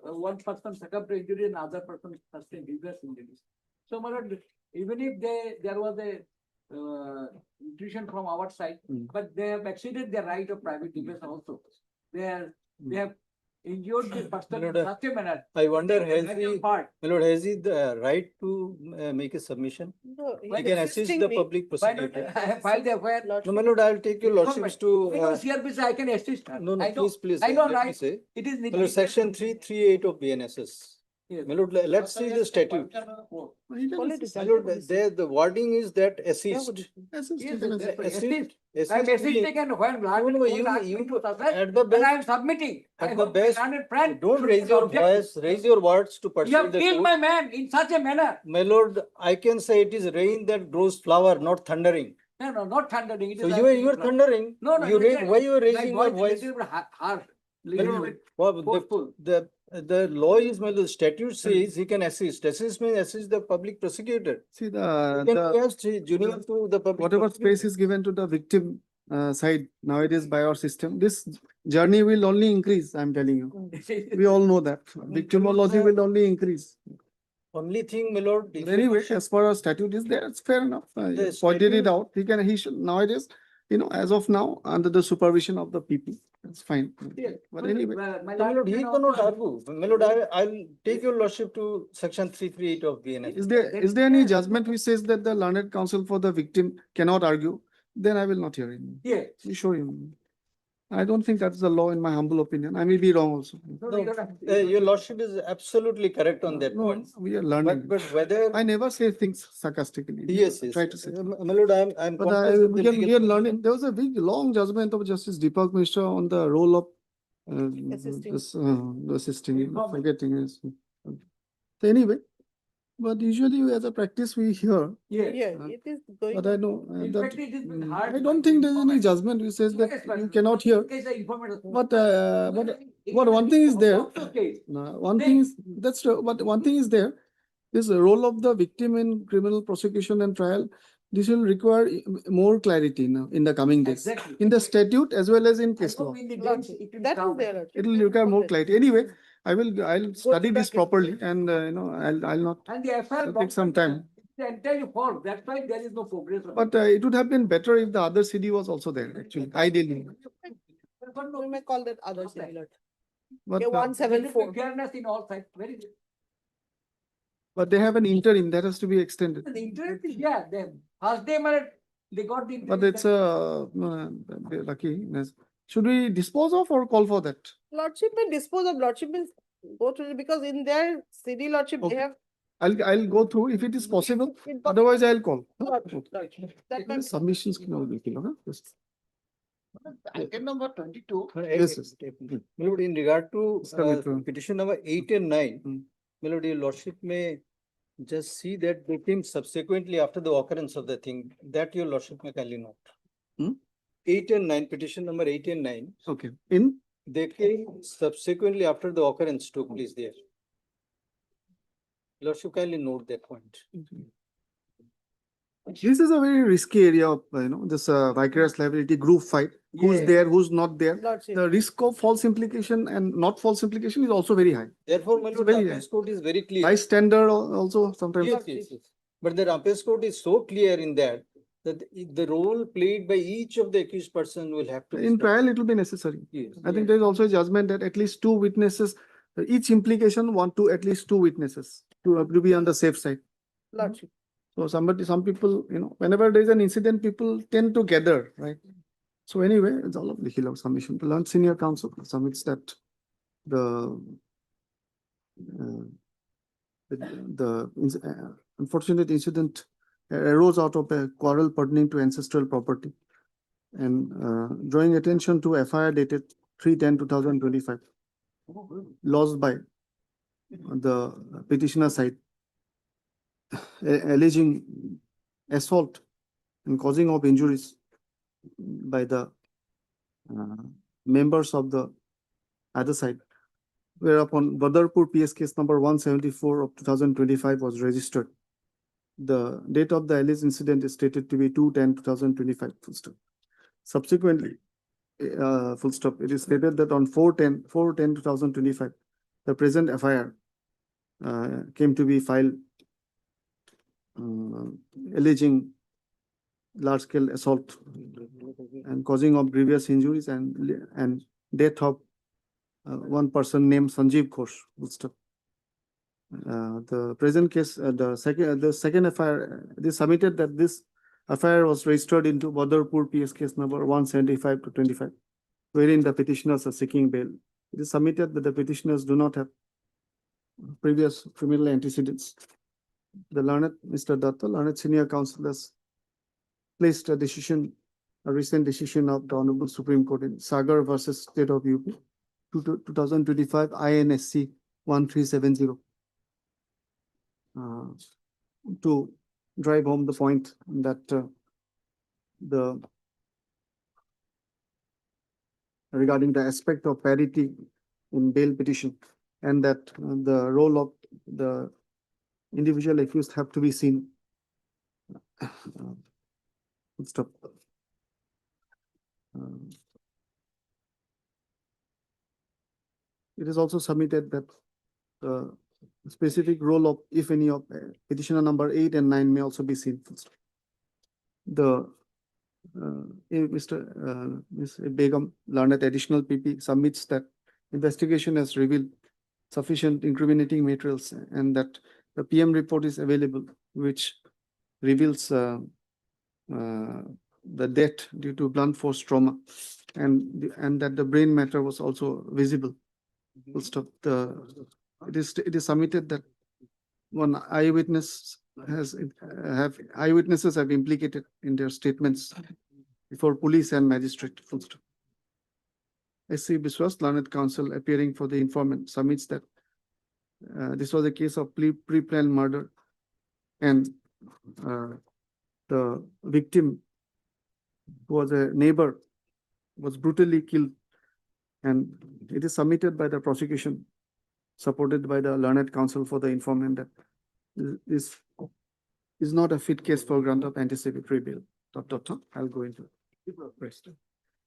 one person succumbed to injury and other person sustained grievous injuries. So, my lord, even if there was a intrusion from our side, Mm. but they have exceeded their right of private defense also. They have injured the person in Lord, such a manner. I wonder, has that he, is part. my lord, has he the right to make a submission? No, He he's can assist assisting the me. public Why not? prosecutor. I have filed the affair. No, my lord, I'll take your lordships to. Because CRPC, I can assist. No, no, I know- please, I know, let me right? say. It is. My lord, section 338 of BNSS. Yes. My lord, let's see the statute. Politics. My lord, there, the wording is that assist. Assist, Yes, you can yes, assist. assist. Assist I'm means- assisting and when No, Lord no, you, asked me you, to suspend, at the and best, I am submitting. I at the hope my best, learned friend don't should raise your object. voice, raise your words to You persuade have the killed court. my man in such a manner. My lord, I can say it is rain that grows flower, not thundering. No, no, not thundering. It So is you are thundering. No, no. You you raise, said why you are my raising your voice voice? little bit harsh. My Little lord, bit well, forceful. the law is, my lord, statute says he can assist. Assist means assist the public prosecutor. See He can be as junior to the public. whatever prosecutor. space is given to the victim side nowadays by our system, this journey will only increase, I'm telling you. We all know that. Victimology will only increase. Only thing, my lord. But anyway, as per our statute is there, it's fair enough. You The pointed it statute- out. He should nowadays, as of now, under the supervision of the people, it's fine. But anyway, My lord, he cannot argue. My lord, I'll take your lordship to section 338 of BNS. is there any judgment which says that the learned counsel for the victim cannot argue? Then I will not hear it. Yes. You show him. I don't think that's the law in my humble opinion. I may be wrong also. No, you don't have to. Your lordship is absolutely correct on that No, point. we are learning. But whether, I never say things sarcastically. yes, yes. Try to say. My lord, I'm. But conscious of the we legal- are learning. There was a big, long judgment of Justice Deepak Mishra on the role of Assisting. assisting, forgetting his. So anyway, but usually as a practice we hear, Yes. Yeah, it is going. but I on. know In that fact, it is hard. I don't think there is any judgment which says that Yes, but you cannot hear. in case the informant- But one thing is there. Okay. One thing is, that's true, but one thing is there, this role of the victim in criminal prosecution and trial, this will require more clarity now in the coming days. Exactly. In the statute as well as in case I law. hope in the Lots- days it will That is come. there. It will require more clarity. Anyway, I'll study back this and- properly and, I'll not And the affair. take some time. It's entirely false. That's why there is no progress. on But it would have been better if the other CD was also there, actually, ideally. it. But no, We may call that other side. But, Okay, uh, 174. fairness in all sides, very good. but they have an interim that has to be extended. The interest is, yeah, them, first day, they got the. But it's lucky. Should we dispose of or call for that? Lordship may dispose of, lordship means go to, because in their city lordship, they Okay. have. I'll go through if it is possible. it- Otherwise, I'll call. Lordship, That may. Submissions. Yes. Item number 22. Yes, yes. My lord, in regard to Mr. petition number 8 and 9, Hmm. my lord, your lordship may just see that they came subsequently after the occurrence of the thing, that your lordship may kindly note. Hmm? 8 and 9, petition number 8 and 9, Okay. they came subsequently after the occurrence took place there. Lordship kindly note that point. This is a very risky area of, this vicarious liability group fight. Who's Yeah. there, who's not there. Lordship. The risk of false implication and not false implication is also very high. Therefore, my It's lord, the very appeals court is very clear. Bystander also sometimes. Yes, yes, yes. But the Rampes Court is so clear in that, that the role played by each of the accused person will have to. be In established. trial, it will be necessary. Yes. I think there is also a judgment that at least two witnesses, each implication want to at least two witnesses to be on the safe side. Lordship. So some people, whenever there is an incident, people tend to gather, right? So anyway, it's all of the Hillock submission. The learned senior counsel submits that the unfortunate incident arose out of a quarrel pertaining to ancestral property and drawing attention to FIR dated 3/10/2025 lodged by the petitioner side alleging assault and causing of injuries by the members of the other side, whereupon Badarpur PS case number 174 of 2025 was registered. The date of the alleged incident is stated to be 2/10/2025. Full stop. Subsequently, full stop, it is stated that on 4/10/2025, the present FIR came to be filed alleging large-scale assault and causing of grievous injuries and death of one person named Sanjeev Ghosh. Full stop. The present case, the second FIR, they submitted that this FIR was registered into Badarpur PS case number 175/25, wherein the petitioners are seeking bail. It is submitted that the petitioners do not have previous criminal antecedents. The learned Mr. Datta, learned senior counsel, has placed a recent decision of the Honorable Supreme Court in Sagar versus State of UP, 2025 INSC 1370. To drive home the point that regarding the aspect of parity in bail petition, and that the role of the individual accused have to be seen. Stop. It is also submitted that the specific role of, if any, of petitioner number 8 and 9 may also be seen. The Ms. Begum, learned additional PP, submits that investigation has revealed sufficient incriminating materials and that the PM report is available, which reveals the death due to blunt force trauma and that the brain matter was also visible. Full stop. It is submitted that one eyewitnesses have implicated in their statements before police and magistrate. Full stop. S.C. Biswas, learned counsel appearing for the informant, submits that this was a case of pre-planned murder and the victim, who was a neighbor, was brutally killed, and it is submitted by the prosecution, supported by the learned counsel for the informant, that this is not a fit case for grant of anticipatory bail. I'll go into rest.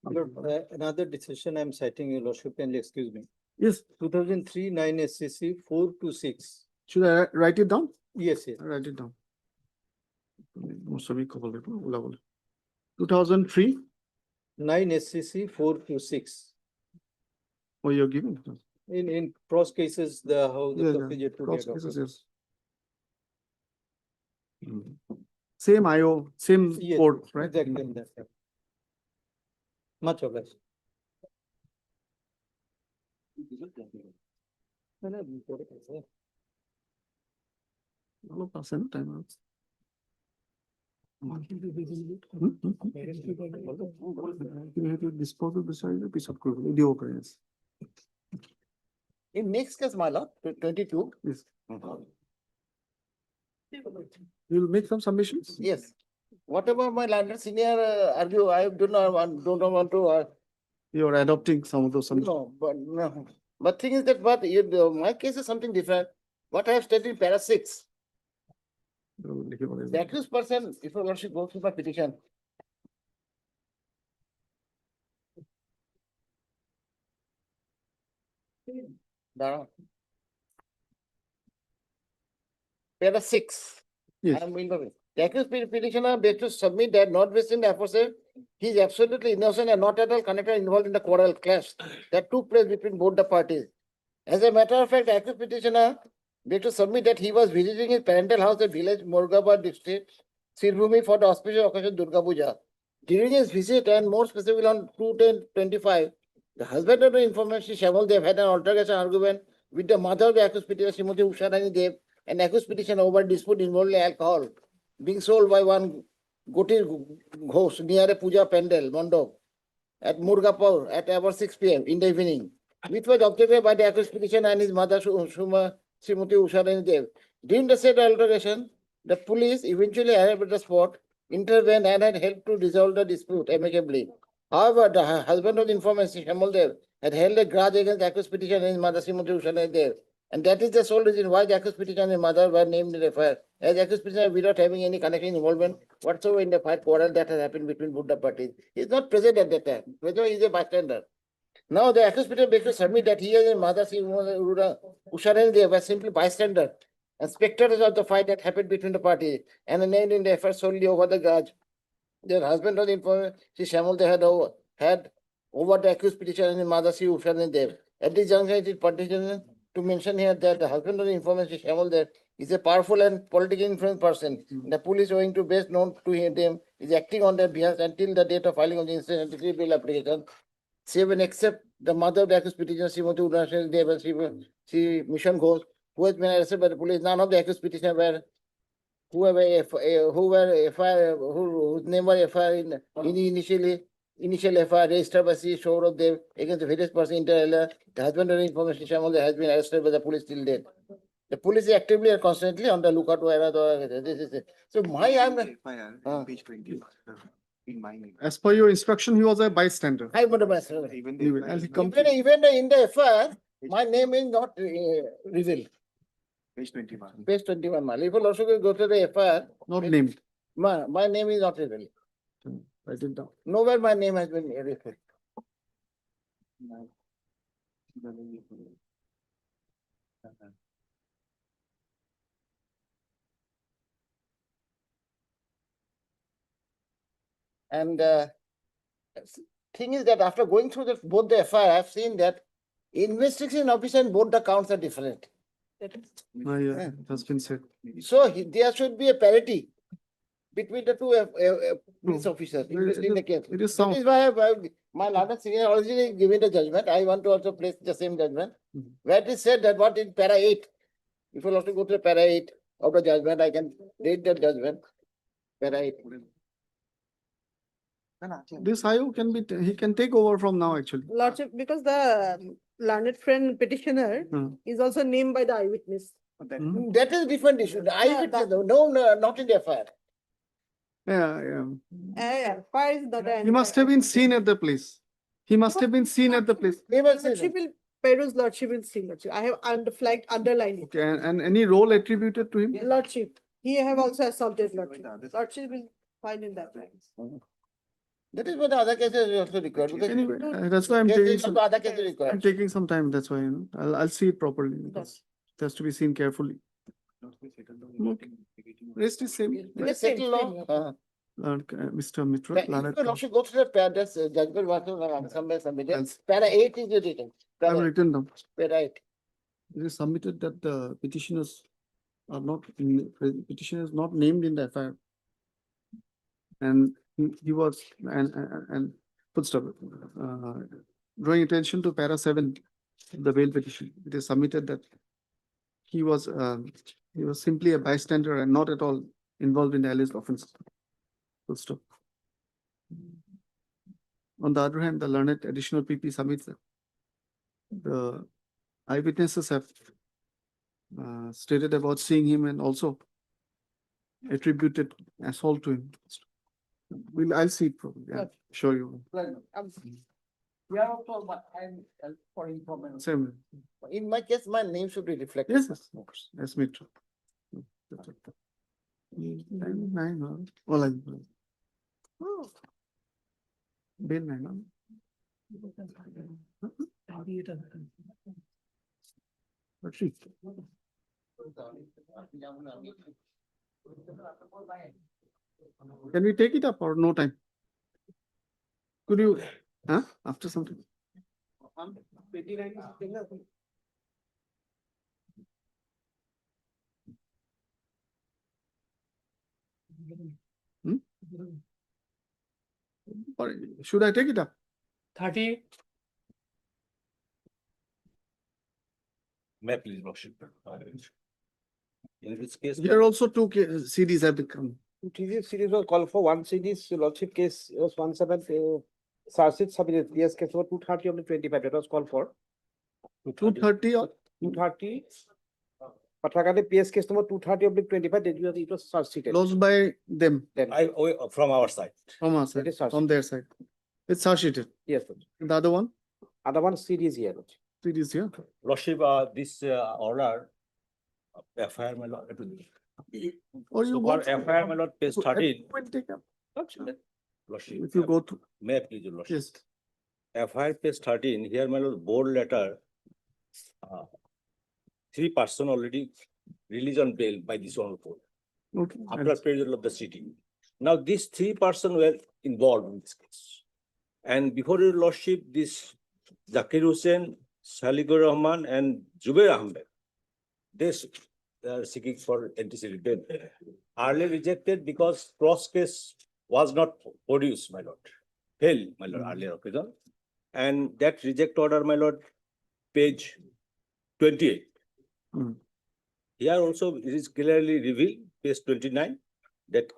Another decision I'm citing, Your Lordship, and excuse me. Yes. 2003 9 SCC 426. Should I write it down? Yes, yes. I'll write it down. 2003 9 SCC 426. Oh, you're giving? In cross cases, how the procedure to Cross get cases, occurs. yes. Same IO, same Yes, code, right? exactly in that. Much obliged. Timeouts. You have to dispose of the piece of code, the occurrence. In next case, my lord, 22. Yes. You'll make some submissions? Yes. Whatever my landlord senior argue, I do not want to. You're adopting some of those submissions. No. But thing is that, my case is something different. What I have stated in para 6. The accused person, if your lordship goes through my petition. Para 6. Yes. I am involved. The accused petitioner begs to submit that notwithstanding the aforesaid, he is absolutely innocent and not at all connected or involved in the quarrel clash that took place between both the parties. As a matter of fact, the accused petitioner begs to submit that he was visiting his parental house at village Morgabad district, Sirbhumi, for the auspicious occasion Durga Puja. During his visit, and more specifically on 2/10/25, the husband of the informant, Shri Shamal Dev, had an altercation argument with the mother of the accused petitioner, Srimati Usha Rani Dev, and accused petitioner over dispute involving alcohol being sold by one Gotir Ghosh near a puja pandal, Mondop, at Murgapur at about 6 p.m. in the evening, which was objected by the accused petitioner and his mother, Srimati Usha Rani Dev. During the said altercation, the police eventually arrived at the spot, intervened and had helped to resolve the dispute amicably. However, the husband of the informant, Shamal Dev, had held a grudge against the accused petitioner and his mother, Srimati Usha Rani Dev. And that is the sole reason why the accused petitioner and his mother were named in the affair, as the accused petitioner without having any connection involvement whatsoever in the fight quarrel that has happened between both the parties. He is not present at that time, whether he is a bystander. Now the accused petitioner begs to submit that he and his mother, Usha Rani Dev, were simply bystander and spectators of the fight that happened between the parties and are named in the affair solely over the grudge. Their husband of the informant, Sri Shamal Dev, had over the accused petitioner and his mother, Sri Usha Rani Dev. At this juncture, it is pertinent to mention here that the husband of the informant, Sri Shamal Dev, is a powerful and politically influenced person. The police, owing to best known to him, is acting on their behalf until the date of filing of the incident bill application, save and except the mother of the accused petitioner, Srimati Usha Rani Dev, and Sri Mission Ghosh, who has been arrested by the police. None of the accused petitioner were whose name were FIR in initial FIR registered by Sri Saurav Dev against the various persons inter alia. The husband of the information, Shamal Dev, has been arrested by the police till date. The police is actively and constantly on the lookout to this is it. So Page 20. As per your instruction, he was a bystander. I would have bystander. Even as he Even in the FIR, my name is not revealed. Page 21. Page 21. If you also go to the FIR, Not named. my name is not revealed. Write it down. Nowhere my name has been revealed. And thing is that after going through both the FIR, I have seen that investigation officer and both the counts are different. Yeah, it has been said. So there should be a parity between the two police officers investigating the case. It is That sound. is why my learned senior already given the judgment. I want to also place the same judgment. Where it is said that what in para 8, if you also go to the para 8 of the judgment, I can read the judgment. Para 8. This Ayu can be, he can take over from now actually. Lordship, because the learned friend petitioner is also named by the eyewitness. That is a different issue. The eyewitness, no, not in the FIR. Yeah. Fire is not He must have been seen at the place. He must have been seen at the place. Lordship will, Peru's lordship will see, lordship. I have underlined it. Okay, and any role attributed to him? Lordship, he have also assaulted lordship. Lordship will find in that line. That is what the other cases is also required. Because Anyway, that's why I'm Yes, taking it's some, also other cases I'm required. taking some time, that's why, I'll see it properly. Because it has to be seen carefully. Okay. Rest is same. Let's settle law. Mr. Mitra. If you also go to the judgment was somewhere submitted. Yes. Para 8 is written. I've Para written down. 8. It is submitted that the petitioners are not, petitioner is not named in the FIR. And he was, and full stop. Drawing attention to para 7, the bail petition, it is submitted that he was simply a bystander and not at all involved in the alleged offense. Full stop. On the other hand, the learned additional PP submits that the eyewitnesses have stated about seeing him and also attributed assault to him. I'll see it probably. Yeah, show you. We are also, I'm for information. Same. In my case, my name should be reflected. Yes, yes, of course. Yes, Mitra. Nine. Bail 9. Can we take it up or no time? Could you, after something? Hmm? Or should I take it up? 30. May I please, Lordship? In this case. Here also two CDs have become. Previous series was called for one series, lordship case was 17, Sarsit submitted, PS case was 230 on the 25, that was called for. 230 or 230. Patrakande PS case number 230 of the 25, that it was Sarsited. closed by them, Then, From our side. from our side, It is from their side. It's Sarsited. yes, lordship. The other one, Other one series here, lordship. CDs here. Lordship, this order, FIR, my lord. Or you So go for FIR, my lord, page 13. Will take up. Lordship, If you go to, may I please, your lordship? yes, FIR page 13, here, my lord, board letter. 3 person already released on bail by this one court okay. after appraisal of the city. Now, these 3 person were involved in this case. And before your lordship, this Zakir Hussain, Saligur Rahman and Zubair Ahmed, they are seeking for antecedent bail. Earlier rejected because cross case was not produced, my lord. Failed, my lord, earlier occasion. And that reject order, my lord, page 28. Hmm. Here also it is clearly revealed, page 29, that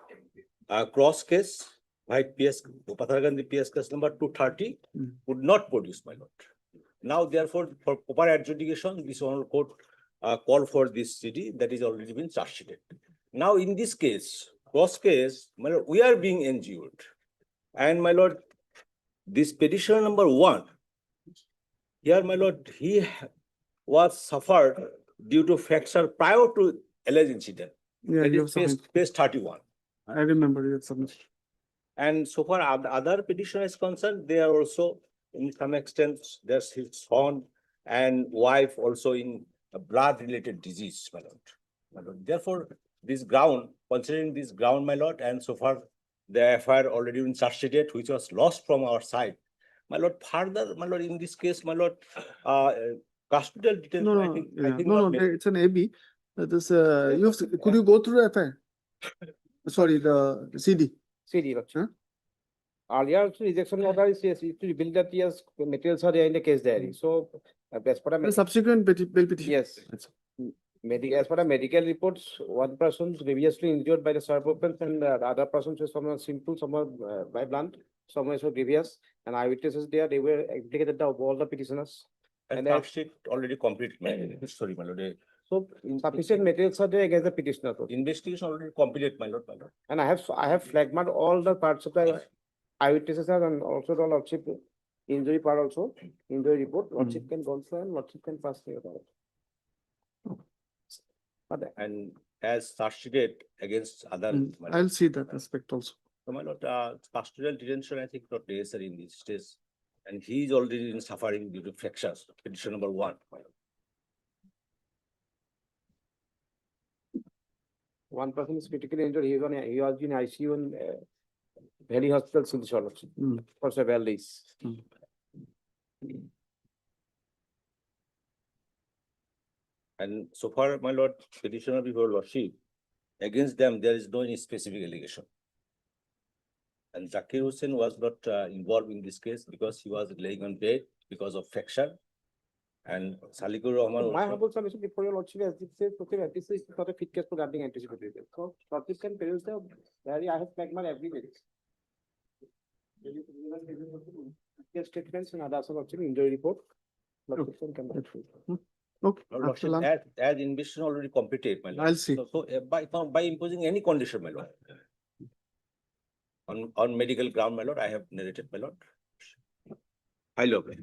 cross case, white PS, Pathargandhi PS case number 230 would not produce, my lord. Now, therefore, for proper adjudication, this honorable court call for this city that is already been charge sheeted. Now, in this case, cross case, my lord, we are being injured. And my lord, this petitioner number 1, here, my lord, he was suffered due to fracture prior to alleged incident. Yeah, That you is have submitted. page 31. I remember you have submitted. And so far, other petitioner is concerned, they are also in some extent, there's his son and wife also in a blood-related disease, my lord. My lord. Therefore, this ground, considering this ground, my lord, and so far the FIR already been charge sheeted, which was lost from our side. My lord, further, my lord, in this case, my lord, custodial detention, No, I no, think, yeah. No, it's an AB. This, you have, could you go through the FIR? Sorry, the CD. CD, lordship. Huh? Earlier also rejection order is yes, to reveal that yes, materials are there in the case diary. So, as per The subsequent bail petition. yes. As per the medical reports, one person is grievously injured by the serpent and the other person is someone simple, someone by blunt, someone is so grievous. And eyewitnesses there, they were implicated of all the petitioners. and that- charge sheet already complete, sorry, my lord. So sufficient materials are there against the petitioner. Investigation already completed, my lord, my lord. And I have flagged all the parts of the eyewitnesses and also the lordship injury part also, injury report, lordship can go through and lordship can pass through about it. But And as charge sheeted against other. my lord. I'll see that aspect also. So, my lord, pastoral detention, I think, not necessary in this stage. And he is already in suffering due to fractures, petition number 1, my lord. one person is critically injured, he was in ICU in Valley Hospital, Silchar lordship, for several days. And so far, my lord, petitioner before lordship, against them, there is no any specific allegation. And Zakir Hussain was not involved in this case because he was laying on bed because of fracture. And Salikur Rahman My also, humble submission before your lordship, as it says, okay, this is not a fit case for granting anticipated bail. So lordship can peruse the diary, I have flagged my every day. Statements and others lordship injury report. Lordship can come back. Okay. Lord, after lordship, lunch. as investigation already completed, my lord. I'll see. So by imposing any condition, my lord. On medical ground, my lord, I have narrated, my lord. I love it.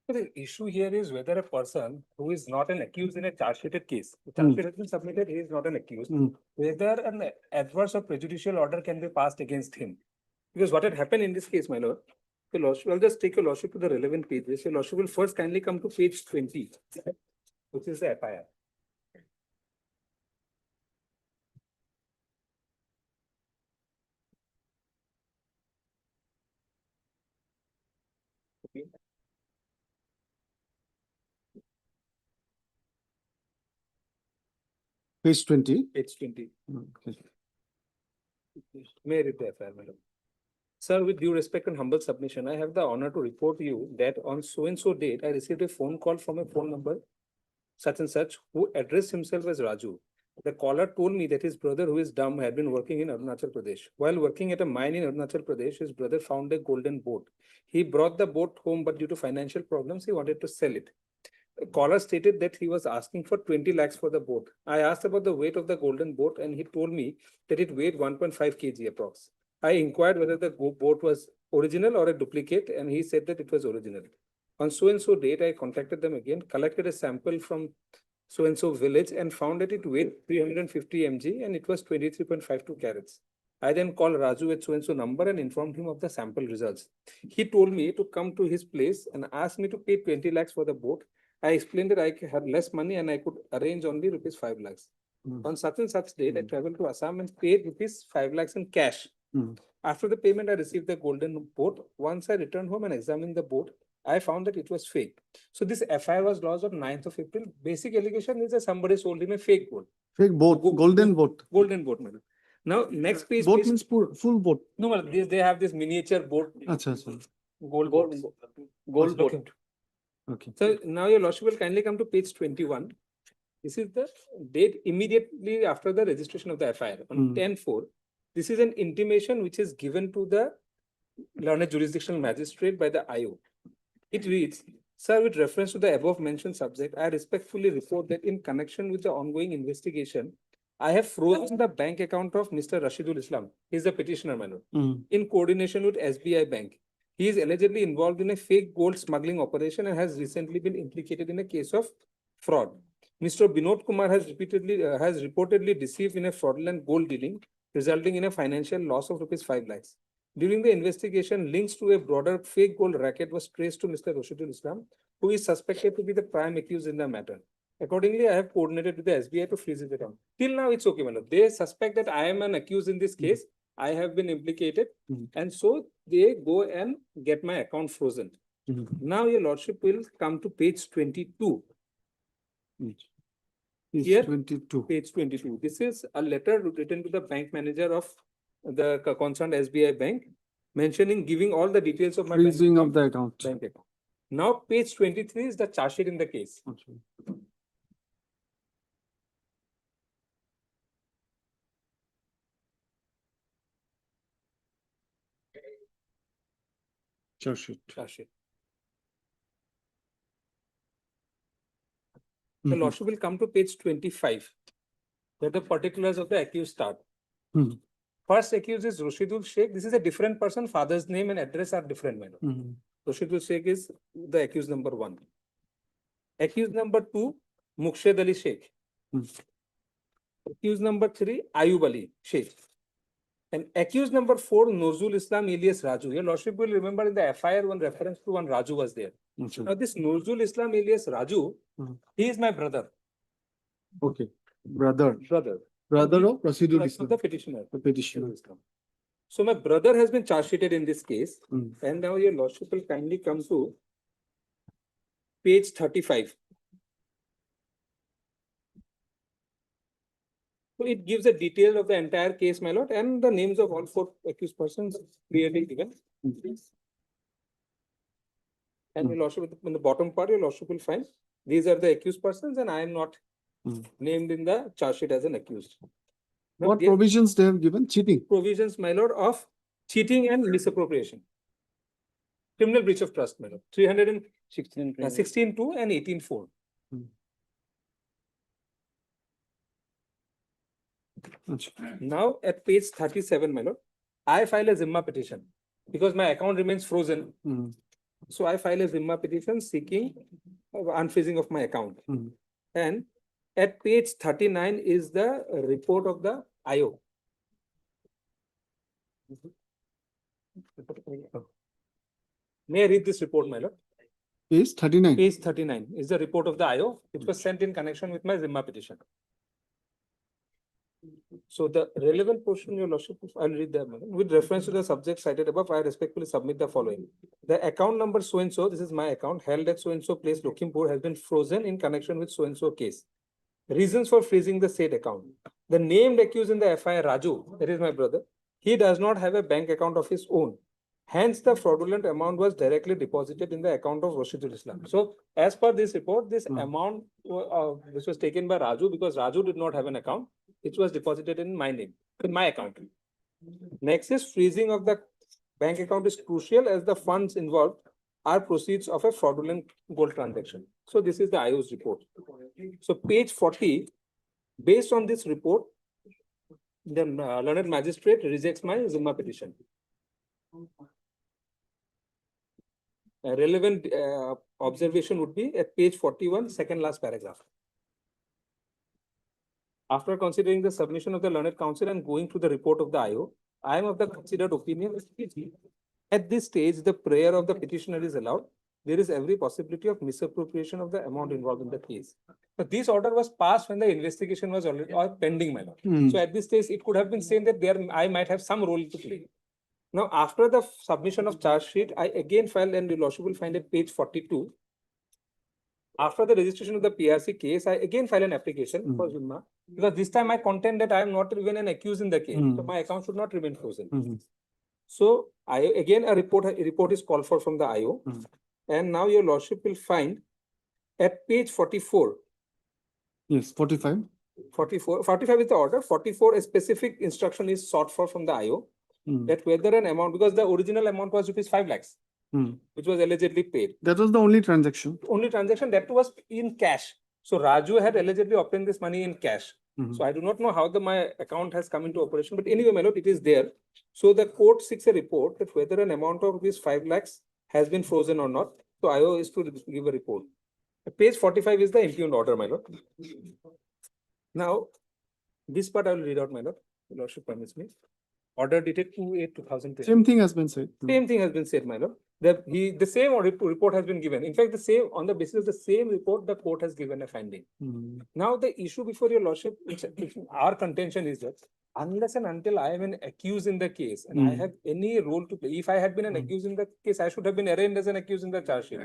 The issue here is whether a person who is not an accused in a charge sheeted case, the charge sheet has been submitted, he is not an accused, whether an adverse or prejudicial order can be passed against him. Because what had happened in this case, my lord, the lordship, I'll just take your lordship to the relevant page. Your lordship will first kindly come to page 20, which is the FIR. Page 20. Page 20. Okay. May I read the FIR, madam? Sir, with due respect and humble submission, I have the honor to report you that on so and so date, I received a phone call from a phone number such and such who addressed himself as Raju. The caller told me that his brother, who is dumb, had been working in Arunachal Pradesh. While working at a mine in Arunachal Pradesh, his brother found a golden boat. He brought the boat home, but due to financial problems, he wanted to sell it. The caller stated that he was asking for 20 lakhs for the boat. I asked about the weight of the golden boat, and he told me that it weighed 1.5 kg approx. I inquired whether the boat was original or a duplicate, and he said that it was original. On so and so date, I contacted them again, collected a sample from so and so village, and found that it weighed 350 mg and it was 23.52 carats. I then called Raju at so and so number and informed him of the sample results. He told me to come to his place and asked me to pay 20 lakhs for the boat. I explained that I had less money and I could arrange only rupees 5 lakhs. On such and such date, I traveled to Assam and paid rupees 5 lakhs in cash. After the payment, I received the golden boat. Once I returned home and examined the boat, I found that it was fake. So this FIR was lodged on 9th of April. Basic allegation is that somebody sold him a fake boat. Fake boat, golden boat. Golden boat, madam. Now, next page. Boat means full boat. No, madam, they have this miniature boat. Acha, acha. Gold boat. Okay. So now your lordship will kindly come to page 21. This is the date immediately after the registration of the FIR on 10/4. This is an intimation which is given to the learned jurisdictional magistrate by the IO. It reads, sir, with reference to the above mentioned subject, I respectfully report that in connection with the ongoing investigation, I have frozen the bank account of Mr. Rashidul Islam. He is the petitioner, my lord, in coordination with SBI Bank. He is allegedly involved in a fake gold smuggling operation and has recently been implicated in a case of fraud. Mr. Binod Kumar has reportedly deceived in a fraudulent gold dealing, resulting in a financial loss of rupees 5 lakhs. During the investigation, links to a broader fake gold racket was traced to Mr. Rashidul Islam, who is suspected to be the prime accused in the matter. Accordingly, I have coordinated with the SBI to freeze his account. Till now, it's okay, madam. They suspect that I am an accused in this case. I have been implicated, and so they go and get my account frozen. Now, your lordship will come to page 22. Here, 22. Page 22. This is a letter written to the bank manager of the concerned SBI bank, mentioning, giving all the details of my Freezing of the account. bank account. Now, page 23 is the charge sheet in the case. Charge sheet. Charge sheet. The lordship will come to page 25, where the particulars of the accused start. First accused is Rashidul Sheikh. This is a different person. Father's name and address are different. Rashidul Sheikh is the accused number 1. Accused number 2, Mukshed Ali Sheikh. Accused number 3, Ayub Ali Sheikh. And accused number 4, Nozul Islam alias Raju. Your lordship will remember in the FIR one reference to one Raju was there. Now this Nozul Islam alias Raju, he is my brother. Okay. Brother. Brother of Rashidul Islam. The petitioner. The petitioner. So my brother has been charge sheeted in this case. And now your lordship will kindly come to page 35. So it gives a detail of the entire case, my lord, and the names of all 4 accused persons clearly given. And your lordship, in the bottom part, your lordship will find these are the accused persons, and I am not named in the charge sheet as an accused. Now, What provisions they have given? Cheating. Provisions, my lord, of cheating and misappropriation. Criminal breach of trust, my lord. 16.2 and 18.4. Now at page 37, my lord, I file a Zimma petition because my account remains frozen. So I file a Zimma petition seeking unfreezing of my account. And at page 39 is the report of the IO. May I read this report, my lord? Page 39. Page 39 is the report of the IO, which was sent in connection with my Zimma petition. So the relevant portion, your lordship, I'll read that. Madam. With reference to the subject cited above, I respectfully submit the following. The account number so and so, this is my account, held at so and so place, Lakhimpur, has been frozen in connection with so and so case. Reasons for freezing the said account. The named accused in the FIR, Raju, that is my brother, he does not have a bank account of his own. Hence, the fraudulent amount was directly deposited in the account of Rashidul Islam. So, as per this report, this amount which was taken by Raju, because Raju did not have an account, it was deposited in my name, in my account. Next is freezing of the bank account is crucial as the funds involved are proceeds of a fraudulent gold transaction. So, this is the IO's report. So, page 40, based on this report, the learned magistrate rejects my Zimma petition. A relevant observation would be at page 41, second last paragraph. After considering the submission of the learned counsel and going through the report of the IO, I am of the considered opinion at this stage, the prayer of the petitioner is allowed. There is every possibility of misappropriation of the amount involved in the case. But this order was passed when the investigation was already pending, my lord. So at this stage, it could have been said that I might have some role to play. Now, after the submission of charge sheet, I again filed, and the lordship will find at page 42. After the registration of the PRC case, I again filed an application for Zimma, because this time I contend that I am not even an accused in the case, so my account should not remain frozen. So, again a report is called for from the IO, and now your lordship will find at page 44. Yes, 45. 45 is the order. 44, a specific instruction is sought for from the IO. That whether an amount, because the original amount was rupees 5 lakhs, which was allegedly paid. That was the only transaction. Only transaction that was in cash. So Raju had allegedly obtained this money in cash. So I do not know how my account has come into operation, but anyway, my lord, it is there. So the court seeks a report that whether an amount of rupees 5 lakhs has been frozen or not. So IO is to give a report. Page 45 is the impugned order, my lord. Now, this part I will read out, my lord. Your lordship permits me. Order dated 2/8/2020. Same thing has been said. Same thing has been said, my lord. The same report has been given. In fact, the same on the basis of the same report, the court has given a finding. Now, the issue before your lordship, our contention is that unless and until I am an accused in the case and I have any role to play, if I had been an accused in the case, I should have been arraigned as an accused in the charge sheet.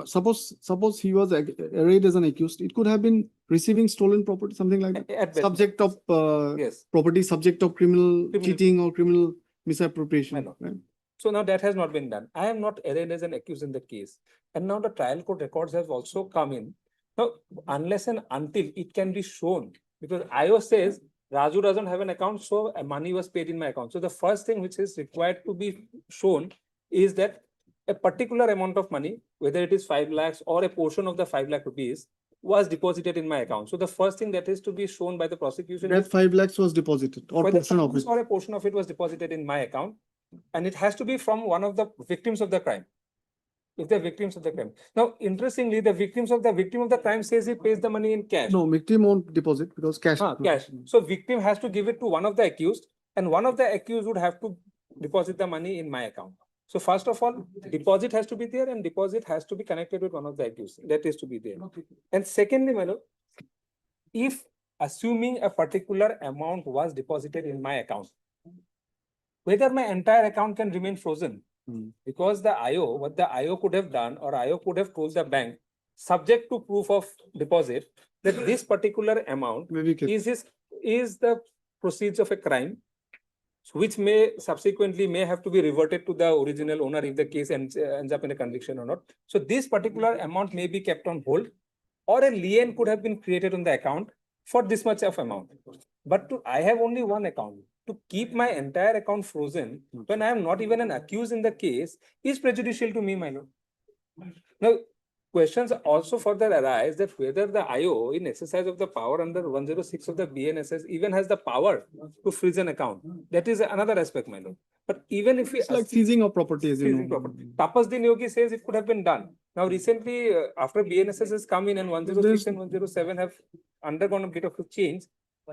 Suppose he was arraigned as an accused, it could have been receiving stolen property, something like that. At best. Subject of Yes. property, subject of criminal cheating or criminal misappropriation. Right? So now that has not been done. I am not arraigned as an accused in the case. And now the trial court records have also come in. Now, unless and until it can be shown, because IO says Raju doesn't have an account, so money was paid in my account. So the first thing which is required to be shown is that a particular amount of money, whether it is 5 lakhs or a portion of the 5 lakh rupees, was deposited in my account. So the first thing that is to be shown by the prosecution That is 5 lakhs was deposited or whether portion of it. or a portion of it was deposited in my account, and it has to be from one of the victims of the crime. If they're victims of the crime. Now, interestingly, the victim of the crime says he pays the money in cash. No, victim won't deposit because cash. Cash. So victim has to give it to one of the accused, and one of the accused would have to deposit the money in my account. So first of all, deposit has to be there, and deposit has to be connected with one of the accused. That is to be there. And secondly, my lord, if assuming a particular amount was deposited in my account, whether my entire account can remain frozen, because the IO, what the IO could have done, or IO could have told the bank, subject to proof of deposit, that this particular amount is the proceeds of a crime, which may subsequently have to be reverted to the original owner if the case ends up in a conviction or not. So this particular amount may be kept on hold, or a lien could have been created on the account for this much of amount. But I have only one account. To keep my entire account frozen when I am not even an accused in the case is prejudicial to me, my lord. Now, questions also further arise that whether the IO, in exercise of the power under 106 of the BNSS, even has the power to freeze an account. That is another aspect, my lord. But even if it's like seizing of property, as you know. Tapas Din Yogi says it could have been done. Now, recently, after BNSS has come in and 106 and 107 have undergone a bit of a change.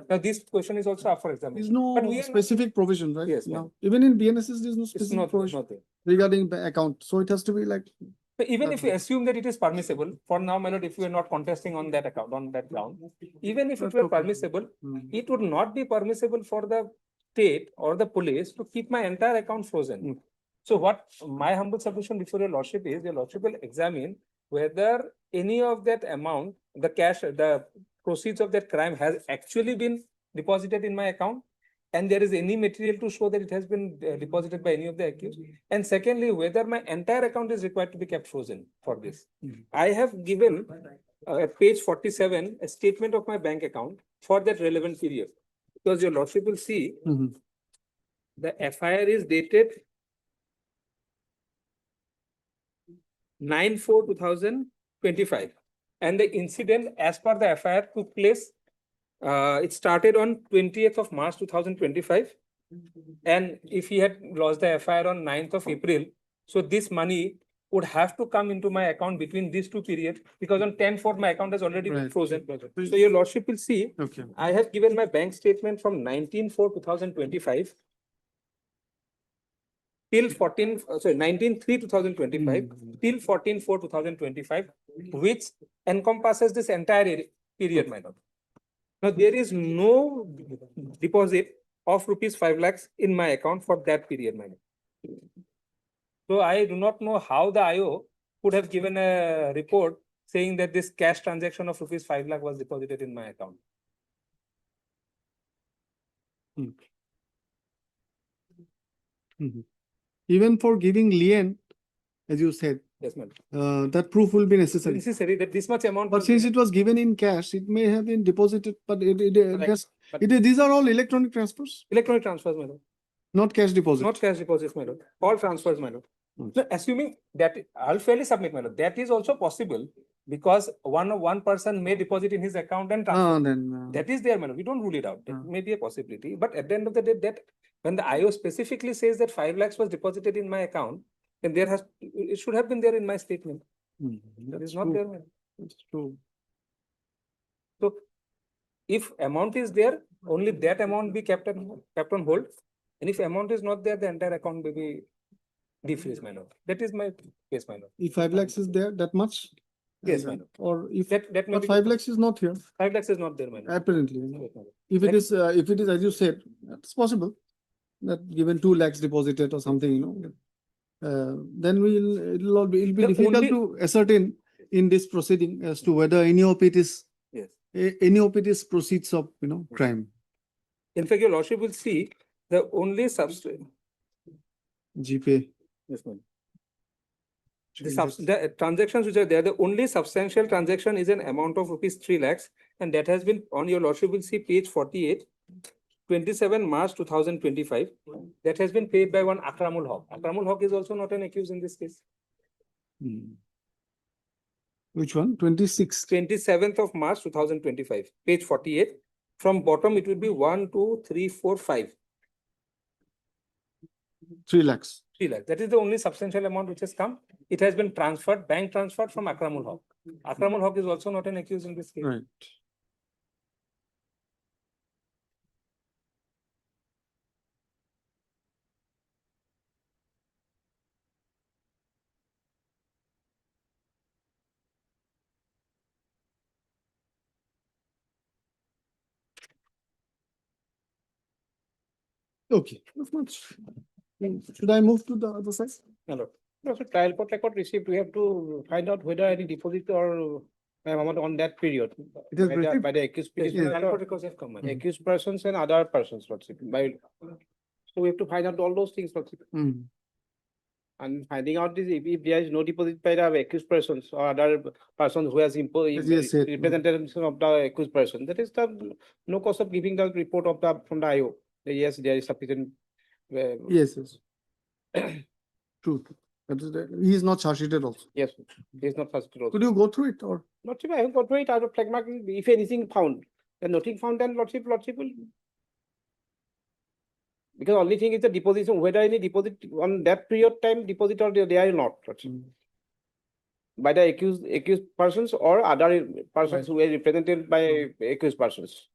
Now, this question is also up for examination. There's no specific provision, right? Yes, now, even in BNSS, there's no specific provision regarding the account. So it has to be like So even if we assume that it is permissible, for now, my lord, if we are not contesting on that account, on that ground, even if it were permissible, it would not be permissible for the state or the police to keep my entire account frozen. So what my humble submission before your lordship is, your lordship will examine whether any of that amount, the cash, the proceeds of that crime has actually been deposited in my account, and there is any material to show that it has been deposited by any of the accused. And secondly, whether my entire account is required to be kept frozen for this. I have given at page 47 a statement of my bank account for that relevant period. Because your lordship will see the FIR is dated 9/4/2025, and the incident as per the FIR took place. It started on 20th of March 2025, and if he had lost the FIR on 9th of April, so this money would have to come into my account between these two periods, because on 10/4 my account has already been Right. frozen. So your lordship will see, Okay. I have given my bank statement from 19/4/2025 till 19/3/2025 till 14/4/2025, which encompasses this entire period, my lord. Now, there is no deposit of rupees 5 lakhs in my account for that period, my lord. So I do not know how the IO could have given a report saying that this cash transaction of rupees 5 lakh was deposited in my account. Even for giving lien, as you said, Yes, ma'am. that proof will be necessary. Necessary that this much amount. But was since given. it was given in cash, it may have been deposited, but Correct. But- these are all electronic transfers, Electronic transfers, my lord. not cash deposit. Not cash deposits, my lord. All transfers, my lord. So assuming that, I'll fairly submit, my lord, that is also possible, because one person may deposit in his account and transfer. That is there, my lord. We don't rule it out. That may be a possibility. But at the end of the day, that when the IO specifically says that 5 lakhs was deposited in my account, then it should have been there in my statement. That is not there, my lord. That's true. So if amount is there, only that amount be kept on hold. And if amount is not there, the entire account will be defreeze, my lord. That is my case, my lord. If 5 lakhs is there, that much? Yes, my lord. Or if, That may but be 5 the- lakhs is not here, 5 lakhs is not there, my lord. apparently. Yes, my lord. If it is, as you said, it's possible that given 2 lakhs deposited or something, then it'll be The difficult only- to ascertain in this proceeding as to whether any of it is, Yes. any of it is proceeds of, crime. In fact, your lordship will see the only GPay. Yes, ma'am. The transactions which are there, the only substantial transaction is an amount of rupees 3 lakhs, and that has been, on your lordship will see page 48, 27 March 2025. That has been paid by one Akramul Haq. Akramul Haq is also not an accused in this case. Which one? 26. 27th of March 2025, page 48. From bottom, it will be 1, 2, 3, 4, 5. 3 lakhs. 3 lakhs. That is the only substantial amount which has come. It has been transferred, bank transferred from Akramul Haq. Akramul Haq is also not an accused in this case. Right. Okay, that's much. Should I move to the other side? No, no. No, so trial court record received, we have to find out whether any deposit or amount on that period. It is by the- received? By the accused Yes, petitioner, trial court records have come, my lord. accused persons and other persons, lordship, by. So we have to find out all those things, lordship. And finding out this, if there is no deposit by the accused persons or other persons who has imposed Yes, yes. representation of the accused person, that is the no cause of giving the report of the, from the IO. that Yes, there is sufficient. Yes, yes. True. He is not charged sheeted also. Yes, he is not first. Could you go through it or? Lordship, I have got to it out of flag mark, if anything found, then nothing found, then lordship will. Because only thing is the deposition, whether any deposit on that period time deposit or they are not, lordship. By the accused persons or other persons who are represented by accused persons.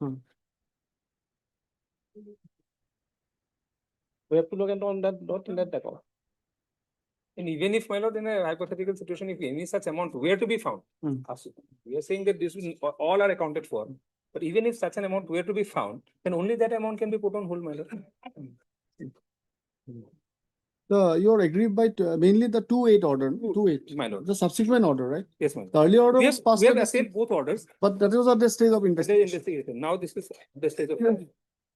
We have to look into on that, not in that at all. And even if, my lord, in a hypothetical situation, if any such amount were to be found, we are saying that this will, all are accounted for. But even if such an amount were to be found, then only that amount can be put on hold, my lord. You're aggrieved by mainly the 2-8 order, 2-8. My lord. The subsequent order, right? Yes, my lord. The earlier order We was have, passed. we have at the accepted both orders. But that was at the stage of The investigation. investigation. Now this is the stage of,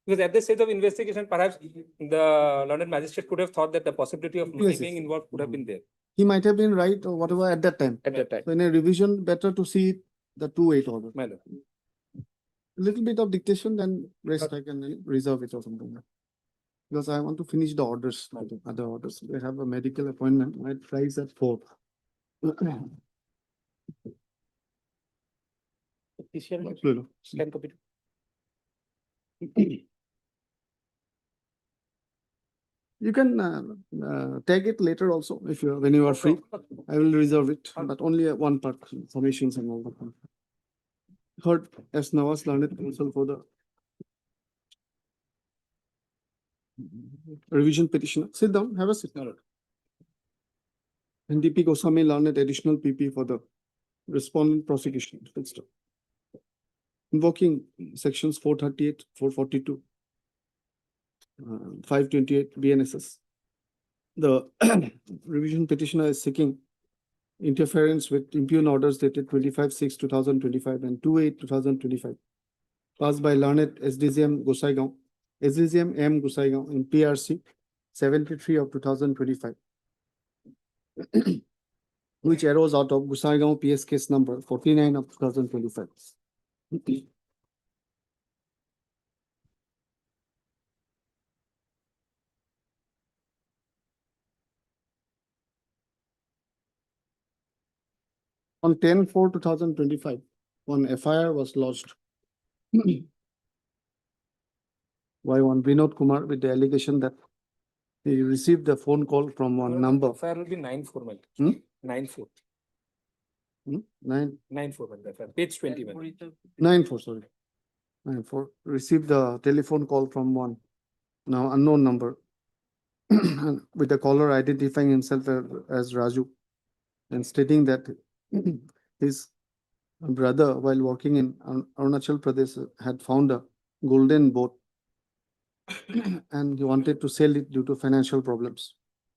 because at this stage of investigation, perhaps the London magistrate could have thought that the possibility of money Yes, being yes. involved could have been there. He might have been right or whatever at that time. At that time. So in a revision, better to see the 2-8 order. My lord. Little bit of dictation, then rest I can reserve it or something. Because I want to finish the orders, the other orders. They have a medical appointment. My flight at 4. Scan copy. You can take it later also if you when you are free. I will reserve it, but only one part, formations and all that. Heard as Nawaz learned counsel for the revision petitioner. Sit down, have a sit. And DP Goswami learned additional PP for the respondent prosecution. Let's start. Invoking sections 438, 442, 528 BNSS. The revision petitioner is seeking interference with impugn orders dated 25/6/2025 and 2/8/2025 passed by learned SDGM Gosaigaon, SDGM M Gosaigaon in PRC 73 of 2025, which arose out of Gosaigaon PS case number 49 of 2025. On 10/4/2025, one FIR was lodged by one Vinod Kumar with the allegation that he received a phone call from one number. FIR will be 9/4, my Hmm? lord. 9/4. 9 9/4, my lord. Page 21. 9/4, sorry. 9/4 received the telephone call from one now unknown number with the caller identifying himself as Raju and stating that his brother, while working in Arunachal Pradesh, had found a golden boat and he wanted to sell it due to financial problems.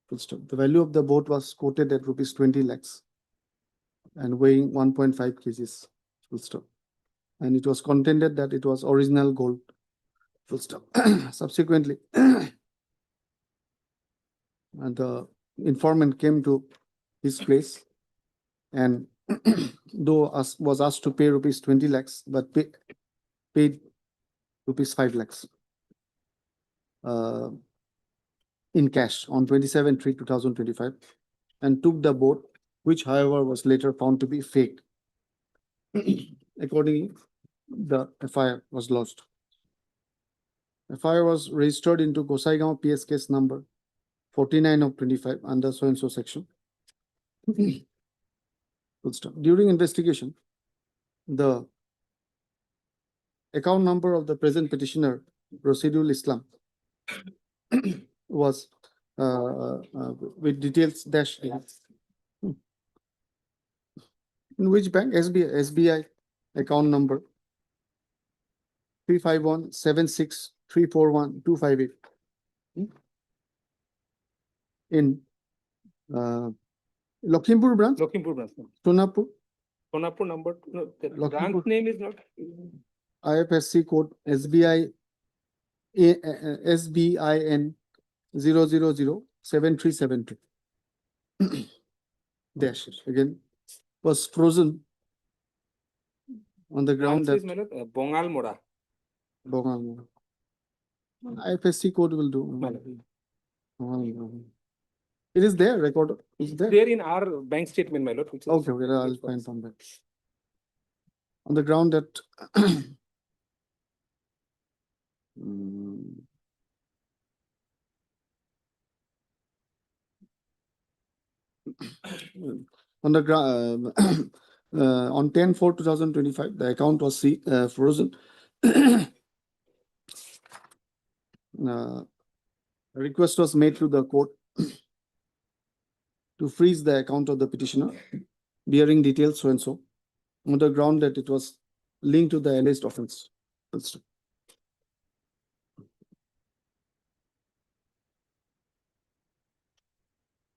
Full stop. The value of the boat was quoted at rupees 20 lakhs and weighing 1.5 kgs. Full stop. And it was contended that it was original gold. Full stop. Subsequently, the informant came to his place and though was asked to pay rupees 20 lakhs, but paid rupees 5 lakhs in cash on 27/3/2025 and took the boat, which however was later found to be fake. Accordingly, the FIR was lodged. FIR was registered into Gosaigaon PS case number 49 of 25 under so and so section. Full stop. During investigation, the account number of the present petitioner, Rasidul Islam, was with details dashed in. In which bank? SBI account number 35176341258. In Lakhimpur branch, Lakhimpur branch. Sonapur, Sonapur number, no, the Lakhimpur. branch name is not. IFSC code SBIN 0007372. Dash again was frozen on the ground Branch is, that my lord, Bongal Mora. Bongal. IFSC code will do. My lord. It is there, recorded. Is there? There in our bank statement, my lord. Which is Okay, I'll find from that. On the ground that on the ground on 10/4/2025, the account was frozen. A request was made to the court to freeze the account of the petitioner bearing details so and so on the ground that it was linked to the alleged offense. Full stop.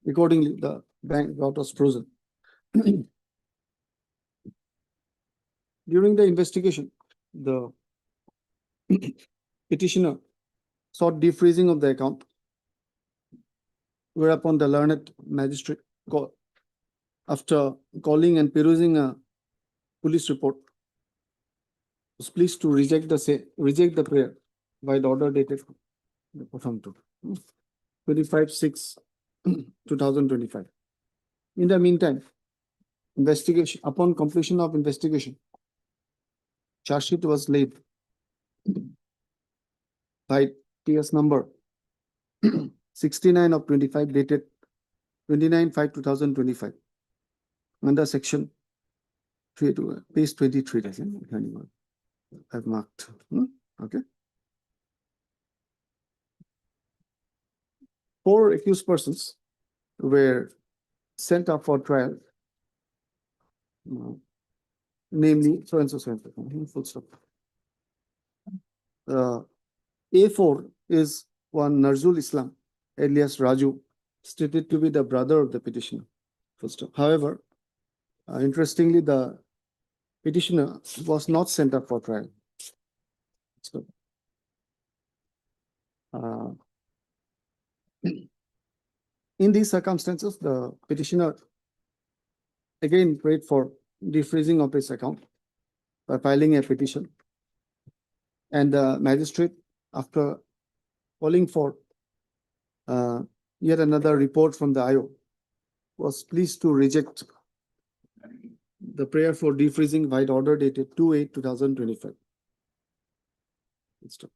Accordingly, the bank account was frozen. During the investigation, the petitioner sought defreezing of the account, whereupon the learned magistrate after calling and perusing a police report, was pleased to reject the prayer by the order dated 25/6/2025. In the meantime, upon completion of investigation, charge sheet was laid by TS number 69 of 25 dated 29/5/2025 under section 3 to page 23. I've marked. Okay. 4 accused persons were sent up for trial, namely so and so. Full stop. A4 is one Narzul Islam, alias Raju, stated to be the brother of the petitioner. Full stop. However, interestingly, the petitioner was not sent up for trial. So, in these circumstances, the petitioner again prayed for defreezing of his account by filing a petition, and the magistrate, after calling for yet another report from the IO, was pleased to reject the prayer for defreezing by the order dated 2/8/2025. Stop.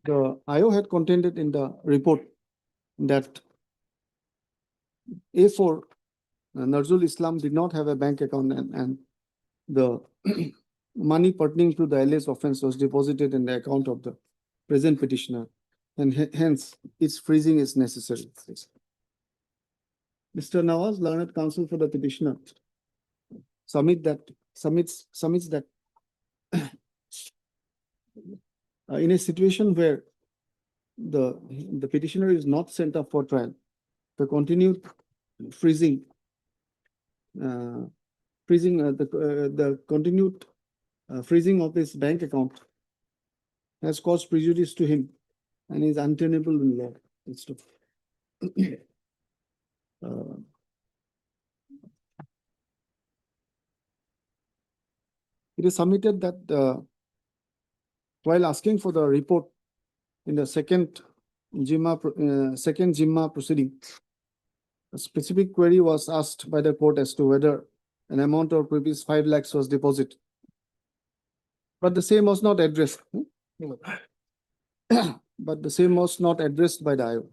The IO had contended in the report that A4 Narzul Islam did not have a bank account, and the money pertaining to the alleged offense was deposited in the account of the present petitioner, and hence its freezing is necessary. Mr. Nawaz, learned counsel for the petitioner, submits that in a situation where the petitioner is not sent up for trial, the continued freezing of his bank account has caused prejudice to him and is untenable in law. It is submitted that while asking for the report in the second Jimma proceeding, a specific query was asked by the court as to whether an amount of rupees 5 lakhs was deposited, but the same was not addressed. But the same was not addressed by the IO,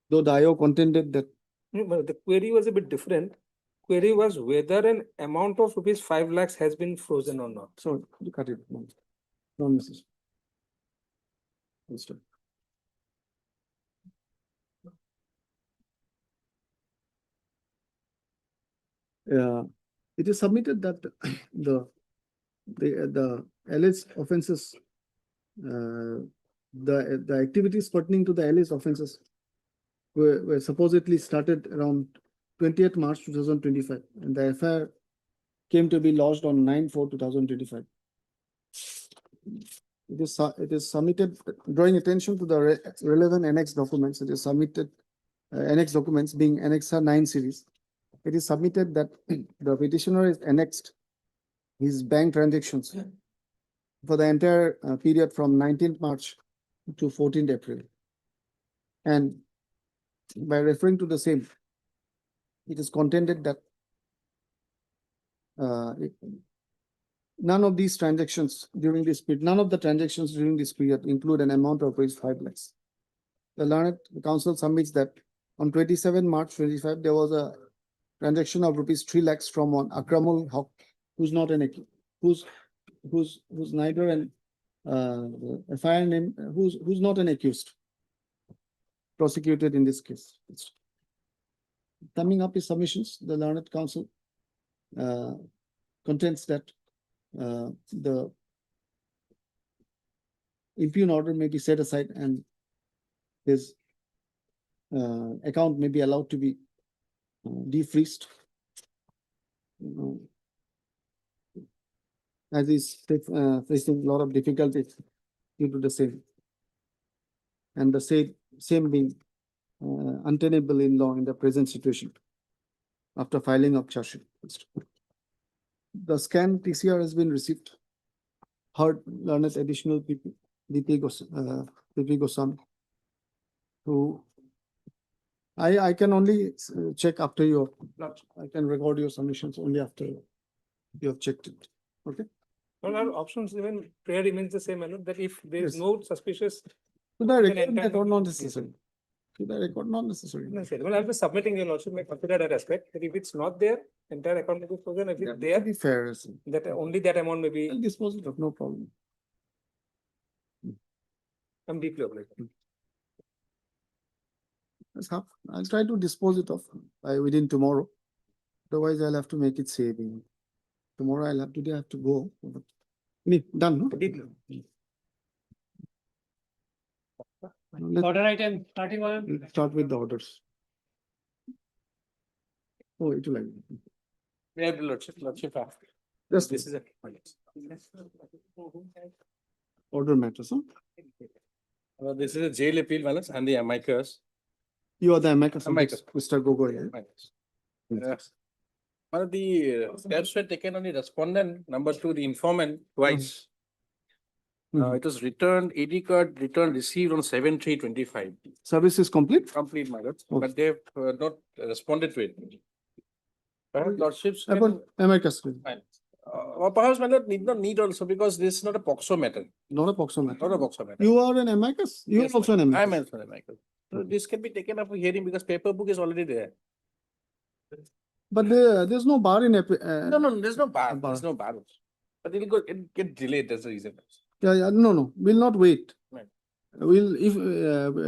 though the IO contended that. But the query was a bit different. Query was whether an amount of rupees 5 lakhs has been frozen or not. So you cut it. No, Mrs. Understood. It is submitted that the alleged offences, the activities pertaining to the alleged offences were supposedly started around 20th March 2025, and the FIR came to be lodged on 9/4/2025. It is submitted, drawing attention to the relevant annex documents. It is submitted, annex documents being Annexer 9 series. It is submitted that the petitioner is annexed his bank transactions for the entire period from 19th March to 14th April. And by referring to the same, it is contended that none of the transactions during this period include an amount of rupees 5 lakhs. The learned counsel submits that on 27 March 25, there was a transaction of rupees 3 lakhs from one Akramul Haq, who's not an accused, who's neither an FIR name, who's not an accused, prosecuted in this case. Summing up his submissions, the learned counsel contends that the impugn order may be set aside and his account may be allowed to be defreezed. As he's facing a lot of difficulties due to the same. And the same being untenable in law in the present situation after filing of charge sheet. The scan TCR has been received. Heard learned additional DP Goswami, who I can only check after your, I can record your submissions only after you have checked it. Okay. All our options, even prayer remains the same, my lord, that if there is Yes. no suspicious. Should I then record that entire- or not necessary? Should I record not necessary? No, sir. Well, I'll be submitting your lordship, may consider that aspect, that if it's not there, entire account may be frozen, if it's To there, be fair, that only that amount may be, I'll dispose it of, no problem. I'm deeply obliged. I'll try to dispose it of within tomorrow. Otherwise, I'll have to make it saving. Tomorrow today I have to go. But done, no? Let's Order item 31. start with the orders. Oh, it will like. We have the lordship. Just This is a. order matters, huh? This is a jail appeal, balance and the amicus. You are the amicus, Amicus. Mr. Gogoi. eh? Yes. One of the steps were taken on the respondent, number 2, the informant, twice. It was returned, AD card returned received on 7/3/25. Service is complete? Complete, my lord, Okay. but they've not responded to it. Perhaps lordships can, Amicus, or perhaps my lord need not need also, because this is not a POXO matter, not a POXO matter. not a POXO matter. You are an amicus? You are Yes, also an amicus? I'm also an amicus. So this can be taken up for hearing because paper book is already there. But there's no bar in. No, there's no bar, bar. there's no bar. But it'll get delayed, that's the reason. Yeah, no, we'll not wait. Right. We'll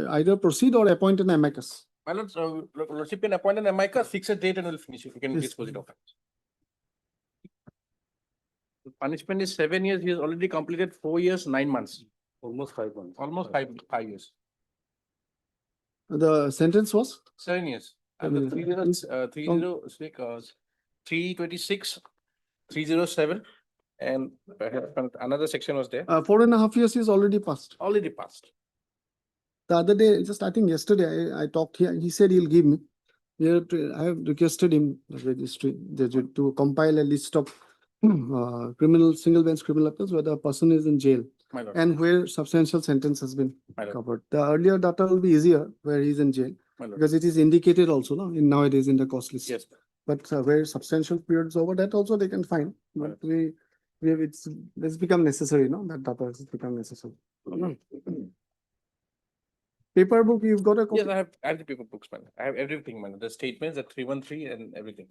either proceed or appoint an amicus. My lord, lordship can appoint an amicus, fix a date and we'll finish it. You can Yes. dispose it of. The punishment is 7 years. He has already completed 4 years, 9 months. Almost 5 months. Almost five years. The sentence was? 7 years. And the 326, 307, and another section was there. 4.5 years is already passed. Already passed. The other day, I think yesterday, I talked here, he said he'll give me. I have requested him, the registry, to compile a list of single bench criminal appeals where the person is in jail My lord. and where substantial sentence has been My lord. covered. The earlier data will be easier where he's in jail My lord. because it is indicated also nowadays in the cost list. Yes. But where substantial periods over that also they can find. But it's become necessary, no? That data has become necessary. Paper book, you've got a copy? Yes, I have the paper books, man. I have everything, man. The statements, the 313 and everything.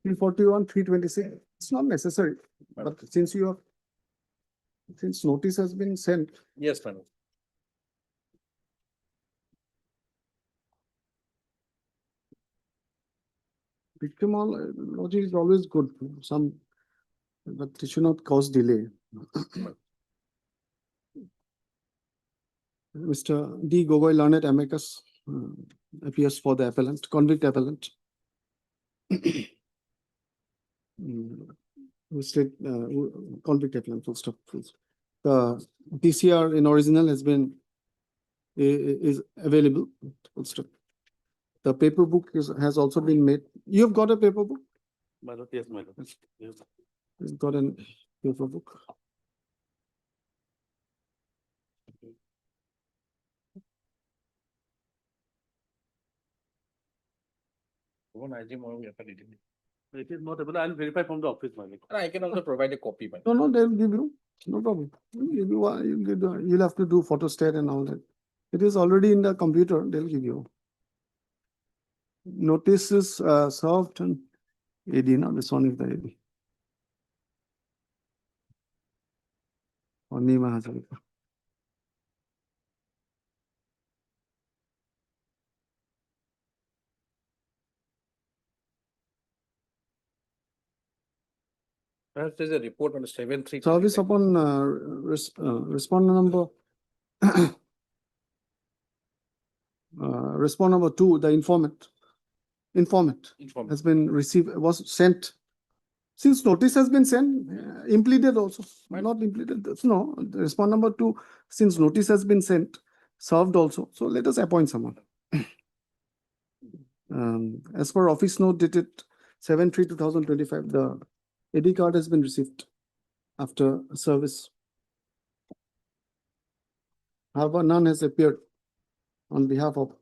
341, 326, it's not necessary, but since notice has been sent, Yes, man. victimology is always good, but it should not cause delay. Mr. D. Gogoi learned amicus appears for the appellant, convict appellant. Convict appellant, full stop, please. The PCR in original is available, full stop. The paper book has also been made. You've got a paper book? My lord, yes, my lord. Yes. You've got a paper book. One IG more we have to read it. It is not able, I'll verify from the office, my lord. And I can also provide a copy, my. No, no, they'll give you, no problem. You'll have to do photostat and all that. It is already in the computer, they'll give you. Notices served and AD, now this one is the AD. Or Nima Hazarika. Perhaps there's a report on the 7/3. Service upon respondent number respond number 2, the informant has been received, was sent. Since notice has been sent, impleted also, not impleted, no, the respond number 2, since notice has been sent, served also, so let us appoint someone. As per office note dated 7/3/2025, the AD card has been received after service. However, none has appeared on behalf of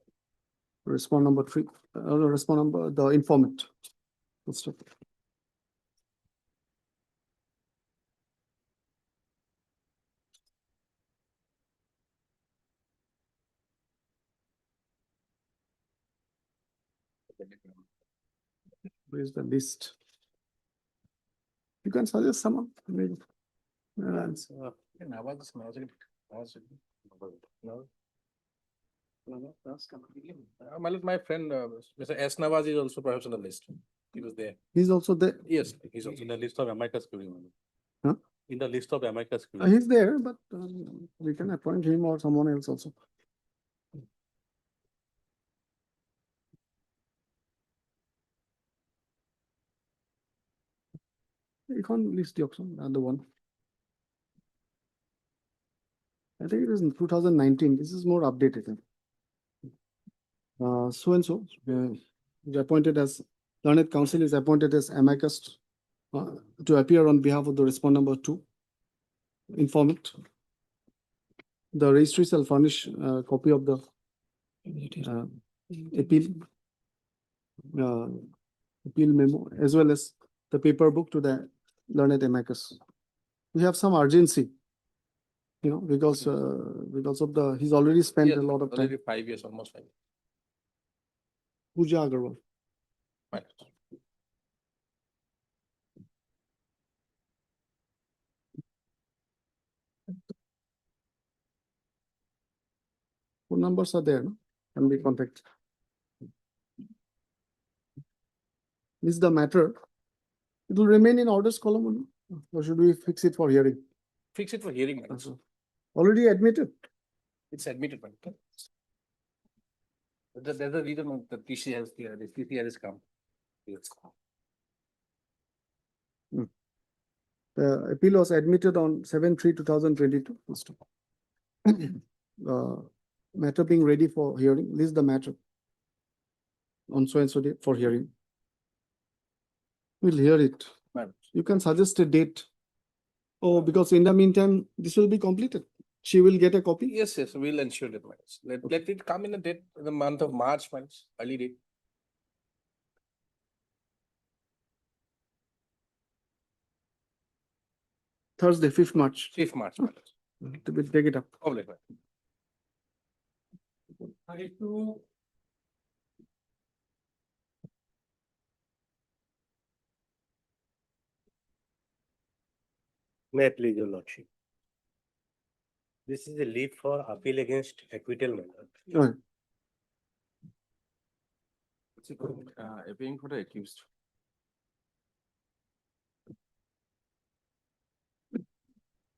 respond number 3, respond number, the informant. Let's stop. Where is the list? You can suggest someone, maybe. My lord, my friend, Mr. S. Nawaz is also perhaps on the list. He was there. He's also there. Yes, he's also. In the list of amicus curiae, my lord. Huh? In the list of amicus curiae. He's there, but we can appoint him or someone else also. You can't list the option, the other one. I think it is in 2019. This is more updated. So and so, is appointed as learned counsel is appointed as amicus to appear on behalf of the respond number 2 informant. The registry shall furnish a copy of the appeal memo as well as the paper book to the learned amicus. We have some urgency, you know, because of the, he's already spent a lot of time. Already 5 years, almost 5 years. Pooja Agarwal. My lord. Phone numbers are there, no? Can be contacted. This is the matter. It will remain in orders column only, or should we fix it for hearing? Fix it for hearing, my lord. Already admitted. It's admitted, my lord. There's a reason the TCR has here, the TCR has come. Yes. The appeal was admitted on 7/3/2022. Matter being ready for hearing, list the matter on so and so date for hearing. We'll hear it. Ma'am. You can suggest a date. Oh, because in the meantime, this will be completed. She will get a copy. Yes, we'll ensure that, my lord. Let it come in a date, in the month of March, my lord, early date. Thursday, 5th March. 5th March, my lord. We'll take it up. Probably, my lord. May I please, your lordship? This is a leave for appeal against acquittal matter. Appealing for the accused.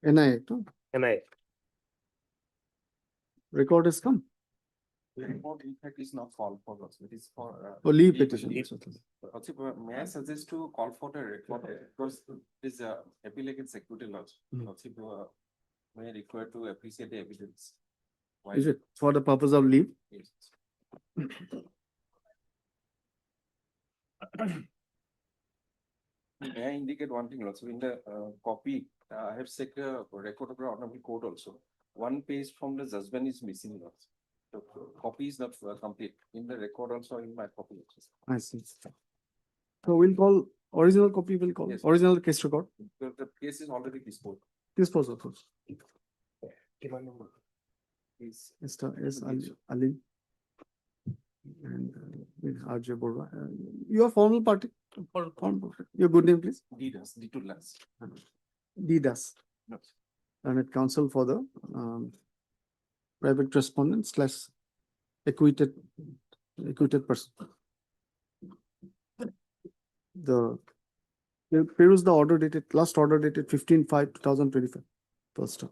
NIA, no? NIA. Record has come. The report in fact is not called for us, it is for. For leave petition. May I suggest to call for the record, because this appeal against acquittal also. May I require to appreciate the evidence. Why- Is it for the purpose of leave? Yes. May I indicate one thing also, in the copy, I have checked the record of the honorable court also. One page from the judgment is missing also. The copy is not complete in the record also, in my copy also. I see. So we'll call Original copy will call, Yes. original case record, The case is already disposed. disposal of course. Is Mr. S. Ali. And with RJ Borwa. Your formal party, your good name, please. Didas, D2 last. DDAS. Yes. And it counsel for the private respondent slash acquitted person. Here is the order dated, last order dated 15/5/2025. First.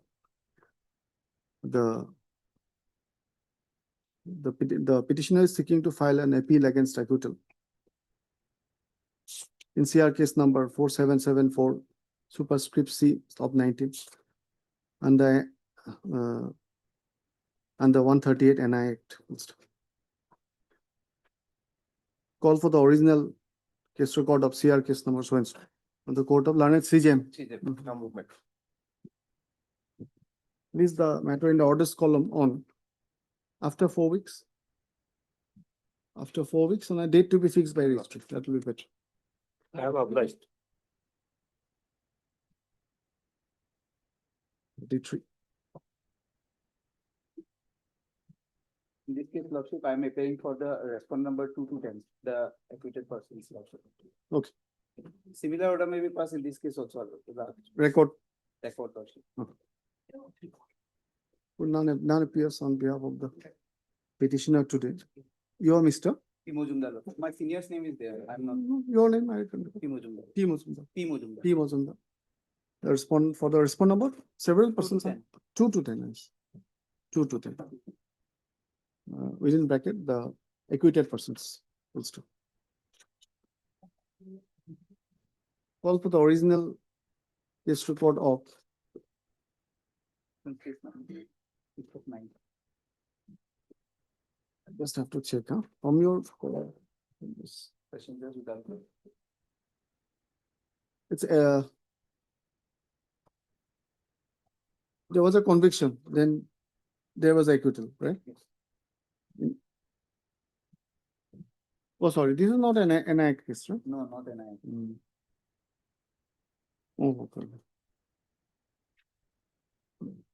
The petitioner is seeking to file an appeal against acquittal in CR case number 4774 superscript C of 19 and the 138 NI Act. Call for the original case record of CR case number so and so on the court of learned CJM. No movement. This is the matter in the orders column on after 4 weeks. After 4 weeks on a date to be fixed by registry. That will be better. I have obliged. D3. In this case, Lordship, I am appearing for the respond number 2 to 10, the acquitted persons, Lordship. Okay. Similar order may be passed in this case also. Record. Record, Lordship. None appears on behalf of the petitioner today. You are Mr. P. Mojumdar, Lordship. My senior's name is there. I'm not. Your name, I can. P. Mojumdar. P. Mozumdar. P. Mojumdar. P. Mozumdar. The respond for the respond number, several persons are 2 to 10. Yes. 2 to 10. Within bracket, the acquitted persons. Also. Call for the original case report of I just have to check, huh? From your yes. It's there was a conviction, then there was acquittal, right? Oh, sorry, this is not an act case, right? No, not an I. Oh, okay.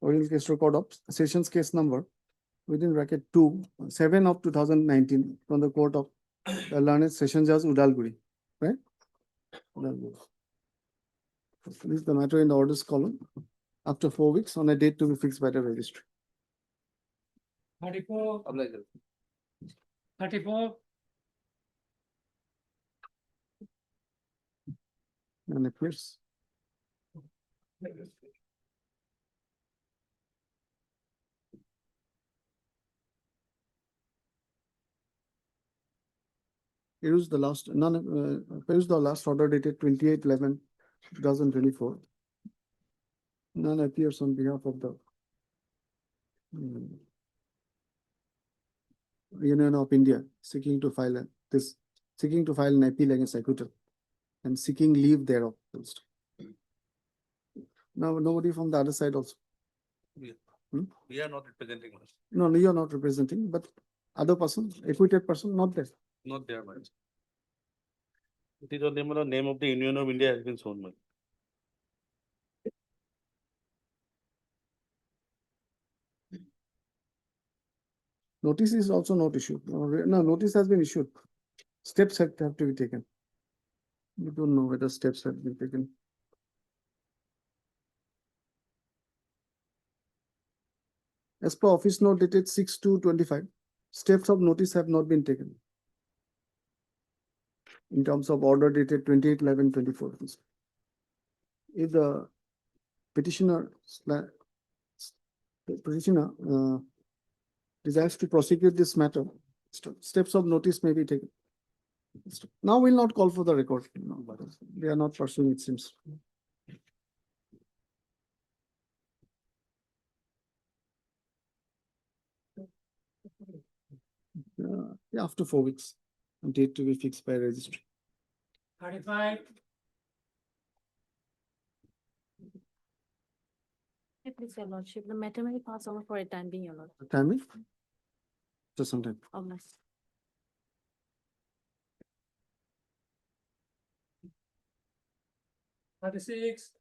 Original case record of sessions case number within bracket 2, 7 of 2019 from the court of the learned session judge Udalguri, right? Udalguri. This is the matter in the orders column after 4 weeks on a date to be fixed by the registry. 34. 34. And appears. Here is the last, here is the last order dated 28/11/2024. None appears on behalf of the Union of India seeking to file an appeal against acquittal and seeking leave thereof. Now, nobody from the other side also. We are not representing us. No, you are not representing, but other person, acquitted person, not there. Not there, man. It is on the name of the Union of India has been shown, man. Notice is also not issued. No, notice has been issued. Steps have to be taken. We don't know whether steps have been taken. As per office note dated 6/2/25, steps of notice have not been taken. In terms of order dated 28/11/24. If the petitioner desires to prosecute this matter, steps of notice may be taken. Now we'll not call for the record. No, they are not pursuing, it seems. Yeah, after 4 weeks, date to be fixed by registry. 35. Please, Your Lordship, the matter may pass over for a time being, Your Lord. Timing? Just some time. Almost. 36.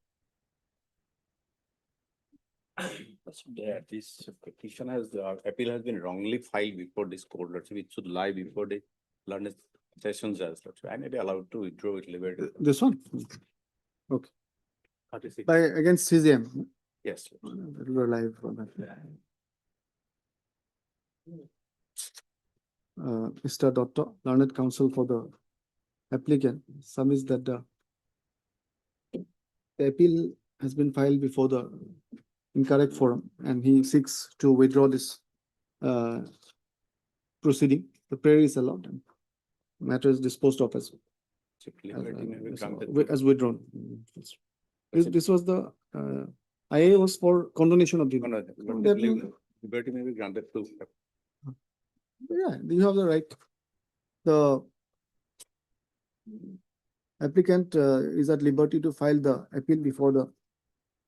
This petition has, appeal has been wrongly filed before this court, Lordship. It should lie before the learned sessions as, Lordship. I may be allowed to withdraw it liberty. This one? Okay. 36. By against CGM. Yes. That will be live for that. Mr. Dr. Learned Counsel for the applicant submits that the appeal has been filed before the incorrect forum and he seeks to withdraw this proceeding. The prayer is allowed and matter is disposed of as Liberty may be granted. as withdrawn. This was the IA was for condonation of the. Liberty may be granted to. Yeah, you have the right. The applicant is at liberty to file the appeal before the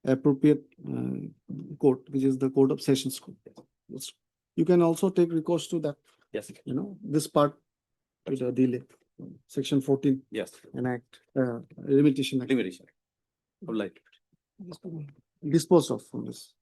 appropriate court, which is the Court of Sessions Court. You can also take recourse to that. Yes. You know, this part with a delay. Section 14. Yes. Enact limitation. Act. Limitation. Would like. Dispose of from this.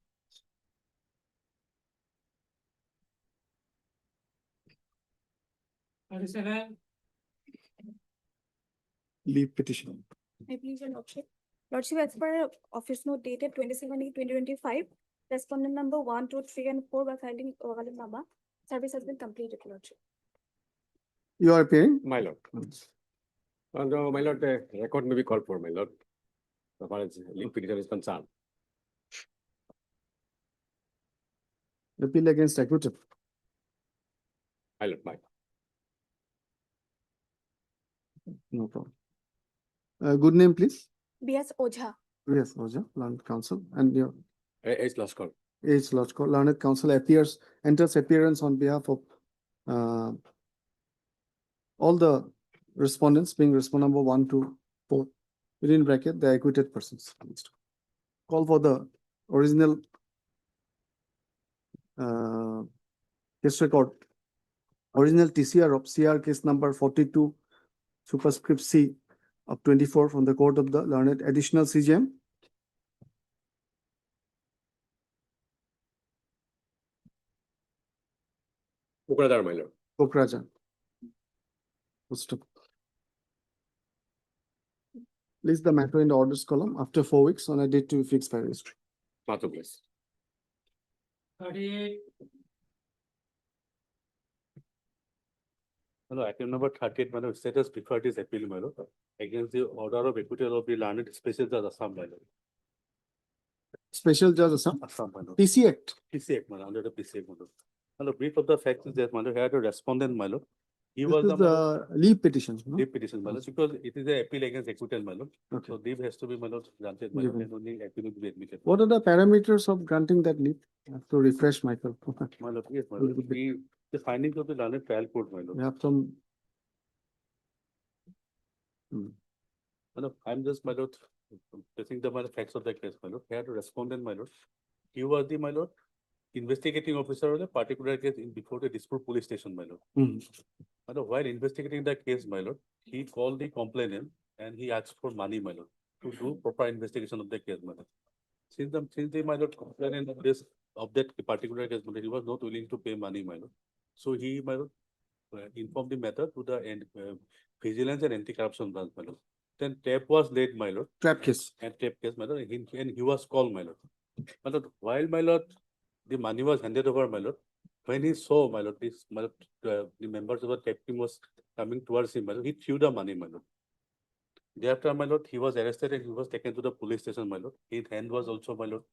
Leave petition. I please your lordship. Lordship, as per office note dated 27/8/2025, respondent number 1, 2, 3, and 4 by filing Nama, service has been completed, lordship. You are appearing? My lord. My lord, the record may be called for, my lord. As far as leave petition is concerned. Appeal against acquittal. My lord, my. No problem. Good name, please. B.S. Ojha. Yes, Oja, Learned Counsel, and your H. Lashkar. H. Lodgko, Learned Counsel enters appearance on behalf of all the respondents, being respondent number 1 to 4, within bracket, the acquitted persons. Call for the original case record, original TCR of CR case number 42, superscript C of 24 from the Court of the Learned Additional CGM. Kukradar, my lord. Kokraja. List the matter in the orders column after 4 weeks on a date to be fixed by registry. Mato, please. 38. Hello, item number 38, madam, status before it is appeal, my lord, against the order of acquittal of the Learned Special Judge Assam, my lord. Special Judge Assam? Assam, my lord. PC Act. PC Act, madam, under the PC Act, madam. And the brief of the fact is that, my lord, had a respondent, my lord. He This was is the, my lord, the leave petition. No? leave petition, my lord, because it is a appeal against acquittal, my lord. Okay. So leave has to be, my lord, granted, my lord, Given. and only appeal will be admitted. What are the parameters of granting that leave? I have to refresh myself. My lord, yes, my Little lord, bit. the findings of the Learned Trial Court, my lord. We have some. My lord, I'm just, my lord, placing the, my lord, facts of the case, my lord. He had a respondent, my lord. He was the, my lord, investigating officer of a particular case in before the dispute police station, my lord. My lord, while investigating the case, my lord, he called the complainant and he asked for money, my lord, to do proper investigation of the case, my lord. Since the, my lord, complainant of that particular case, my lord, he was not willing to pay money, my lord. So he, my lord, informed the matter to the Vigilance and Anti-Corruption Branch, my lord. Then tape was laid, my lord. Trap case. And tape case, my lord, and he was called, my lord. My lord, while, my lord, the money was handed over, my lord. When he saw, my lord, this, my lord, the members of the tape team was coming towards him, my lord, he threw the money, my lord. Thereafter, my lord, he was arrested and he was taken to the police station, my lord. His hand was also, my lord,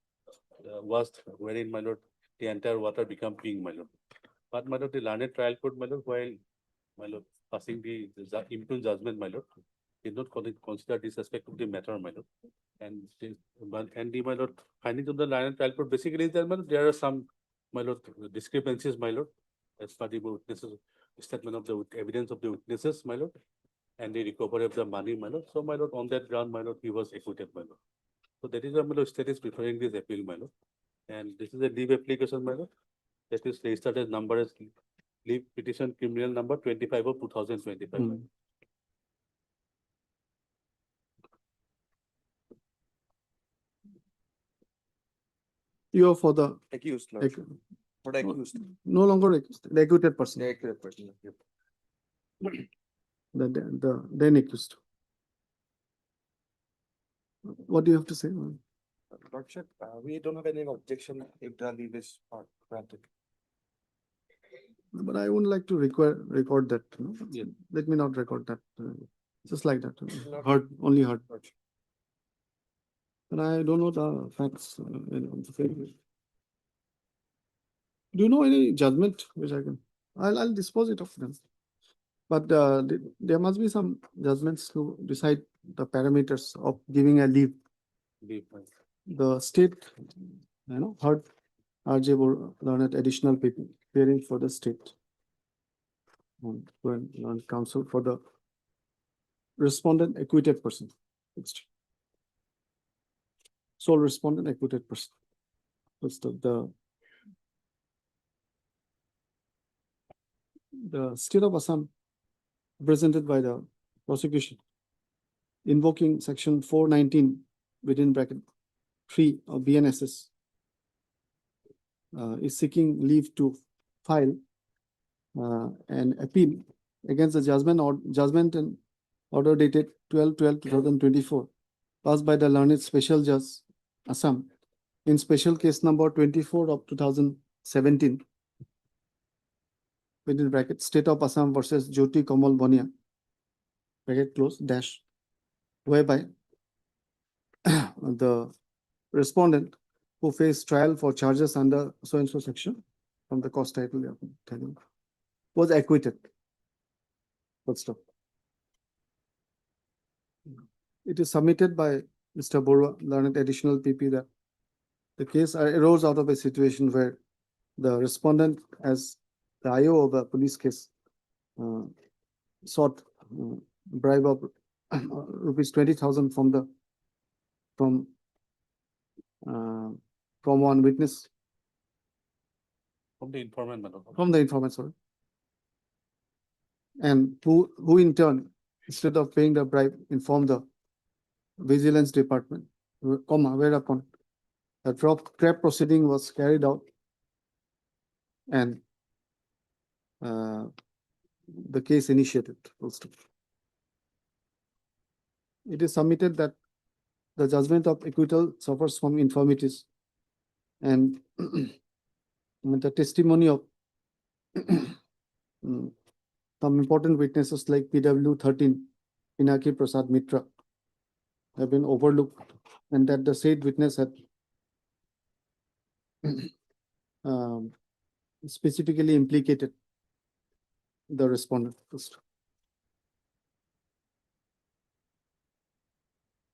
washed, wherein, my lord, the entire water became pink, my lord. But, my lord, the Learned Trial Court, my lord, while, my lord, passing the impugned judgment, my lord, did not consider disrespect of the matter, my lord. And the, my lord, findings of the Learned Trial Court basically is that, my lord, there are some, my lord, discrepancies, my lord, as per the witnesses, statement of the evidence of the witnesses, my lord, and the recovery of the money, my lord. So, my lord, on that ground, my lord, he was acquitted, my lord. So that is why, my lord, status preferring this appeal, my lord. And this is a leave application, my lord. That is registered as number as leave petition criminal number 25 of 2025. You are for the. Accused, ac- for the accused. No longer accused, the acquitted person, The accused person. the then accused. What do you have to say? Lordship, we don't have any objection if the leave is granted. But I wouldn't like to record that. No? Let me not record that. Just like that. Heard, only heard. But I don't know the facts. Do you know any judgment which I can? I'll dispose it of them. But there must be some judgments to decide the parameters of giving a leave. The state, heard RJ learned additional people appearing for the state. And counsel for the respondent acquitted person. Next. Sole respondent acquitted person. First of the state of Assam presented by the prosecution invoking section 419 within bracket 3 of BNSS is seeking leave to file an appeal against the judgment and order dated 12/12/2024 passed by the learned special judge Assam in special case number 24 of 2017 within bracket state of Assam versus Jyoti Kamal Bonia bracket close dash, whereby the respondent who faced trial for charges under so and so section from the cost title was acquitted. First stop. It is submitted by Mr. Borwa, learned additional PP, that the case arose out of a situation where the respondent, as the IO of a police case, sought bribe of rupees 20,000 from one witness. From the informant, madam. From the informant, sorry. And who in turn, instead of paying the bribe, informed the vigilance department, whereupon a trap proceeding was carried out and the case initiated. It is submitted that the judgment of acquittal suffers from infirmities and the testimony of some important witnesses like PW 13, Pinaki Prasad Mitra, have been overlooked, and that the said witness had specifically implicated the respondent.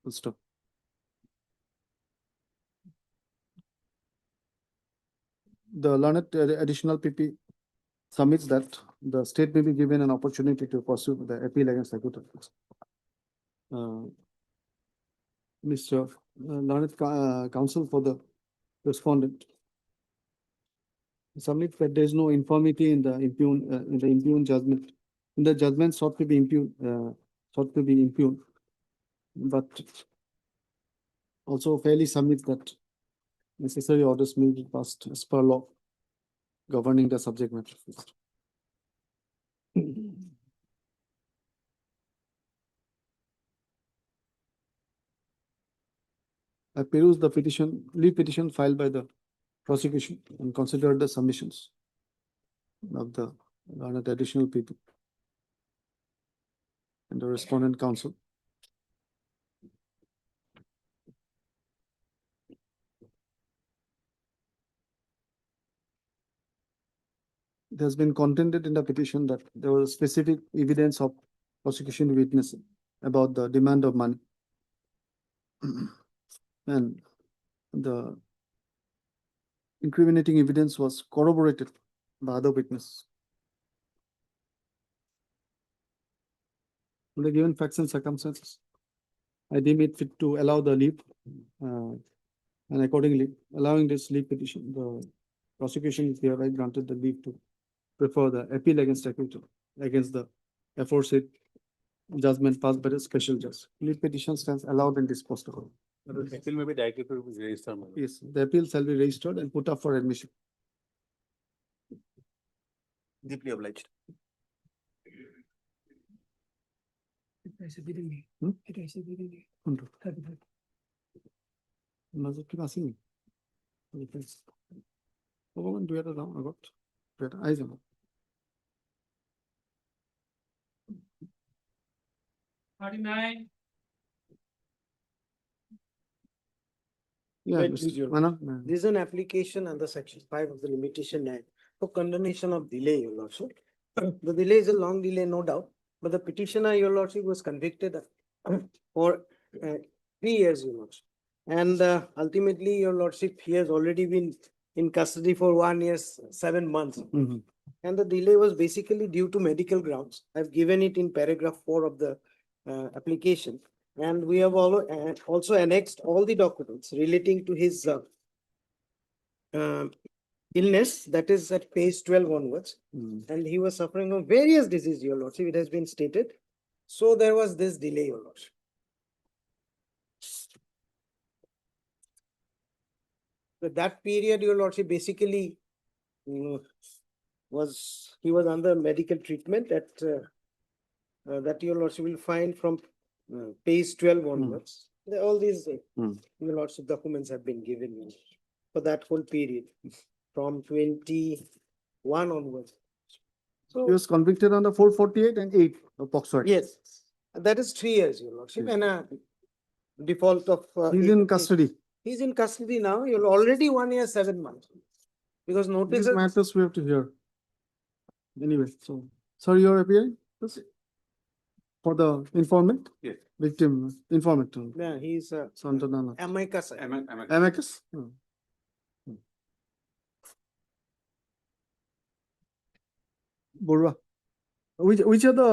Stop. The learned additional PP submits that the state may be given an opportunity to pursue the appeal against acquittal. Mr. Learned counsel for the respondent submit that there is no infirmity in the impugned judgment. In the judgment sought to be impugned, but also fairly submit that necessary orders may be passed as per law governing the subject matter. I perused the leave petition filed by the prosecution and considered the submissions of the learned additional people and the respondent counsel. It has been contended in the petition that there was specific evidence of prosecution witness about the demand of money. And the incriminating evidence was corroborated by other witnesses. In the given facts and circumstances, I deem it fit to allow the leave, and accordingly, allowing this leave petition, the prosecution is hereby granted the leave to prefer the appeal against acquittal against the aforesaid judgment passed by the special judge. Leave petition stands allowed and disposed of. Appeal may be directly to register, my lord. Yes, the appeal shall be registered and put up for admission. Deeply obliged. কোনটো? মাজত কিবা আছিল নেকি? অকমান দুই এটা যাওঁ আগত, দুই এটা আহি যাব। Yeah, Wait, Mr. Your Manoj, This is an application under section 5 of the Limitation Act for condonation of delay, Your Lordship. The delay is a long delay, no doubt, but the petitioner, Your Lordship, was convicted for 3 years, Your Lordship. And ultimately, Your Lordship, he has already been in custody for 1 year, 7 months. Mhm. And the delay was basically due to medical grounds. I've given it in paragraph 4 of the application. And we have also annexed all the documents relating to his illness, that is at page 12 onwards. And he was suffering from various diseases, Your Lordship, it has been stated. So there was this delay, Your Lordship. So that period, Your Lordship, basically he was under medical treatment that Your Lordship will find from page 12 onwards. All these Your Lordship documents have been given for that whole period from 21 onwards. He was convicted under 448 and 8 of POCSO Act. Yes, that is 3 years, Your Lordship, and a default of. He's in custody. He's in custody now. You're already 1 year, 7 months. Because notice. These matters we have to hear. Anyway, so, sorry, you're appearing? Yes. For the informant? Yes. Victim, informant. Yeah, he's Santana. amicus. Amicus? Borua. Which are the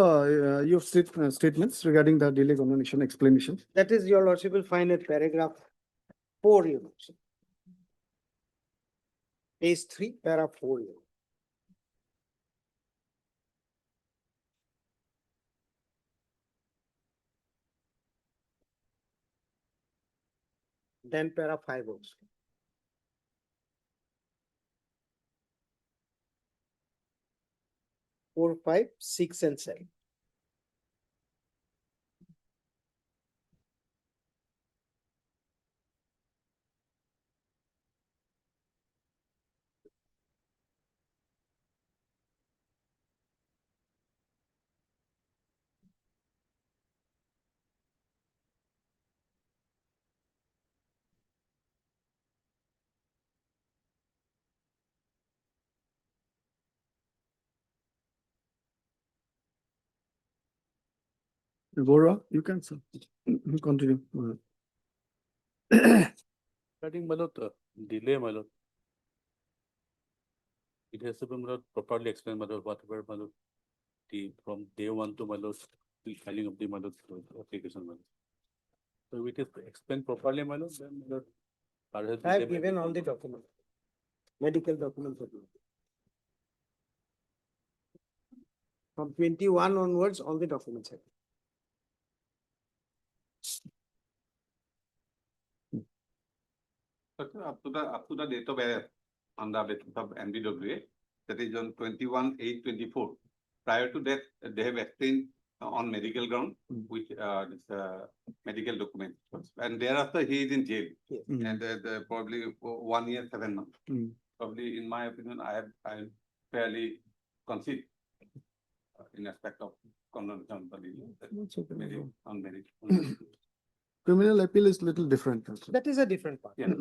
your statements regarding the delay condonation explanation? That is, Your Lordship will find at paragraph 4, Your Lordship. Page 3, paragraph 4. Your Lordship. Then paragraph 5 also. Four, 5, 6, and 7. Borua, you can continue. Regarding my lord, delay, my lord. It has to be, my lord, properly explained, my lord, whatever, my lord, from day 1 to, my lord, the filing of the, my lord, application, my lord. So it is explained properly, my lord, then, my lord. I have given all the documents, medical documents. From 21 onwards, all the documents have. Up to the date of on the basis of NBWA, that is on 21/8/24. Prior to that, they have explained on medical ground, which this medical document. And thereafter, he is in jail. And probably 1 year, 7 months. Probably, in my opinion, I fairly concede in aspect of condonation on merit. Criminal appeal is little different. That is a different part. Yeah.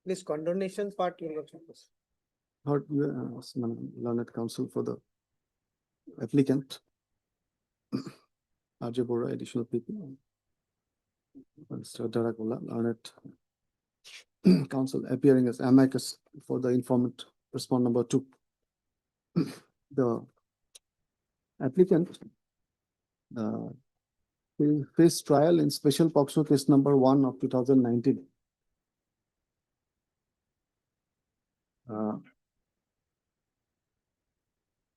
This condonation part, Your Lordship. Heard learned counsel for the applicant. RJ Borua, additional people. Mr. Darakola, learned counsel appearing as amicus for the informant, respond number 2. The applicant will face trial in special POCSO case number 1 of 2019.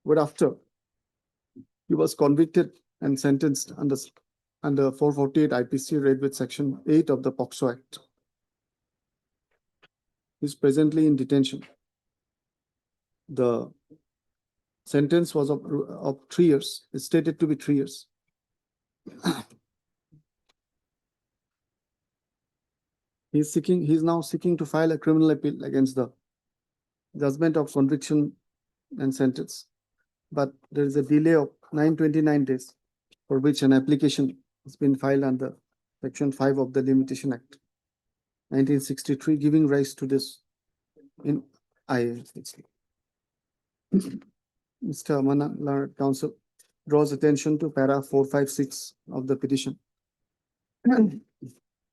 Whereafter, he was convicted and sentenced under under 448 IPC read with section 8 of the POCSO Act. He is presently in detention. The sentence was of 3 years, it's stated to be 3 years. He is now seeking to file a criminal appeal against the judgment of conviction and sentence. But there is a delay of 929 days for which an application has been filed under Section 5 of the Limitation Act 1963, giving rise to this in IA. Mr. Amana, learned counsel, draws attention to para 456 of the petition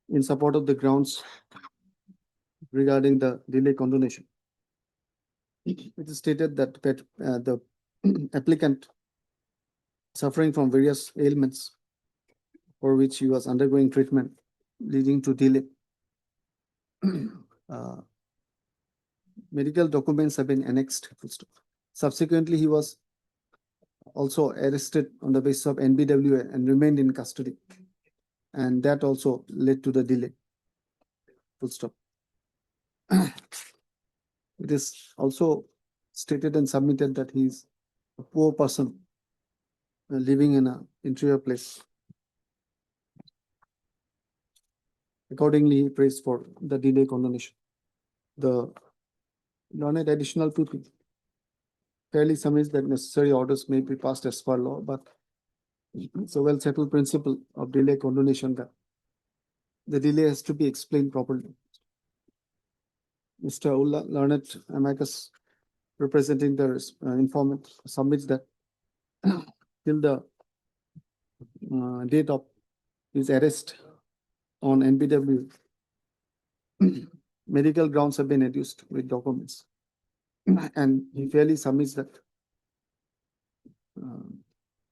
in support of the grounds regarding the delay condonation. It is stated that the applicant suffering from various ailments for which he was undergoing treatment leading to delay. Medical documents have been annexed. Subsequently, he was also arrested on the basis of NBWA and remained in custody. And that also led to the delay. Full stop. It is also stated and submitted that he is a poor person living in an interior place. Accordingly, he prays for the delay condonation. The learned additional PP fairly summarizes that necessary orders may be passed as per law, but it's a well settled principle of delay condonation that the delay has to be explained properly. Mr. Ulla, learned amicus representing the informant, submits that till the date of his arrest on NBW, medical grounds have been adduced with documents. And he fairly submits that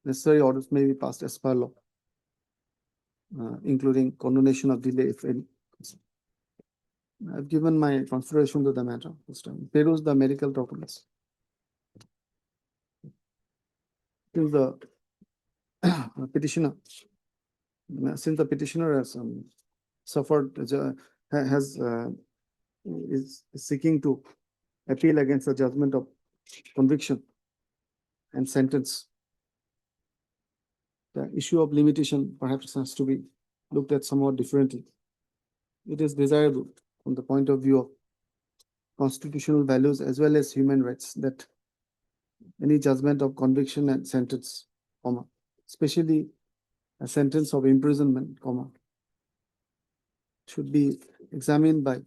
necessary orders may be passed as per law, including condonation of delay if any. I've given my consideration to the matter this time. Peruse the medical documents. Since the petitioner, has suffered, is seeking to appeal against the judgment of conviction and sentence, the issue of limitation perhaps has to be looked at somewhat differently. It is desirable from the point of view of constitutional values as well as human rights that any judgment of conviction and sentence, especially a sentence of imprisonment, should be examined by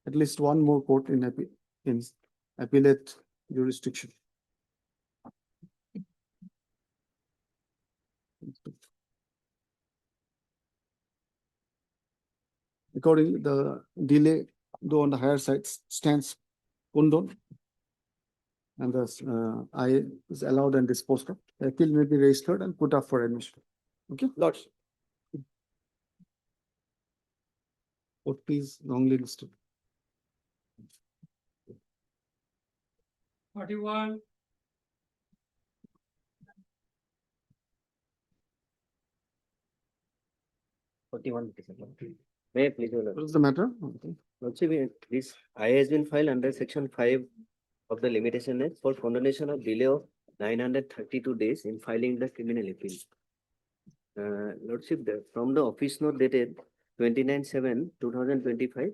at least one more court in appellate jurisdiction. Accordingly, the delay, though on the higher side, stands condoned, and thus I is allowed and disposed of. The appeal may be registered and put up for admission. Okay, Lordship. What is wrongly listed? 41. May I please? What is the matter? Okay. Lordship, this I has been filed under section 5 of the Limitation Act for condonation of delay of 932 days in filing the criminal appeal. Lordship, from the office note dated 29/7/2025,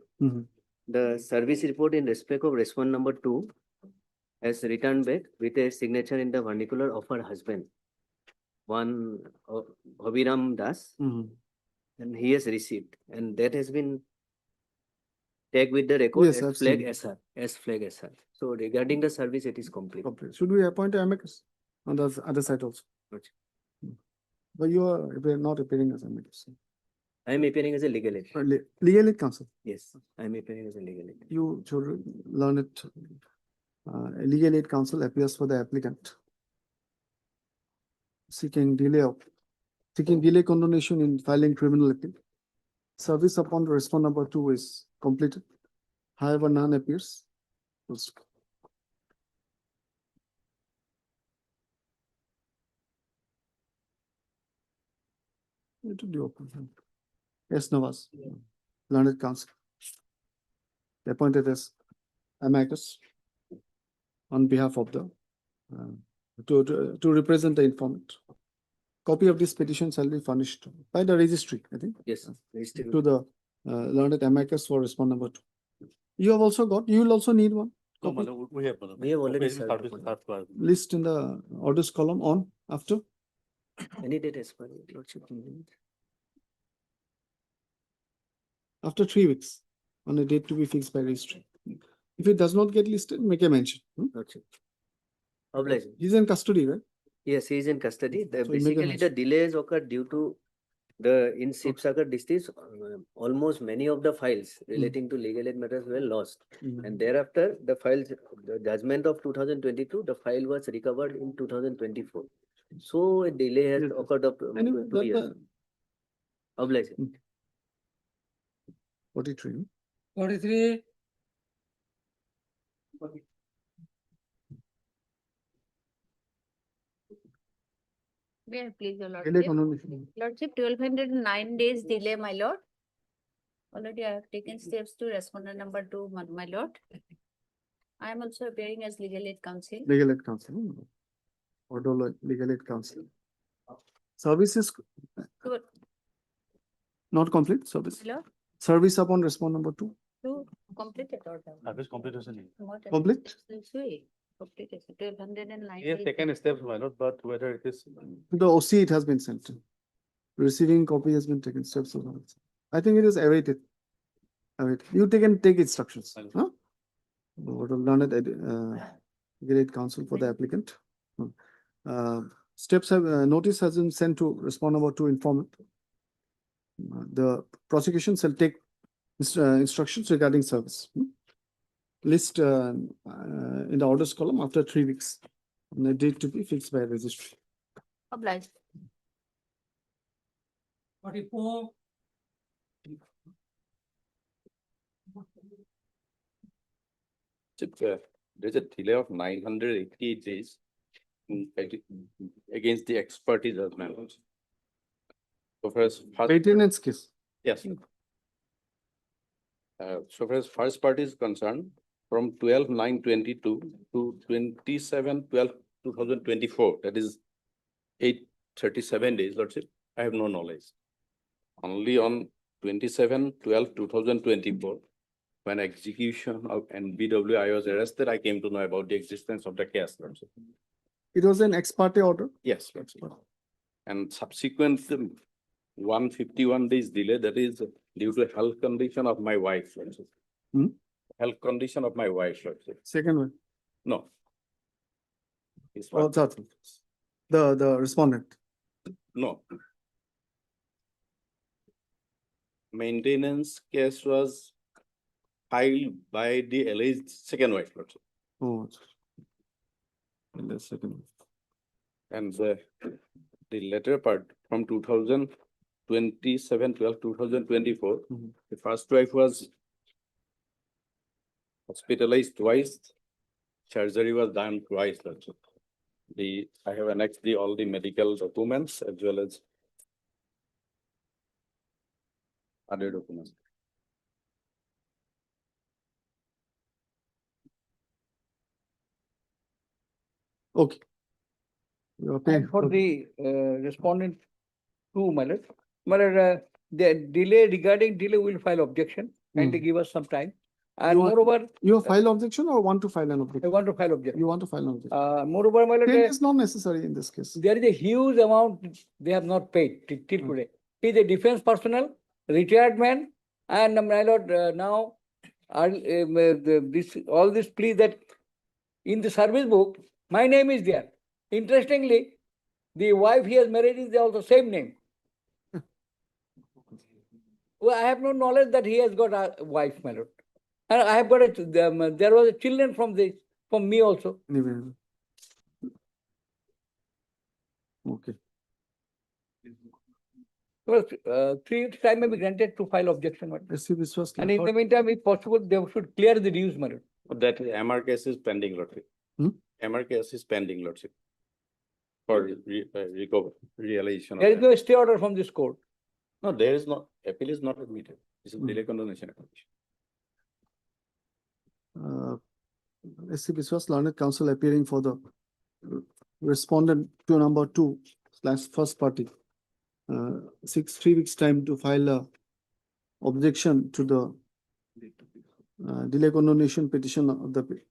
the service report in respect of respondent number 2 has returned back with a signature in the vernacular of her husband, one Abhiram Das, and he has received, and that has been tagged with the record Yes, as I've flag seen. SR, as flag SR. So regarding the service, it is complete. Should we appoint an amicus on the other side also? But you are not appearing as amicus. I am appearing as a legal aid. Legal aid counsel. Yes, I am appearing as a legal aid. You should learn it. Legal aid counsel appears for the applicant seeking delay condonation in filing criminal appeal. Service upon respondent number 2 is completed. However, none appears. It will be open. Yes, Nawaz, learned counsel. Appointed as amicus on behalf of the, to represent the informant. Copy of this petition shall be furnished by the registry, I think. Yes, registry To the learned amicus for respond number 2. You have also got, you will also need one. No, Copy. Malord, we have. Malord. We have already Copy served service upon served to us. List in the orders column on after. any date as per your lordship. After 3 weeks, on a date to be fixed by registry. If it does not get listed, make a mention. Lordship. Obliging. He's in custody, right? Yes, he is in custody. So you make a Basically, the mention. delays occurred due to the in Sibsagar district, almost many of the files relating to legal aid matters were lost. And thereafter, the files, the judgment of 2022, the file was recovered in 2024. So a delay has occurred of Anyway, 2 years. Obliging. 43. 43. May I please, your Delay lordship? confirmation. Lordship, 1209 days delay, my lord. Already I have taken steps to respondent number 2, my lord. I am also appearing as legal aid counsel. Legal aid counsel. Order legal aid counsel. Services Good. not complete, service. My lord, Service upon respond number 2. to complete it or down. Service completion. Complete? Completed, 1209 He has days. taken steps, Malord, but whether it is. The OC it has been sent. Receiving copy has been taken steps. I think it is awaited. Awaited. You take instructions. Huh? Order learned legal aid counsel for the applicant. Steps have, notice has been sent to respond number 2 informant. The prosecution shall take instructions regarding service. List in the orders column after 3 weeks. And the date to be fixed by registry. Obliged. 44. There's a delay of 988 days against the expertise of members. So far as Maintenance case. yes. So far as first party is concerned, from 12/9/22 to 27/12/2024, that is 837 days, Lordship, I have no knowledge. Only on 27/12/2024, when execution of NBWI was arrested, I came to know about the existence of the case, Lordship. It was an ex parte order. Yes, Lordship. And subsequent 151 days delay, that is due to health condition of my wife, Lordship. Health condition of my wife, Lordship. Second one. No. This Oh, one. that's the respondent. No. Maintenance case was filed by the alleged second wife, Lordship. Oh. And the second one. And the latter part from 2027/12/2024, the first wife was hospitalized twice. Surgery was done twice, Lordship. I have annexed all the medical documents as well as other documents. Okay. Okay. And for the respondent 2, my lord, the delay regarding delay will file objection and they give us some time. And moreover, You have file objection or want to file an objection? I want to file objection. You want to file an objection? Moreover, my lord, It is not necessary in this case. there is a huge amount they have not paid till today. He is a defense personnel, retired man, and my lord, now all this plea that in the service book, my name is there. Interestingly, the wife he has married is also same name. Well, I have no knowledge that he has got a wife, my lord. And I have got there was a children from me also. Anyway. Okay. Well, 3 weeks time may be granted to file objection. my lord. And in the meantime, if possible, they should clear the dues, my lord. That MR case is pending, Lordship. MR case is pending, Lordship. For realization. There is no stay order from this court. No, there is no, appeal is not admitted. This is delay condonation application. SC Biswas Learned Counsel appearing for the respondent to number 2/first party. 3 weeks time to file a objection to the delay condonation petition of the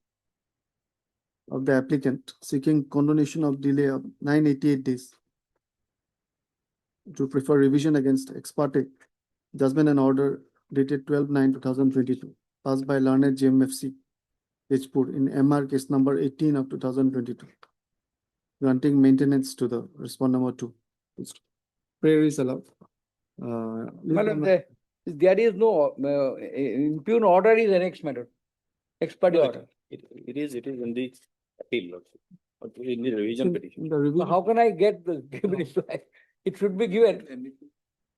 applicant seeking condonation of delay of 988 days to prefer revision against ex parte judgment and order dated 12/9/2022 passed by learned JMFC Tezpur in MR case number 18 of 2022, granting maintenance to the respondent number 2. Prayer is allowed. There is no impugn order is annexed matter. Ex parte order. It is in the appeal, but in the revision petition. The revision. How can I get the given reply? It should be given.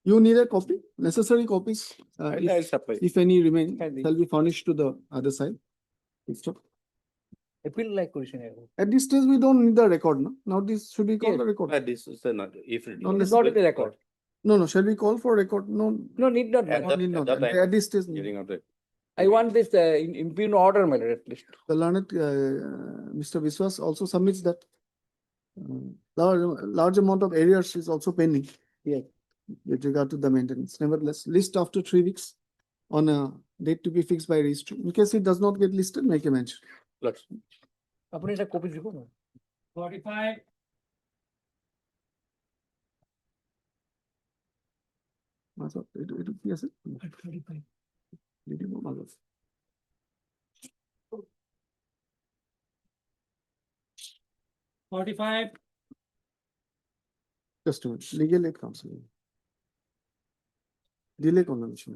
You need a copy, necessary copies. I'll supply. If any remain, shall be furnished to the other side. Appeal like question. At this stage, we don't need the record, no? Now this should be called a record. This is not, if. No, It's not in the record. No, shall we call for record? No. No, need not. At matter. Need not. that time, At this stage, Hearing of the. I want this impugn order matter at least. the learned, Mr. Biswas also submits that large amount of arrears is also pending. Yeah. With regard to the maintenance. Nevertheless, list after 3 weeks on a date to be fixed by registry. In case it does not get listed, make a mention. Let's. আপনি একটা copy দিব না 45. It কি আছে? 45. Just a minute. Legal aid counsel. Delay condonation.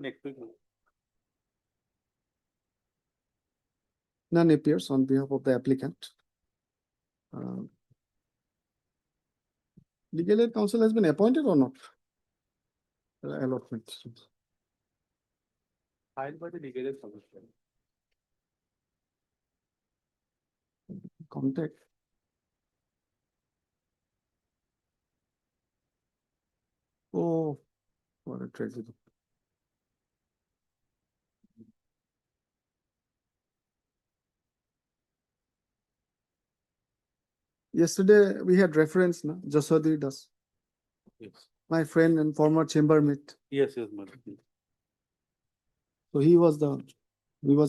Next week. None appears on behalf of the applicant. Legal aid counsel has been appointed or not? Allotment. Filed by the legal aid commission. Contact. Oh, what a tragedy. Yesterday, we had reference, na, Jaswadi Das, Yes, my friend and former chambermate. yes, madam. So he was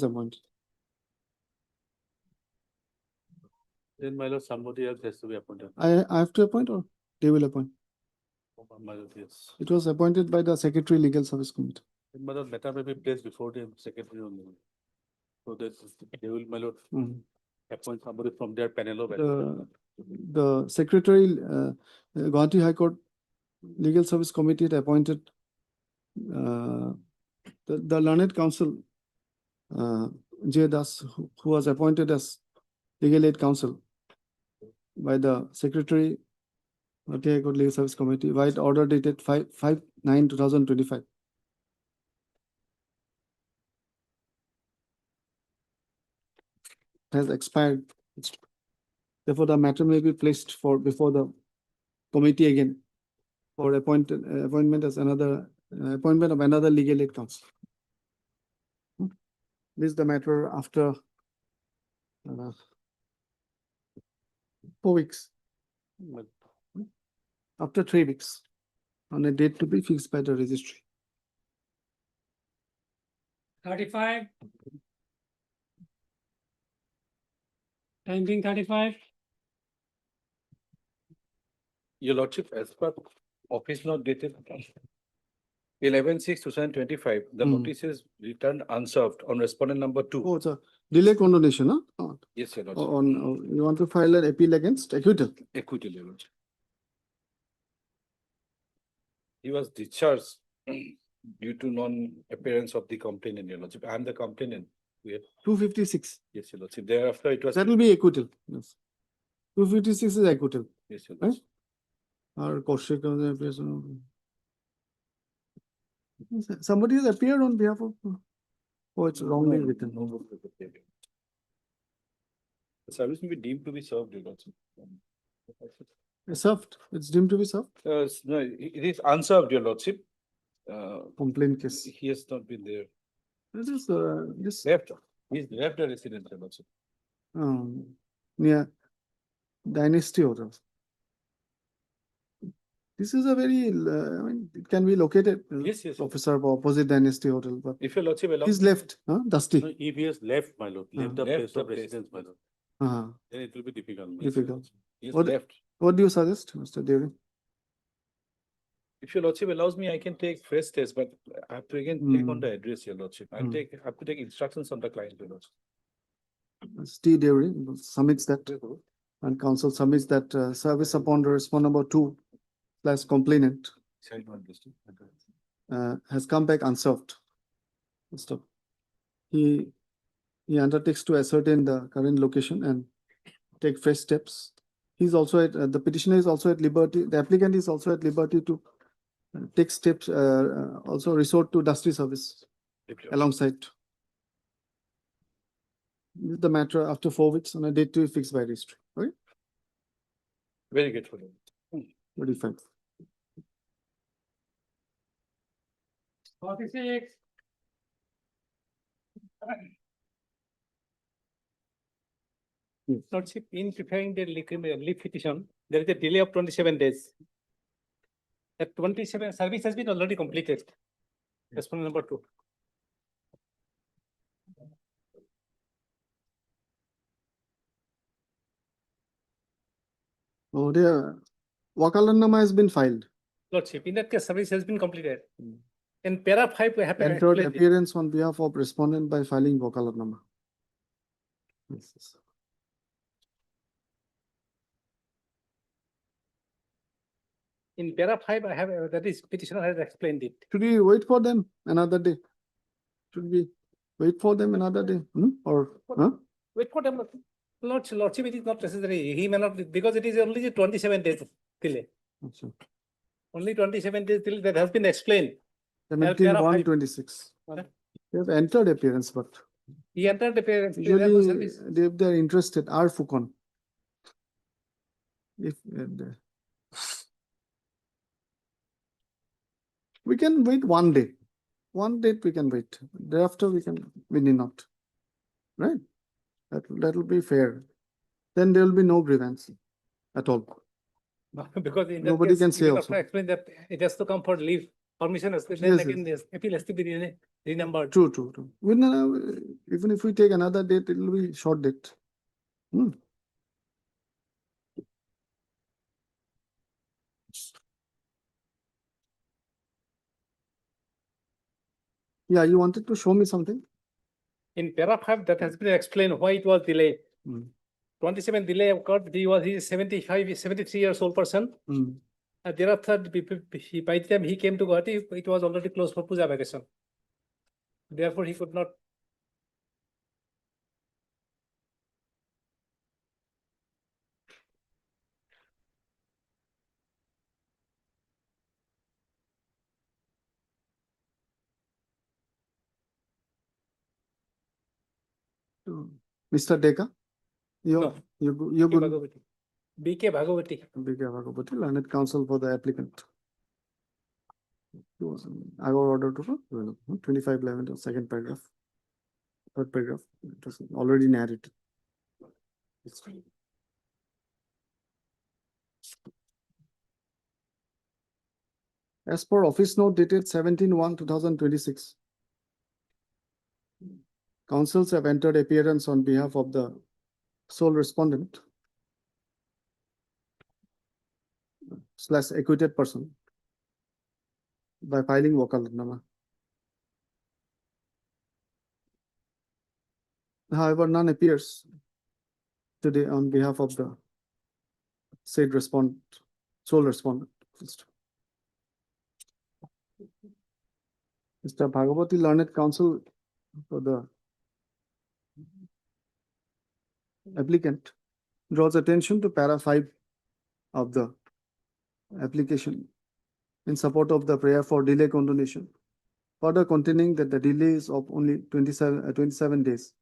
appointed. Then my lord, somebody else has to be appointed. I have to appoint or they will appoint? My lord, yes. It was appointed by the Secretary Legal Service Committee. Then my lord, matter may be placed before the secretary only. So that they will, my lord, appoint somebody from their panel of. The Secretary, Guwahati High Court Legal Service Committee had appointed the learned counsel, J. Das, who was appointed as legal aid counsel by the Secretary, Guwahati High Court Legal Service Committee, by order dated 5/9/2025. Has expired. Therefore, the matter may be placed before the committee again for appointment of another legal aid counsel. This is the matter after 4 weeks. After 3 weeks, on a date to be fixed by the registry. 35. 1935. Your lordship, as per office note dated 11/6/2025, the notice is returned unserved on respondent number 2. Oh, it's a delay condonation, huh? Yes, your lordship. You want to file an appeal against acquittal? Acquittal, your lordship. He was discharged due to non-appearance of the complainant, your lordship. I am the complainant. We have 256. Yes, your lordship. Thereafter, it was. That will be acquittal. Yes. 256 is acquittal. Yes, your Right? lordship. Or somebody has appeared on behalf of. Oh, it's wrongly written. The service will be deemed to be served, your lordship. Served, it's deemed to be served, No, it is unserved, your lordship. complaint case. He has not been there. This, He's left the residence, your lordship. near Dynasty Hotel. This is a very, I mean, it can be located. Yes, yes. Officer opposite Dynasty Hotel, but If your lordship allows. he's left, huh, No, Dusty. if he has left, my lord, left the Left place the of place. residence, my lord, Uh-huh. then it will be difficult. my lord. Difficult. He has What- left. What do you suggest, Mr. Devi? If your lordship allows me, I can take fresh test, but I have to again take on Hmm. the address, your lordship. I Hmm. have to take instructions on the client, your lordship. T. Devi submits that, and council submits that service upon the respond number 2/complainant has come back unserved. Stop. He undertakes to ascertain the current location and take fresh steps. He's also at, the petitioner is also at liberty, the applicant is also at liberty to take steps, also resort to Dusty service alongside. This is the matter after 4 weeks on a date to be fixed by registry, right? Very good for him. 25. 46. Lordship, in preparing the leave petition, there is a delay of 27 days. That 27 service has been already completed. Respondent number 2. Oh, their Wakalanama has been filed. Lordship, in that case, service has been completed. In para 5, we have to Entered explain it. appearance on behalf of respondent by filing Wakalanama. Yes. In para 5, I have, that is petitioner has explained it. Should we wait for them another day? Should we wait for them another day? Or, huh? Wait for them. Lordship, it is not necessary. He may not, because it is only the 27 days delay. Okay. Only 27 days delay that has been explained. 17/1/26. What? They have entered appearance, but He entered the parents. usually if they are interested, are Fukon. If we can wait 1 day. 1 date we can wait. Thereafter we need not. Right? That will be fair. Then there will be no grievance at all. Because in that Nobody case, can you say have also. to explain that it has to come for leave, permission, then Yes, again, this appeal has to be renumbered. True. Even if we take another date, it will be short date. Yeah, you wanted to show me something? In para 5, that has been explained why it was delayed. 27 delay occurred, he is 73 years old person. Thereafter, by the time he came to Guwahati, it was already closed for puja vacation. Therefore, he could not. Mr. Deka? No. You BK good? Bhagavati. BK Bhagavati. BK Bhagavati, learned counsel for the applicant. Our order to 25/11, second paragraph. Third paragraph, it was already narrated. As per office note dated 17/1/2026. Councils have entered appearance on behalf of the sole respondent / acquitted person by filing Wakalatnama. However, none appears today on behalf of the said sole respondent. Mr. Bhagavati, learned counsel for the applicant, draws attention to para 5 of the application in support of the prayer for delay condonation, further containing that the delay is of only 27 days.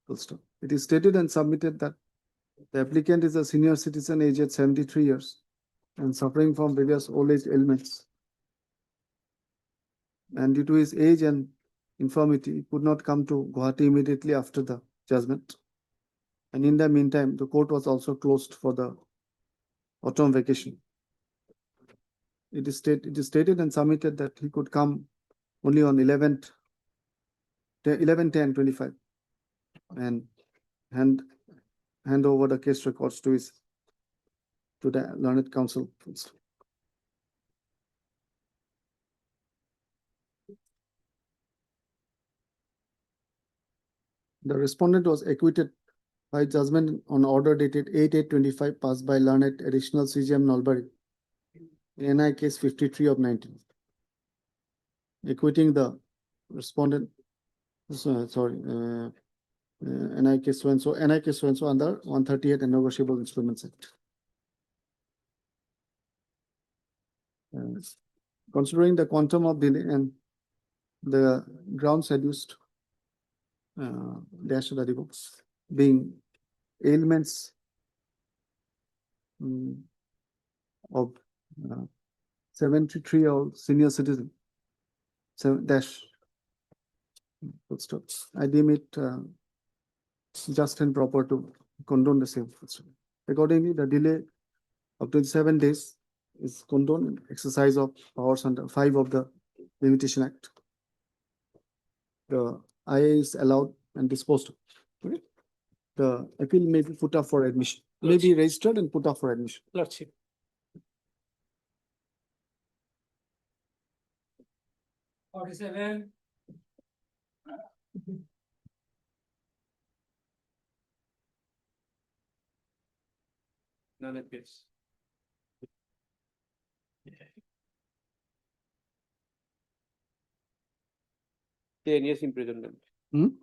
It is stated and submitted that the applicant is a senior citizen aged 73 years and suffering from various old age ailments. And due to his age and infirmity, he could not come to Guwahati immediately after the judgment. And in the meantime, the court was also closed for the autumn vacation. It is stated and submitted that he could come only on 11/10/25 and hand over the case records to the learned counsel. The respondent was acquitted by judgment on order dated 8/8/25 passed by learned additional CGM Nalbari, NI case 53 of 19. Acquitting the respondent, NI case so and so under 138 and Negotiable Instruments Act. Considering the quantum of delay and the grounds adduced, dash the books being ailments of 73-year-old senior citizen, I deem it just and proper to condone the same. Accordingly, the delay of 27 days is condoned in exercise of powers under 5 of the Limitation Act. The IA is allowed and disposed of. Okay? The appeal may be put up for admission, may be registered and put up for admission. Lordship. None appears. 10 years imprisonment. 10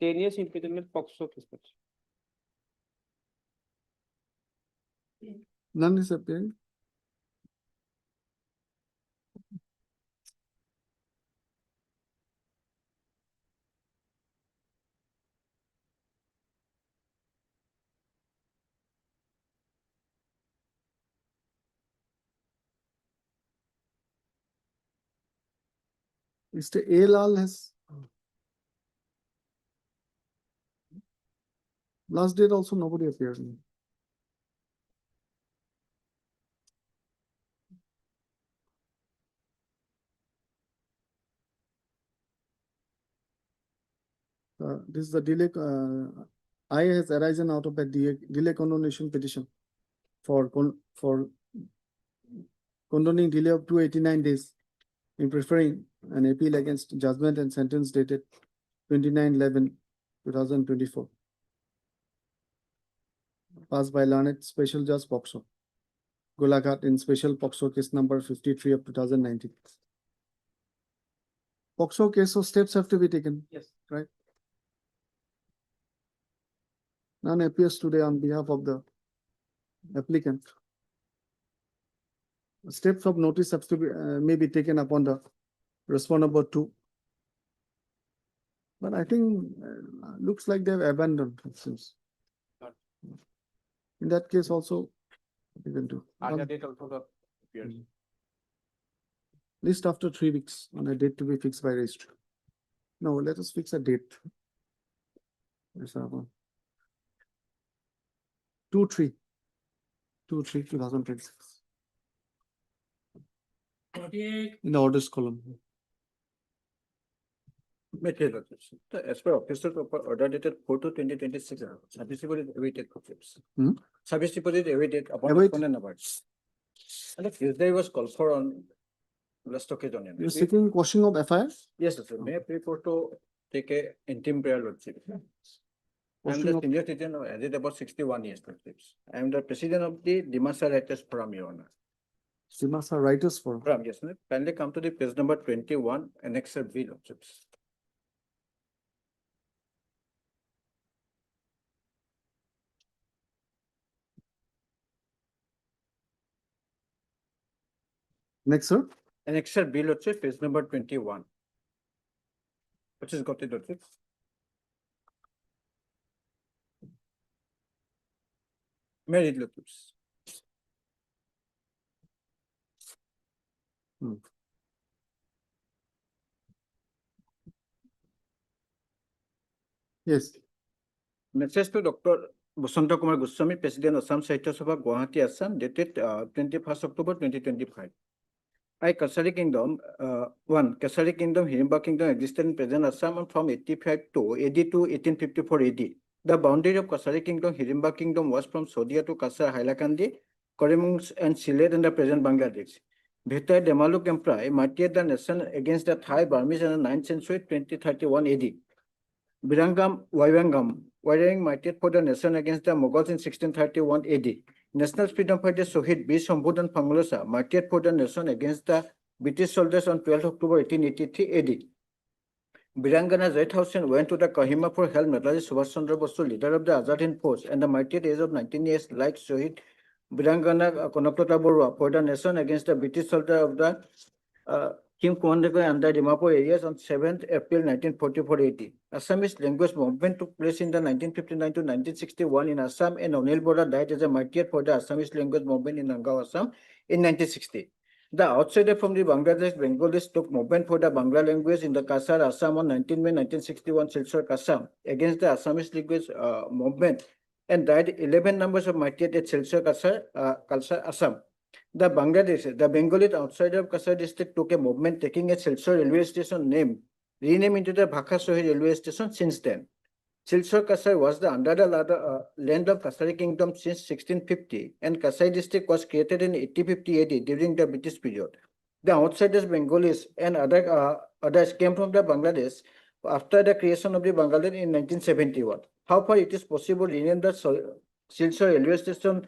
years imprisonment, POCSO case. None is appearing. Mr. A. Lal has last date also nobody appeared. This is the delay. I has arisen out of the delay condonation petition for condoning delay of 289 days in preferring an appeal against judgment and sentence dated 29/11/2024. Passed by learned Special Judge POCSO, Golaghat in Special POCSO case number 53 of 2019. POCSO case, so steps have to be taken. Yes. Right? None appears today on behalf of the applicant. Steps of notice have to be may be taken upon the respondent number 2. But I think looks like they've abandoned it seems. In that case also, we can do. Other date also the appears. List after 3 weeks on a date to be fixed by registry. No, let us fix a date. Yes, 2/3/2026. In the orders column. Material. As per officer order dated 4/2/2026, service report is awaited for trips. Service report is awaited upon respondent awards. And the Tuesday was called for on last occasion. You're seeking quashing of FIR? Yes, sir. May I report to take a interim prayer lordship. I am Quashing the of- senior citizen of added about 61 years. Lordships. I am the president of the Dimasa Writers Forum, Your Honor. Simasa Writers Forum. Forum, yes, sir. Kindly come to the page number 21, Annexure B, Lordships. Next, sir. Annexure B, Lordship, page number 21. Which is got it, Lordship. May I read, Lordships? Yes. Message to Dr. Basanta Kumar Goswami, President of Assam Sahitya Sabha, Guwahati, Assam, dated 21st October 2025. I, Kasari Kingdom, Kasari Kingdom, Hirimba Kingdom existed in present Assam from 85 to AD to 1854 AD. The boundary of Kasari Kingdom, Hirimba Kingdom was from Sodia to Kasar, Hailakandi, Karimungs and Sylhet in the present Bangladesh. Bhitai Demaluk Empire martyred the nation against the Thai Burmese in the 9th century, 2031 AD. Birangam Wairang martyred for the nation against the Mughals in 1631 AD. National Freedom Fighter Shohid B. Shambhudan Phangalosa martyred for the nation against the British soldiers on 12 October 1883 AD. Birangana Zaid Hussain went to the Kohima for help Netaji Subhash Chandra Bosu, leader of the Azad Hind Force, and the martyred age of 19 years, like Shohid Birangana Konaklata Borua for the nation against the British soldier of the Kim Kwandeko and the Dimapur areas on 7th April 1944 AD. Assamese language movement took place in the 1959 to 1961 in Assam, and Onil Bora died as a martyr for the Assamese language movement in Nagaon, Assam in 1960. The outsider from the Bangladesh Bengalis took movement for the Bangla language in the Kasar, Assam on 19 May 1961 Silchar, Assam against the Assamese language movement, and died 11 numbers of martyrs at Silchar, Kasar, Assam. The Bengali outsider of Kasar district took a movement taking a Silchar railway station name, renamed into the Bhakha Sohi railway station since then. Silchar Kasar was the under the land of Kasari Kingdom since 1650, and Kasai district was created in 1850 AD during the British period. The outsiders Bengalis and others came from the Bangladesh after the creation of the Bangladesh in 1971. How far it is possible to rename the Silchar railway station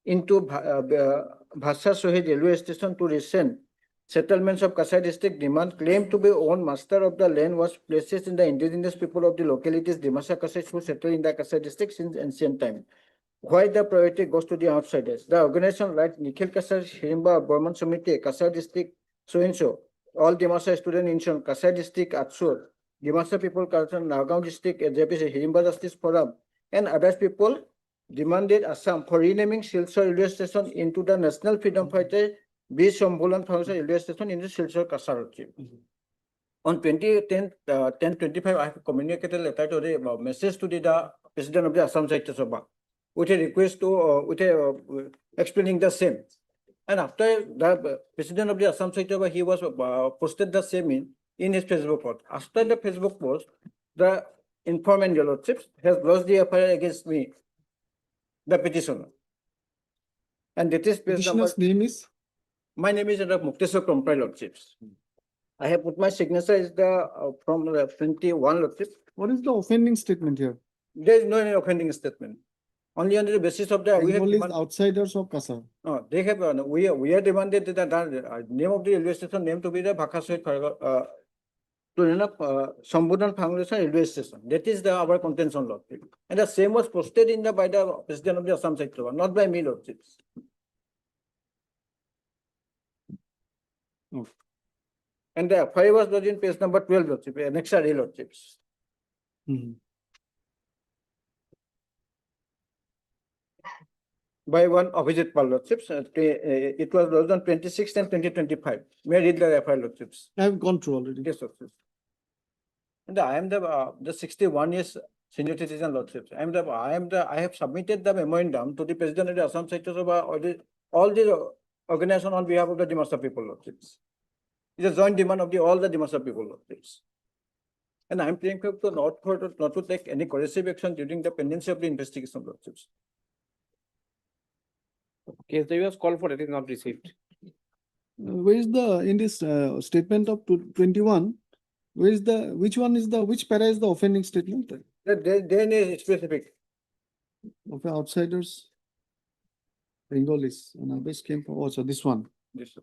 into Bhasha Sohi railway station to recent settlements of Kasai district demand claim to be own master of the land was placed in the indigenous people of the localities Dimasa Kasai who settled in the Kasai district since ancient time. Why the priority goes to the outsiders? The organization like Nikhil Kasar, Hirimba, Burman Sumiti, Kasai district, so all Dimasa student in Kasai district, Atsur, Dimasa people, Nagaon district, JPC, Hirimba Justice Forum, and other people demanded Assam for renaming Silchar railway station into the National Freedom Fighter B. Shambhudan Phangalosa railway station into Silchar Kasar. On 10/10/25, I have communicated a letter to the message to the President of the Assam Sahitya Sabha with a request to explaining the same. And after the President of the Assam Sahitya Sabha, he was posted the same in his Facebook post. After the Facebook post, the informant lordships has lodged the FIR against me, the petitioner. And that is Petitioner's name is? My name is Mukteswar Kromprai lordships. I have put my signature is the from the 21 lordship. What is the offending statement here? There is no any offending statement. Only on the basis of the we have Bengalis outsiders of Kasar. no, they have we are demanded that the name of the railway station name to be the Bhakha Sohi Shambhudan Phangalosa railway station. That is our contention lordship. And the same was posted in the by the President of the Assam Sahitya Sabha, not by me lordships. And the FIR was lodged in page number 12 lordship, next are lordships. By one Abhijit Pal lordships. It was lodged on 26th and 2025. May I read the FIR lordships? I have gone through already. Yes, lordships. And I am the 61 years senior citizen lordships. I have submitted the memorandum to the President of the Assam Sahitya Sabha or all the organization on behalf of the Dimasa people lordships. It's a joint demand of all the Dimasa people lordships. And I am praying to not to take any corrective action during the pendency of the investigation lordships. Case the US call for it is not received. Where is the, in this statement of 21, where is the, which para is the offending statement? Then is specific. Of outsiders, Bengalis, and others came from, also this one. Yes, sir.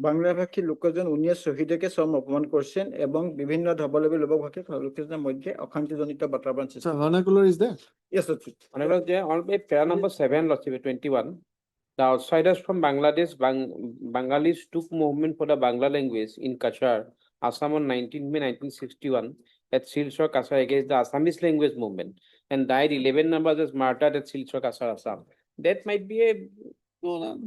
Bangla ভাষী লোকজন 19 শহীদকে সম অপমান করছেন এবং বিভিন্ন ধর্মাবলম্বী লোকভাষী লোকজনের মধ্যে অশান্তিজনিত বাতাবরণ সৃষ্টি So vernacular is there? Yes, sir. On pair number 7, Lordship, 21. The outsiders from Bangladesh, Bengalis took movement for the Bangla language in Kashar, Assam on 19 May 1961 at Silchar, Kasar against the Assamese language movement and died 11 numbers as martyred at Silchar, Kasar, Assam. That might be a... No,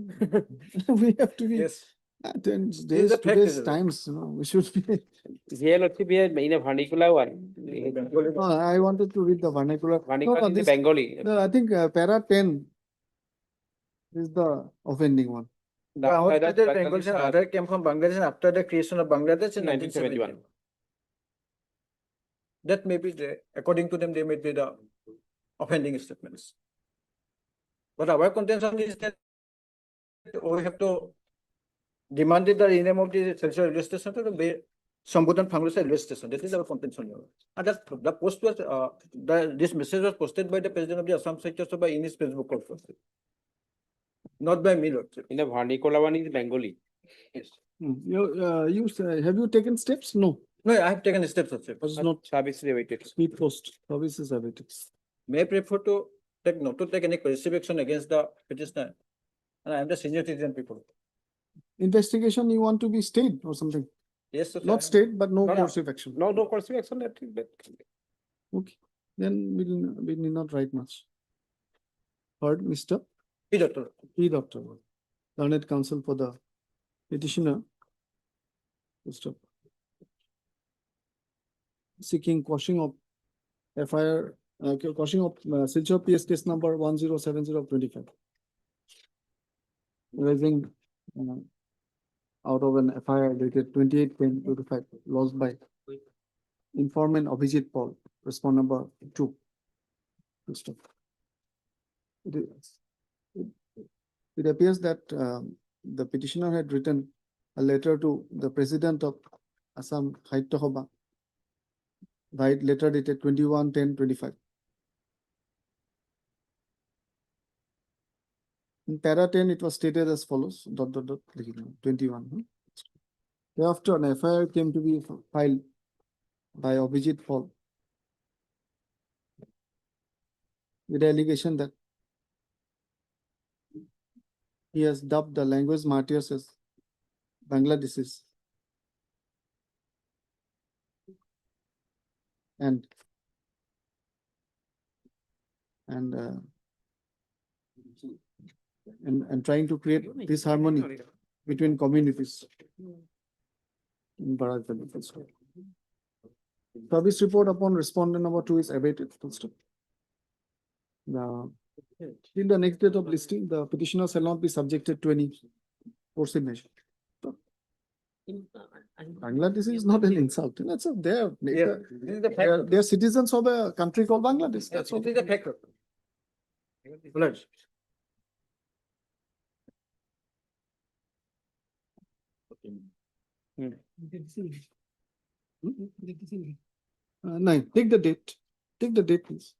we have to be. Yes. Then is days, the fact, today's isn't it? times, we should be. Here Lordship, we are in a vernacular one. No, I wanted to read the vernacular. No, Vernacular no, in the this, Bengali. no, I think para 10 is the offending one. The outsider Bengals and other came from Bangladesh after the creation of Bangladesh in 1971. That may be the, according to them, they may be the offending statements. But our contention is that we have to demand the rename of the central railway station to the Sambodhan Bangladesh railway station. That is our contention. And that the post was, this message was posted by the president of the Assam Sahitya Sabha in his Facebook also. Not by me, Lordship. In the vernacular one is Bengali. Yes. You say, have you taken steps? No. No, I have taken steps, Lordship. It's not Service awaited. speed post. Services awaited. May I prefer to take not to take any coercive action against the petitioner. And I am the senior citizen people. Investigation, you want to be stayed or something? Yes, sir. Not stayed, but no No, no. coercive action. No coercive action. Okay, then we need not write much. Heard, Mr. P. Doctor. P. Doctor, learned counsel for the petitioner. Mr. Seeking quashing of FIR, quashing of Silchar PS case number 107025. Raising out of an FIR dated 28/10/25 lost by informant Abhijit Paul, respond number 2. Mr. It appears that the petitioner had written a letter to the president of Assam Sahitya Sabha, right, letter dated 21/10/25. In para 10, it was stated as follows, ... 21. Thereafter, an FIR came to be filed by Abhijit Paul with the allegation that he has dubbed the language martyrs as Bangladeshis and trying to create this harmony between communities in Barak Valley. Service report upon respondent number 2 is awaited. Till the next date of listing, the petitioner shall not be subjected to any coercive measure. Bangladesh is not an insult. That's they're citizens of a country called Bangladesh. That's all. It is a fact. Lordship. Nine, take the date. Take the date, please.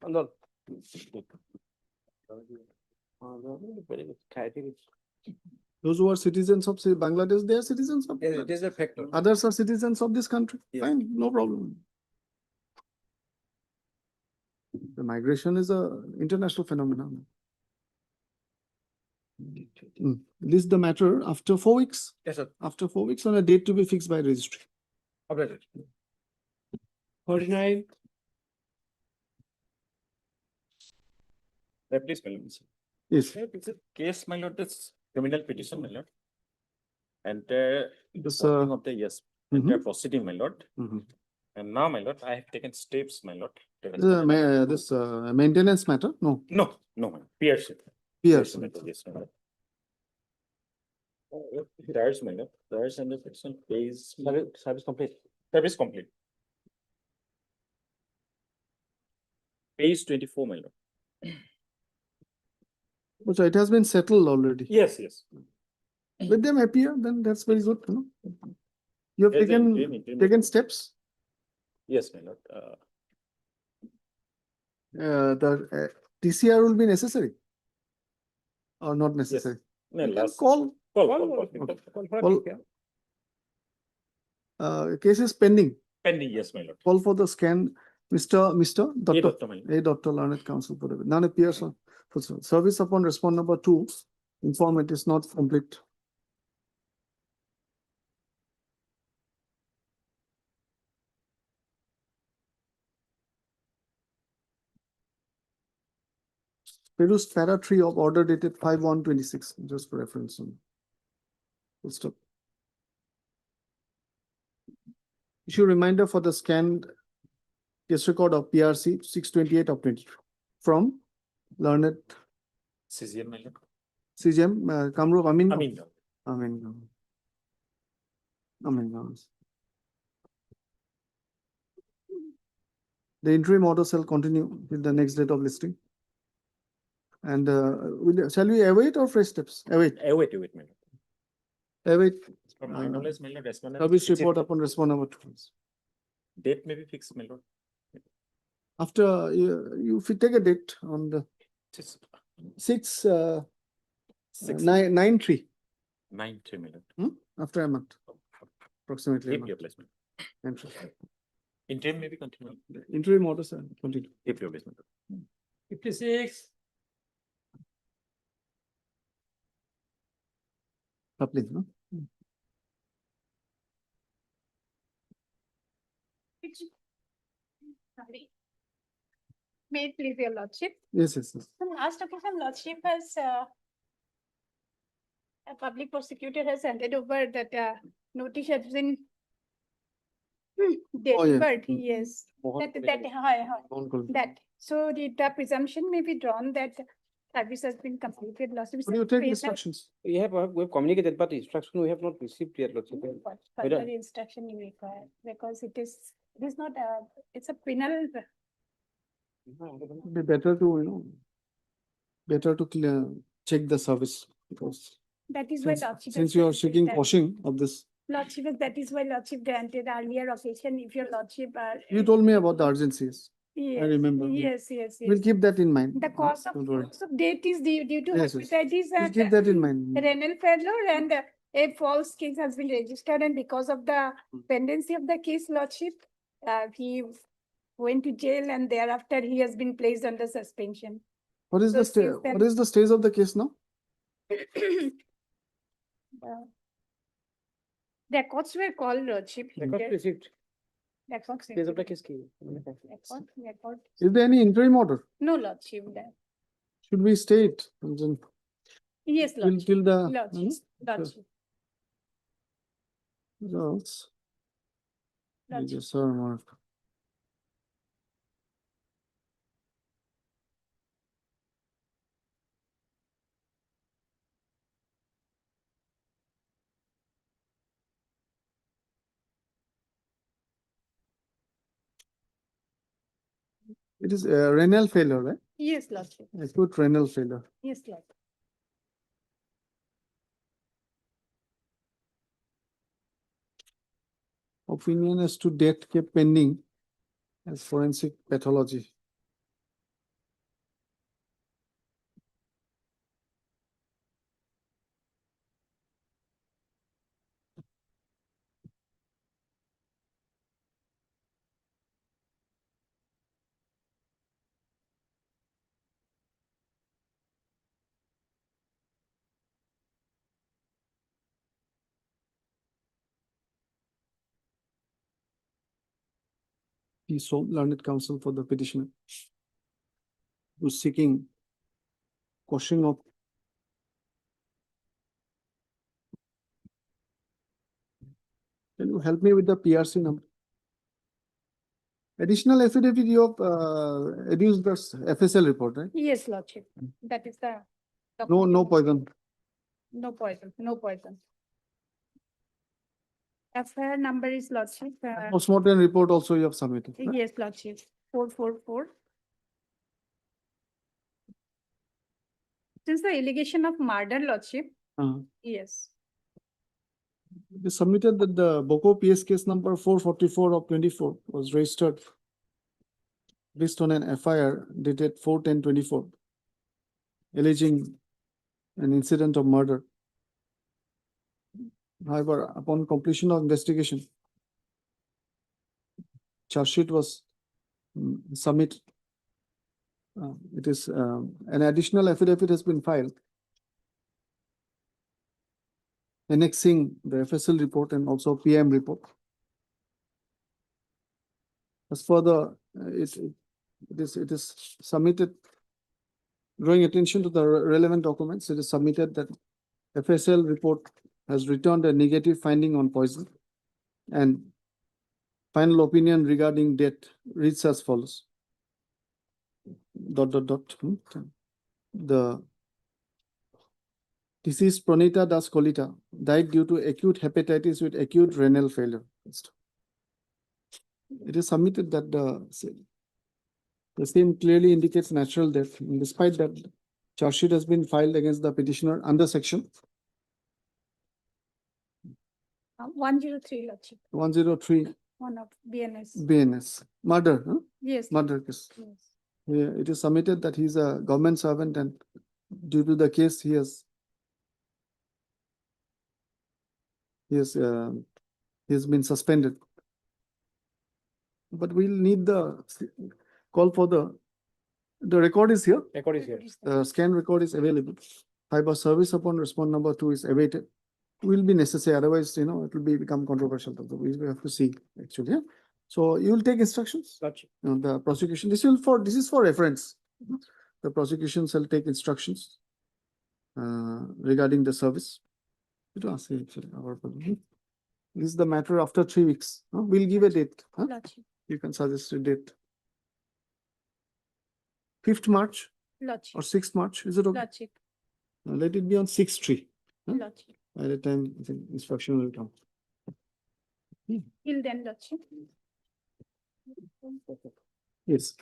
Those who are citizens of, say, Bangladesh, they are citizens of. Yes, it is a fact. Others are citizens of this country. Yes. Fine, no problem. The migration is a international phenomenon. List the matter after 4 weeks. Yes, sir. After 4 weeks on a date to be fixed by registry. Operated. 49. Please, my lord. Yes. It's a case, my lord, this criminal petition, my lord. And This, voting of the yes, mhm. entire proceeding, my lord. Mhm. And now, my lord, I have taken steps, my lord. This maintenance matter? No. No, no, my Pierce. Pierce. Yes, my lord. There's, my lord, there's under section phase. Service complete. Service complete. Page 24, my lord. So it has been settled already. Yes, yes. Let them appear, then that's very good. You have Yes, taken steps. Yes, my lord. The TCR will be necessary or not necessary? No, You can last- call. Case is pending. Pending, yes, my lord. Call for the scan. Mr. Dr. Dr. A. Dr. Learned Counsel for the none appears on service upon respond number 2. Inform it is not complete. Produced para 3 of order dated 5/1/26, just for reference. Full stop. Issue reminder for the scanned case record of PRC 628 of 22 from learned CGM, my lord. CGM Kamrup Amin. Amin. Amin. The interim order shall continue with the next date of listing. And shall we await or fresh steps? Await. Await, my lord. Await. From my knowledge, my lord, respondent. Service report upon respond number 2. Date may be fixed, my lord. After you if you take a date on the 6 9/3 9/3, my lord. after a month approximately. If your placement. Interim may be continued. Interim orders are continue. If your placement. 56. Please, no? Sorry. May it please your lordship. Yes. The last occasion lordship has a public prosecutor has handed over that notice has been delivered, yes. That, so the presumption may be drawn that service has been completed, lordship. Could you take instructions? We have communicated, but instruction we have not received yet, lordship. What further instruction you require, because it is not it's a penal. Be better to, better to clear, check the service because That is why since, lordship. since you are seeking quashing of this, Lordship, that is why lordship granted earlier occasion, if your lordship are. you told me about the urgencies. Yes, I remember. Yes. We'll keep that in mind. The cause of date is due to Yes, hepatitis We'll keep and that in mind. renal failure, and a false case has been registered, and because of the pendency of the case, lordship, he went to jail and thereafter he has been placed under suspension. What is So the since then- what is the stage of the case now? Records were called, lordship. Record received. Records. Case of the case key. Record. Is there any interim order? No, lordship, there. Should we state? And then Yes, till lordship. the Lordship. Lordship. results. Lordship. Yes, sir, Mark. It is renal failure, right? Yes, lordship. Acute renal failure. Yes, lord. Opinion as to death kept pending as forensic pathology. He sought learned counsel for the petitioner who's seeking quashing of Can you help me with the PRC number? Additional affidavit you have adduced the FSL report, right? Yes, lordship. That is the. No poison. No poison, no poison. FIR number is lordship. Postmortem report also you have submitted. Right? Yes, lordship, 444. Since the allegation of murder, lordship, yes. They submitted that the Boko PS case number 444 of 24 was registered based on an FIR dated 4/10/24, alleging an incident of murder. However, upon completion of investigation, charge sheet was submitted. It is an additional affidavit has been filed, annexing the FSL report and also PM report. As for the it is submitted, drawing attention to the relevant documents, it is submitted that FSL report has returned a negative finding on poison, and Final opinion regarding death reads as follows. ... The deceased Pranita Das Kolita died due to acute hepatitis with acute renal failure. It is submitted that the same clearly indicates natural death. And despite that, charge sheet has been filed against the petitioner under section 103, Lordship, 103 one of BNS. BNS. Murder, huh? Yes. Murder case. Yes. Yeah, it is submitted that he is a government servant and due to the case he has been suspended. But we'll need the call for the record is here. Record is here. The scan record is available. Type of service upon respond number 2 is awaited. Will be necessary, otherwise, it will become controversial. We have to see actually. Yeah? So you will take instructions. Gotcha. The prosecution. This is for reference. The prosecution shall take instructions regarding the service. This is the matter after 3 weeks. We'll give a date. Lordship, You can suggest a date. 5th March Lordship, or 6th March. Is it okay? Lordship, Let it be on 6th tree. Lordship. By the time I think instruction will come. Till then, Lordship. Yes.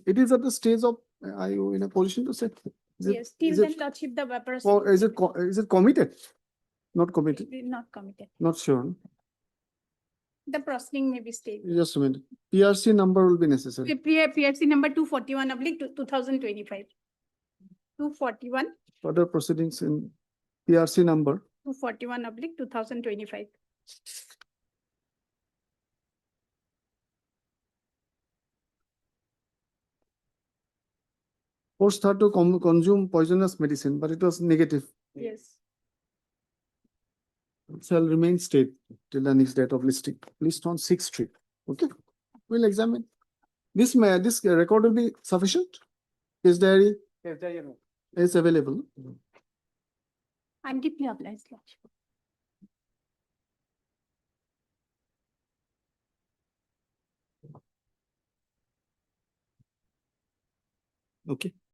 It is at the stage of, are you in a position to say? Yes, till then, Lordship, the person. Or is it committed? Not committed, Not committed. not sure. The proceeding may be stayed. Just a minute. PRC number will be necessary. PRC number 241/2025. 241, Further proceedings in PRC number 241/2025. forced her to consume poisonous medicine, but it was negative. Yes. Shall remain state till the next date of listing. List on 6th tree. Okay, we'll examine. This record will be sufficient. Case diary Yes, there you go. is available. I'm deeply obliged, Lordship. Okay.